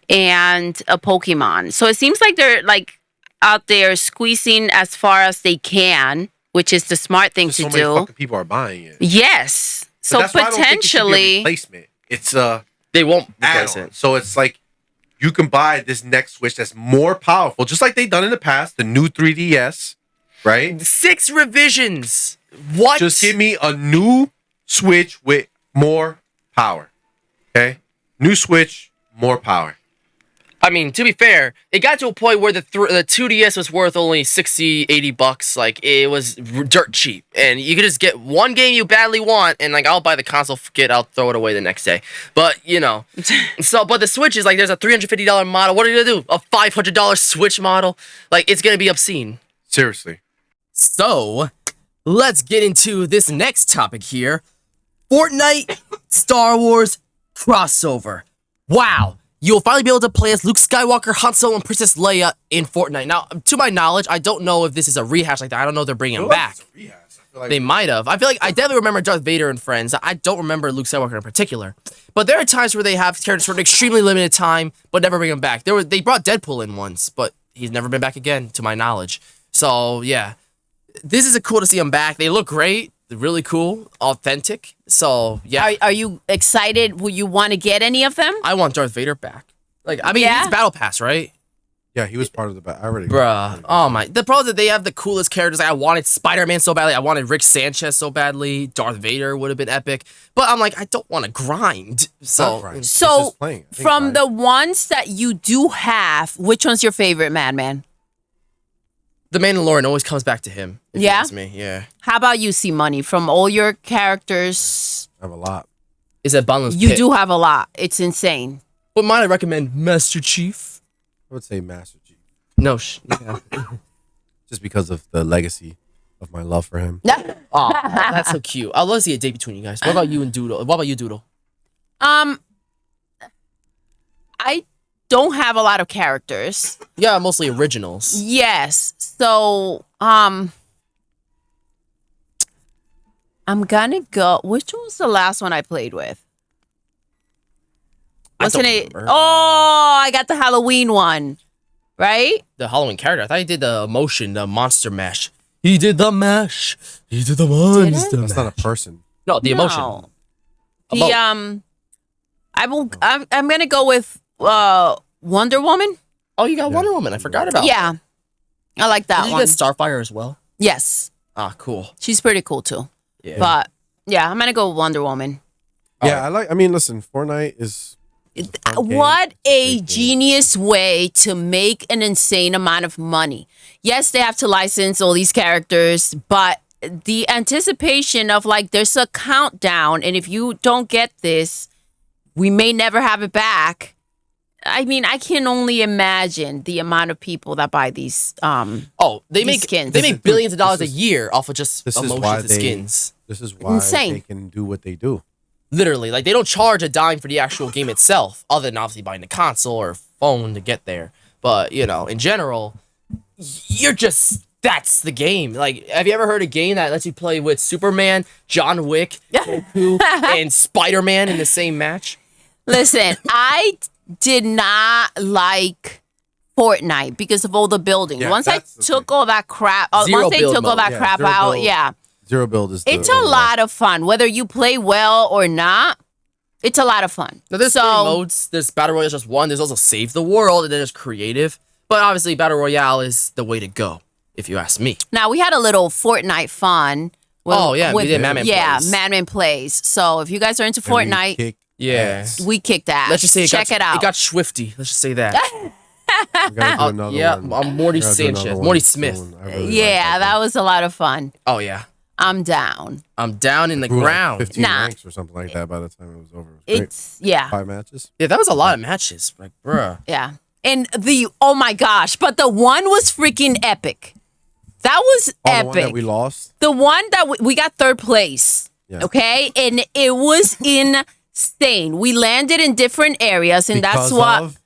and a Pokemon. So it seems like they're like out there squeezing as far as they can, which is the smart thing to So do. many fucking people are buying it. Yes. But So that's why I don't think it should be a potentially, replacement. It's they won't replace add-on. it. So it's like you can buy this next Switch that's more powerful, just like they've done in the past, the new 3DS, right? 6 revisions. What? Just give me a new Switch with more power. Okay? New Switch, more power. I mean, to be fair, it got to a point where the 2DS was worth only $60-$80. Like, it was dirt cheap. And you could just get one game you badly want, and, like, I'll buy the console, I'll throw it away the next day. But, you know. But the Switch is, like, there's a $350 model. What are you going to do? A $500 Switch model? Like, it's going to be obscene. Seriously. So, let's get into this next topic here. Fortnite Star Wars crossover. Wow. You'll finally be able to play as Luke Skywalker, Han Solo, and Princess Leia in Fortnite. Now, to my knowledge, I don't know if this is a rehash like that. I don't know if they're bringing him back. They might have. I feel like I definitely remember Darth Vader and Friends. I don't remember Luke Skywalker in particular. But there are times where they have characters for an extremely limited time, but never bring them back. They brought Deadpool in once, but he's never been back again, to my knowledge. So, yeah. This is cool to see them back. They look great. They're really cool. Authentic. So, yeah. are you excited? Will you want to get any of them? I want Darth Vader back. Like, I mean, Yeah? it's Battle Pass, right? Yeah, he was part of the I already Bruh. Oh my. The problem is that they have the coolest characters. Like, I wanted Spider-Man so badly. I wanted Rick Sanchez so badly. Darth Vader would have been epic. But I'm like, I don't want to grind. So, Not grind. So, It's just playing. I think from grind. the ones that you do have, which one's your favorite, Madman? the Mandalorian always comes back to him. If you Yeah? ask me. Yeah. How about you, CMoney? From all your characters, I have a lot. Is that Bondless you Pit. do have a lot. It's insane. But mine, I recommend Master Chief. I would say Master Chief. No, yeah. Just because of the legacy of my love for him. Oh, that's so cute. I'd love to see a date between you guys. What about you and Doodle? What about you, Doodle? I don't have a lot of characters. Yeah, mostly originals. Yes. So, I'm gonna go. Which one was the last one I played with? Wasn't it? remember. Oh, I got the Halloween one, right? The Halloween character. I thought he did the emotion, the monster mash. He did the mash. He did the monster That's not mash. a person. No, the emotion. No. Emo- I'm gonna go with Wonder Woman. Oh, you got Wonder Woman. I forgot about. Yeah, I like that Did you one. get Starfire as well? Yes, Ah, cool. she's pretty cool too. Yeah. But yeah, I'm gonna go with Wonder Woman. Yeah, I mean, listen, Fortnite is a fun game. What a Great game. genius way to make an insane amount of money. Yes, they have to license all these characters, but the anticipation of like there's a countdown, and if you don't get this, we may never have it back. I mean, I can only imagine the amount of people that buy these. Oh, they These make skins. they This make billions of dollars this a is- year off of just this is emotions why and they- skins. This is why Insane. they can do what they do. Literally, like they don't charge a dime for the actual game itself, other than obviously buying the console or phone to get there. But you know, in general, you're just that's the game. Like, have you ever heard a game that lets you play with Superman, John Wick, Goku, and Spider-Man in the same match? Listen, I did not like Fortnite because of all the building. Yeah, Once I that's the took thing. all that crap, Zero once they build took all mode. that Yeah, crap zero out, build. yeah, Zero build is the it's a only lot of fun. Whether you play well or not, it's a lot of fun. Now, there's so three modes. There's Battle Royale is just one. There's also Save the World, and then there's Creative. But obviously, Battle Royale is the way to go, if you ask me. now we had a little Fortnite fun. Oh, yeah, we did Madman Yeah, Plays. Madman Plays. So if you guys are into And we Fortnite, kicked Yeah. ass. we kicked ass. Let's just say check it out. It got swifty. Let's just say that. We gotta do another yeah, one. I'm Morty We gotta do another Sanchez. one Morty soon. Smith. I really Yeah, like that was a lot of fun. Oh yeah, I'm down. I'm down in the We were like ground. 15 Nah. ranks or something like that by the time it was over. Right? It's yeah. 5 matches. Yeah, that was a lot of matches. Like, bruh. Yeah. And oh my gosh, but the one was freaking epic. That was Oh, epic. the one that we lost. The one that we got third place. Yeah. Okay? And it was insane. We landed in different areas, and that's Because what of-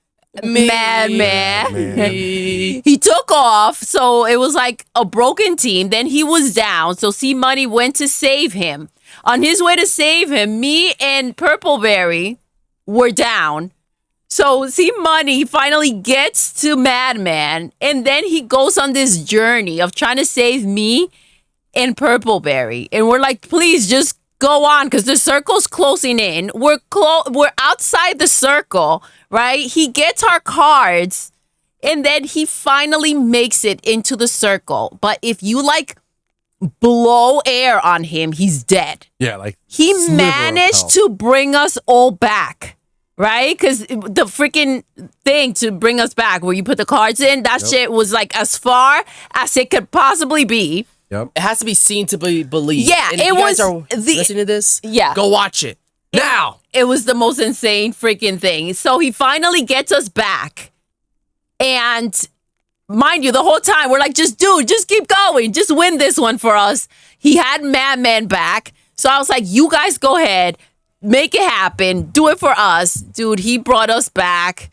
Madman. Man. He took off, so it was like a broken team. Then he was down, so CMoney went to save him. On his way to save him, me and Purpleberry were down. So CMoney finally gets to Madman, and then he goes on this journey of trying to save me and Purpleberry. And we're like, please just go on, because the circle's closing in. We're outside the circle, right? He gets our cards, and then he finally makes it into the circle. But if you like blow air on him, he's dead. Yeah, like He sliver of managed health. to bring us all back, right? Because the freaking thing to bring us back, where you put the cards in, that shit was like as far as it could possibly be. Yep. It has to be seen to be believed. Yeah, and if it you guys was are the- listening to this. Yeah. Go watch it now. It was the most insane freaking thing. So he finally gets us back. And mind you, the whole time we're like, just keep going. Just win this one for us. He had Madman back. So I was like, you guys go ahead. Make it happen. Do it for us. Dude, he brought us back.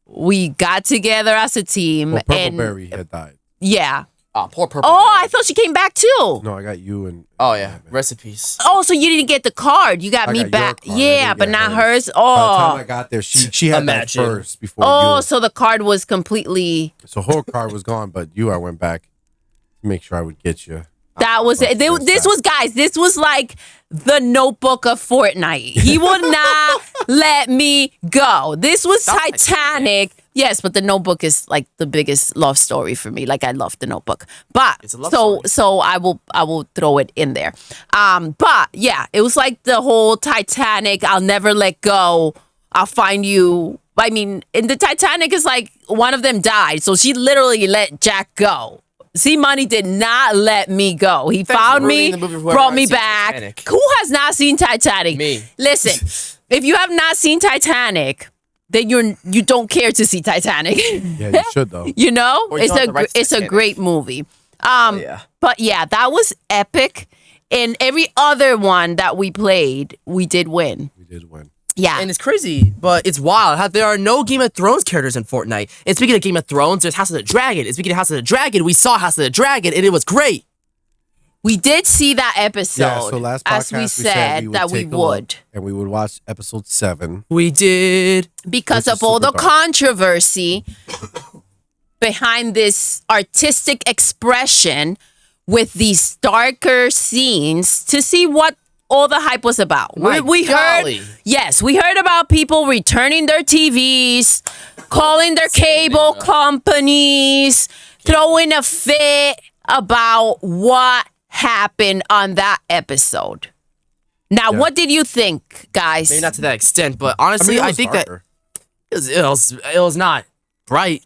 We got together as a team. Well, and Purpleberry had died. yeah. Oh, poor Purple. Oh, I thought she came back too. No, I got you and. Oh yeah, recipes. Oh, so you didn't get the card. You got I me got your back. card. I Yeah, didn't but get not hers. hers. By the time Oh. I got there, she had Imagine. that first before Oh, you. so the card was completely. So her card was gone, but I went back to make sure I would get you. That was it. First This time. was, guys, this was like the Notebook of Fortnite. He would not let me go. This was Titanic. Yes, but the Notebook is like the biggest love story for me. Like I love the Notebook. But It's a love so I will throw it in there. But yeah, it was like the whole Titanic, I'll never let go. I'll find you. I mean, in the Titanic is like one of them died. So she literally let Jack go. CMoney did not let me go. He Thanks found for ruining me, the movie for whoever brought me hasn't seen back. Titanic. Who has not seen Titanic? Me. Listen, if you have not seen Titanic, then you don't care to see Titanic. Yeah, you should though. You know, Or you don't have the rights to it's a Titanic. great movie. Yeah. But yeah, that was epic. And every other one that we played, we did win. We did win. Yeah. And it's crazy, but it's wild how there are no Game of Thrones characters in Fortnite. And speaking of Game of Thrones, there's House of the Dragon. And speaking of House of the Dragon, we saw House of the Dragon, and it was great. We did see that episode. Yeah. So last podcast as we said we would that we take a look, would. and we would watch episode 7. We did. Because Which of is all the super dark. controversy behind this artistic expression with these darker scenes to see what all the hype was about. My we golly. heard, yes, we heard about people returning their TVs, calling their cable companies, throwing a fit about what happened on that episode. Now, Yeah. what did you think, guys? Maybe not to that extent, but honestly, it I was think darker. that it was not bright.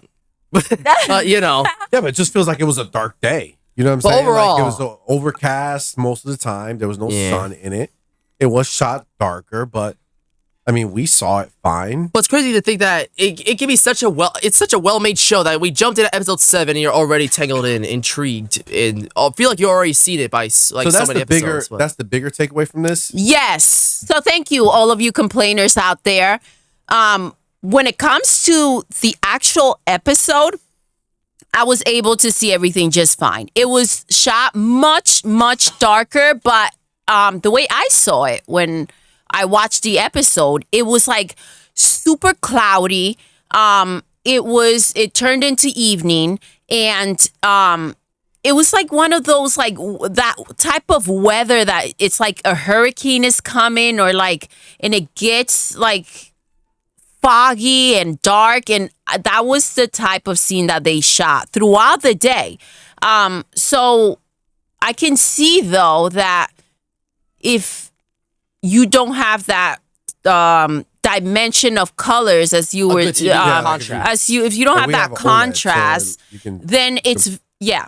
You know, Yeah, but it just feels like it was a dark day. You know what I'm But saying? overall- Like, it was overcast most of the time. There was no Yeah. sun in it. It was shot darker, but I mean, we saw it fine. but it's crazy to think that it can be such a well-made show that we jumped into episode 7 and you're already tangled in, intrigued, and I feel like you already seen it by like So so that's many the bigger. episodes. but- That's the bigger takeaway from this. Yes. So thank you, all of you complainers out there. When it comes to the actual episode, I was able to see everything just fine. It was shot much, much darker, but the way I saw it when I watched the episode, it was like super cloudy. It turned into evening, and it was like one of those like that type of weather that it's like a hurricane is coming, or like, and it gets like foggy and dark, and that was the type of scene that they shot throughout the day. So I can see though that if you don't have that dimension of colors as you were good TV contrast. as you if you don't And have we that have an OLED, so contrast, you can then it's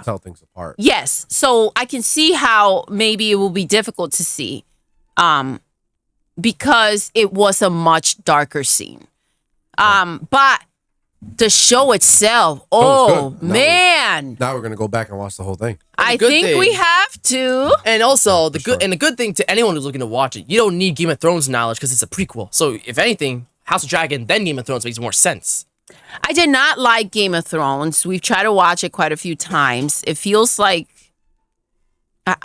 tell things apart. Yes. So I can see how maybe it will be difficult to see because it was a much darker scene. But the show itself, good. Man. Now we're gonna go back and watch the whole thing. I good think thing- we have to. And also sure. the good thing to anyone who's looking to watch it, you don't need Game of Thrones knowledge because it's a prequel. So if anything, House of Dragon then Game of Thrones makes more sense. I did not like Game of Thrones. We've tried to watch it quite a few times. It feels like it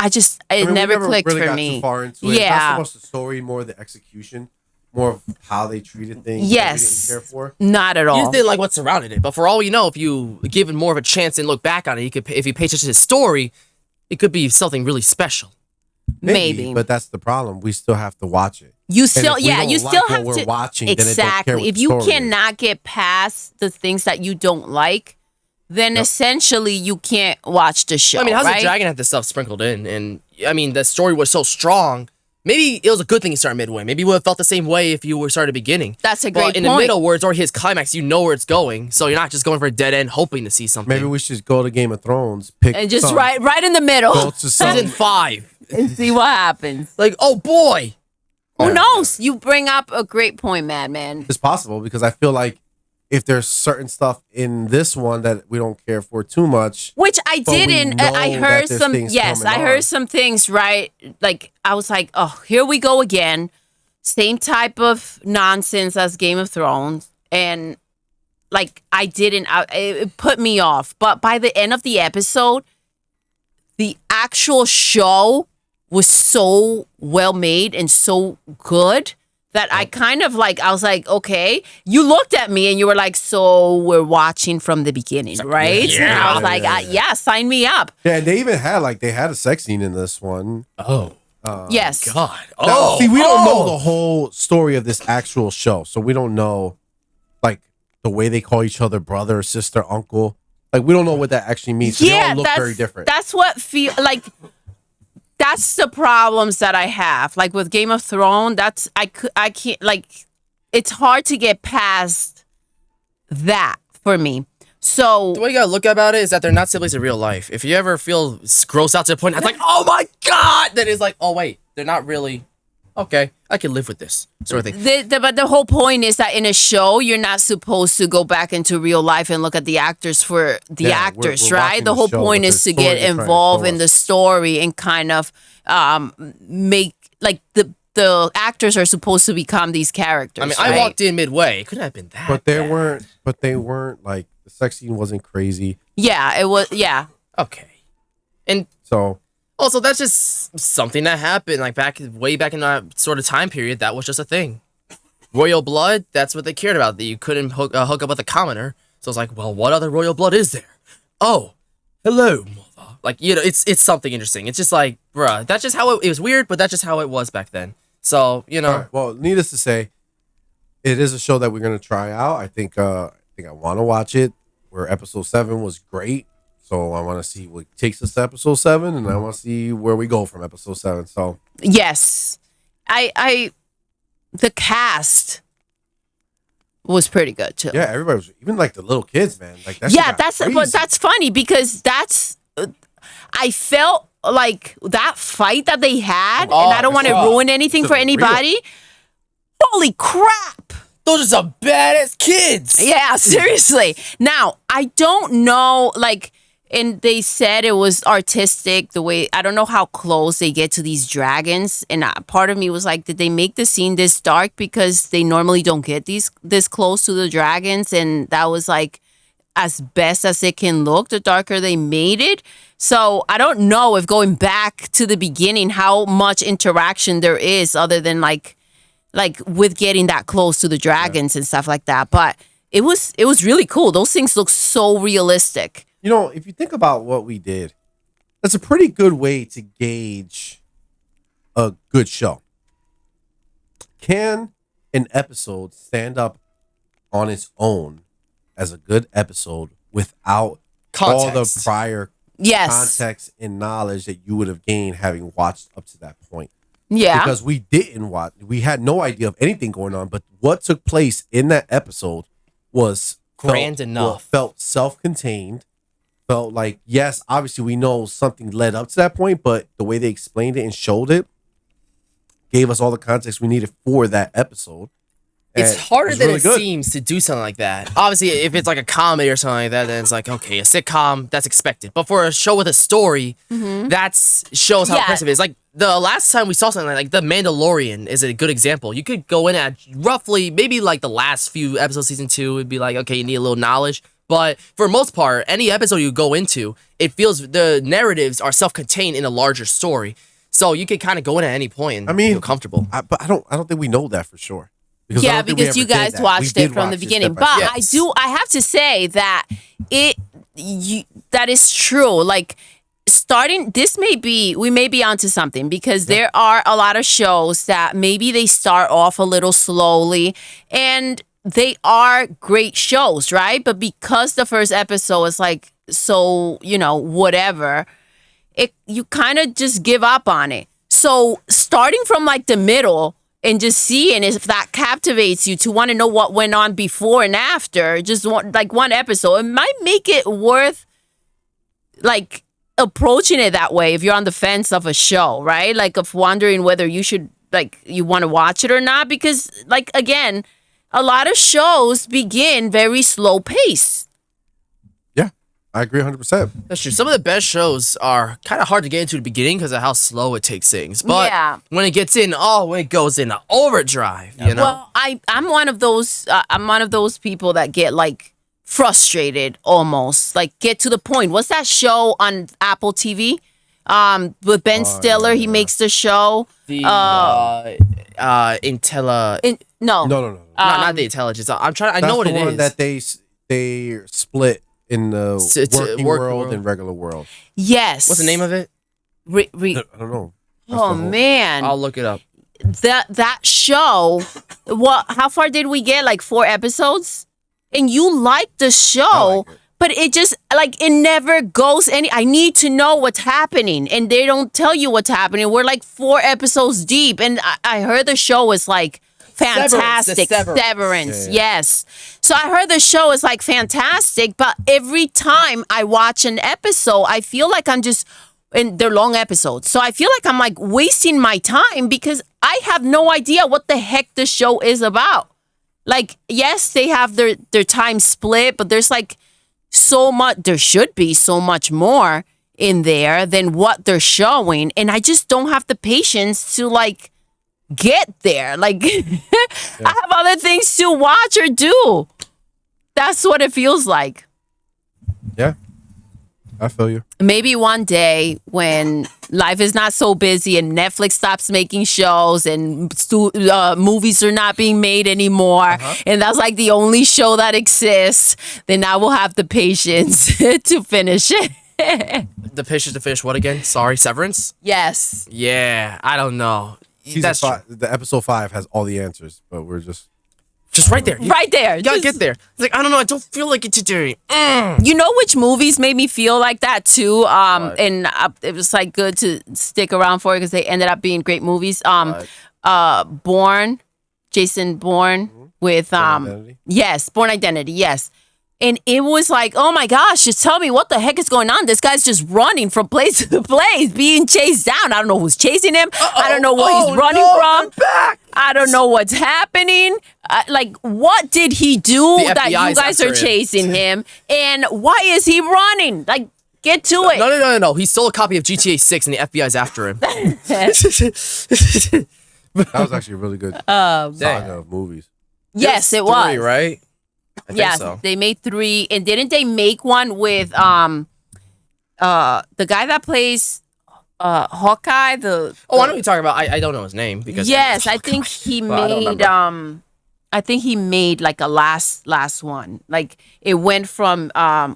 I mean, we never clicked really for got me. Too far into it. Yeah. Not so much the story, more the execution, more of how they treated things. Yes. That we didn't care for. Not at You all. just didn't like what surrounded it. But for all we know, if you give it more of a chance and look back on it, you could, if you pay attention to his story, it could be something really special. Maybe. But that's the problem. We still have to watch it. You And still, if we yeah, don't you like still what have we're to. watching, then it don't care Exactly. what If the you story is. cannot get past the things that you don't like, then essentially you can't watch the show. I mean, House right? of Dragon had this stuff sprinkled in, and I mean, the story was so strong. Maybe it was a good thing you started midway. Maybe you would have felt the same way if you were started beginning. That's a But great in point. the middle, where it's already his climax, you know where it's going, so you're not just going for a dead end, hoping to see something. Maybe we should go to Game of Thrones, pick And just some, right in the middle go to some. Season 5. and see what happens. Like, oh boy. Who knows? You bring up a great point, Madman. It's possible because I feel like if there's certain stuff in this one that we don't care for too much, Which I But we didn't. know I that heard there's some. things Yes, coming I heard on. some things. Right, like I was like, oh, here we go again. Same type of nonsense as Game of Thrones, and like I didn't. It put me off. But by the end of the episode, the actual show was so well made and so good that I kind of like, I was like, okay, you looked at me and you were like, so we're watching from the beginning, right? yeah. And I was like, yeah, sign me up. yeah, and they even had a sex scene in this one. Oh. Yes. God. Now, Oh. see, we don't know the whole story of this actual show, so we don't know like the way they call each other brother, sister, uncle. Like we don't know what that actually means. So they all look very different. That's what feel like. That's the problems that I have. Like with Game of Thrones, I can't like. It's hard to get past that for me. So The way you gotta look about it is that they're not siblings in real life. If you ever feel gross out to the point, it's like, oh my God, then it's like, oh wait, they're not really. Okay, I can live with this sort of thing. but the whole point is that in a show, you're not supposed to go back into real life and look at the actors for the Yeah, actors, we're right? watching The the whole show, point but is the to get story they're trying to involved show in the us. story and kind of make like the actors are supposed to become these characters. I mean, right? I walked in midway. It couldn't have been that. But they bad. weren't. But they weren't like the sex scene wasn't crazy. Yeah, it was. Yeah, Okay. And So also, that's just something that happened, like way back in that sort of time period. That was just a thing. Royal blood, that's what they cared about. That you couldn't hook up with a commoner. So it's like, well, what other royal blood is there? Oh, hello, mother. Like, it's something interesting. It's just like, bruh, that's just how it was weird, but that's just how it was back then. So, all right, well, needless to say, it is a show that we're gonna try out. I think I want to watch it. Where episode 7 was great. So I want to see what takes us to episode 7, and I want to see where we go from episode 7. So yes. The cast was pretty good too. yeah, everybody was, even like the little kids, man. Like that. Yeah, that's funny because I felt like that fight that they had, and I don't want to ruin anything for anybody. Holy crap! those are some badass kids. Yeah, seriously. Now, I don't know, like, and they said it was artistic the way, I don't know how close they get to these dragons. And part of me was like, did they make the scene this dark because they normally don't get this close to the dragons? And that was like as best as it can look, the darker they made it. So I don't know if going back to the beginning, how much interaction there is other than like with getting that close to the dragons and stuff like that. But it was really cool. Those things look so realistic. You know, if you think about what we did, that's a pretty good way to gauge a good show. Can an episode stand up on its own as a good episode without all the Context. prior Yes. context and knowledge that you would have gained having watched up to that point? Yeah. Because we didn't watch. We had no idea of anything going on. But what took place in that episode was Grand enough. Felt self-contained. Felt like, yes, obviously we know something led up to that point, but the way they explained it and showed it gave us all the context we needed for that episode. It's And harder was than really it good. seems to do something like that. Obviously, if it's like a comedy or something like that, then it's like, okay, a sitcom, that's expected. But for a show with a story, that's shows how Yeah. impressive it is. Like the last time we saw something like The Mandalorian is a good example. You could go in at roughly maybe like the last few episodes, season 2, would be like, okay, you need a little knowledge. But for the most part, any episode you go into, it feels the narratives are self-contained in a larger story. So you could kind of go in at any point and feel comfortable. But I don't think we know that for sure. Because I Yeah, don't think we because you ever did guys that. watched We it did from the watch beginning. step by But step. I have to say that that is true. Like we may be onto something because there are a lot of shows that maybe they start off a little slowly and they are great shows, right? But because the first episode is like, so, whatever, you kind of just give up on it. So starting from like the middle and just seeing if that captivates you to want to know what went on before and after, just one episode, it might make it worth like approaching it that way if you're on the fence of a show, right? Like of wondering whether you should you want to watch it or not, because like again, a lot of shows begin very slow pace. Yeah, I agree 100%. That's true. Some of the best shows are kind of hard to get into the beginning because of how slow it takes things. But when it gets in, when it goes into overdrive, you know? Well, I'm one of those. I'm one of those people that get like frustrated almost. Like get to the point. What's that show on Apple TV? With Ben Stiller, he makes the show. The No, not the intelligence. I'm trying. I know what it is. That's the one that they split in the working world and regular world. Yes. What's the name of it? I don't know. Oh man, I'll look it up. That show. How far did we get? Like 4 episodes, and you like the show. But it just, it never goes I need to know what's happening. And they don't tell you what's happening. We're like 4 episodes deep. And I heard the show was like fantastic. Severance. Yes. So I heard the show is like fantastic. But every time I watch an episode, I feel like I'm just, and they're long episodes. So I feel like I'm like wasting my time because I have no idea what the heck the show is about. Like, yes, they have their time split, but there's like, so much, there should be so much more in there than what they're showing, and I just don't have the patience to like get there. Like I have other things to watch or do. That's what it feels like. Yeah, I feel you. Maybe one day when life is not so busy and Netflix stops making shows and movies are not being made anymore, and that's like the only show that exists, then I will have the patience to finish it. The patience to finish what again? Sorry, Severance? Yes. Yeah, I don't know. That's the episode 5 has all the answers, but we're just right there. Right there. You gotta get there. It's like, I don't know, I don't feel like it today. You know which movies made me feel like that too? And it was like good to stick around for it because they ended up being great movies. Jason Bourne with Identity? Yes, Bourne Identity, yes. And it was like, oh my gosh, just tell me what the heck is going on. This guy's just running from place to place, being chased down. I don't know who's chasing him. I don't know what he's running from. I don't know what's happening. What did he do that you guys are chasing him? And why is he running? Like, get to it. No. He stole a copy of GTA 6 and the FBI's after him. that was actually a really good saga of movies. Yes, it was. 3, right? I think so. They made 3, and didn't they make one with the guy that plays Hawkeye? I know what you're talking about. I don't know his name because yes, I think he made I think he made like a last one. Like it went from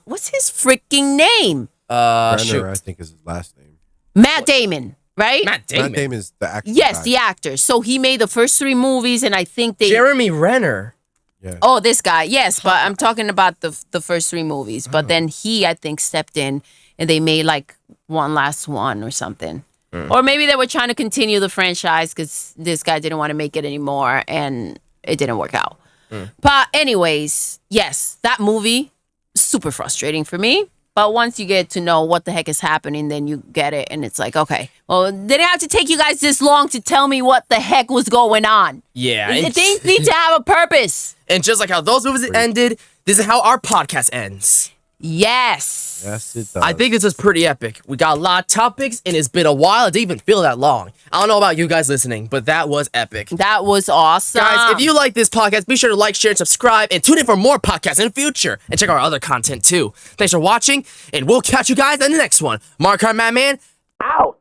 what's his freaking name? Brenner, I think is his last name. Matt Damon. Right? Matt Damon. Matt Damon is the actor. Yes, guy. the actor. So he made the first 3 movies, and I think they. Jeremy Renner. Yeah. Oh, this guy. Yes, but I'm talking about the first 3 movies. But then he, I think, stepped in, and they made like one last one or something. Or maybe they were trying to continue the franchise because this guy didn't want to make it anymore and it didn't work out. But anyways, yes, that movie, super frustrating for me. But once you get to know what the heck is happening, then you get it. And it's like, okay, well, they didn't have to take you guys this long to tell me what the heck was going on. Yeah. Things need to have a purpose. And just like how those movies ended, this is how our podcast ends. Yes. Yes, it does. I think this is pretty epic. We got a lot of topics, and it's been a while. It didn't even feel that long. I don't know about you guys listening, but that was epic. That was awesome. Guys, if you like this podcast, be sure to like, share, and subscribe, and tune in for more podcasts in the future. And check out our other content, too. Thanks for watching, and we'll catch you guys in the next one. Mark Madman, out.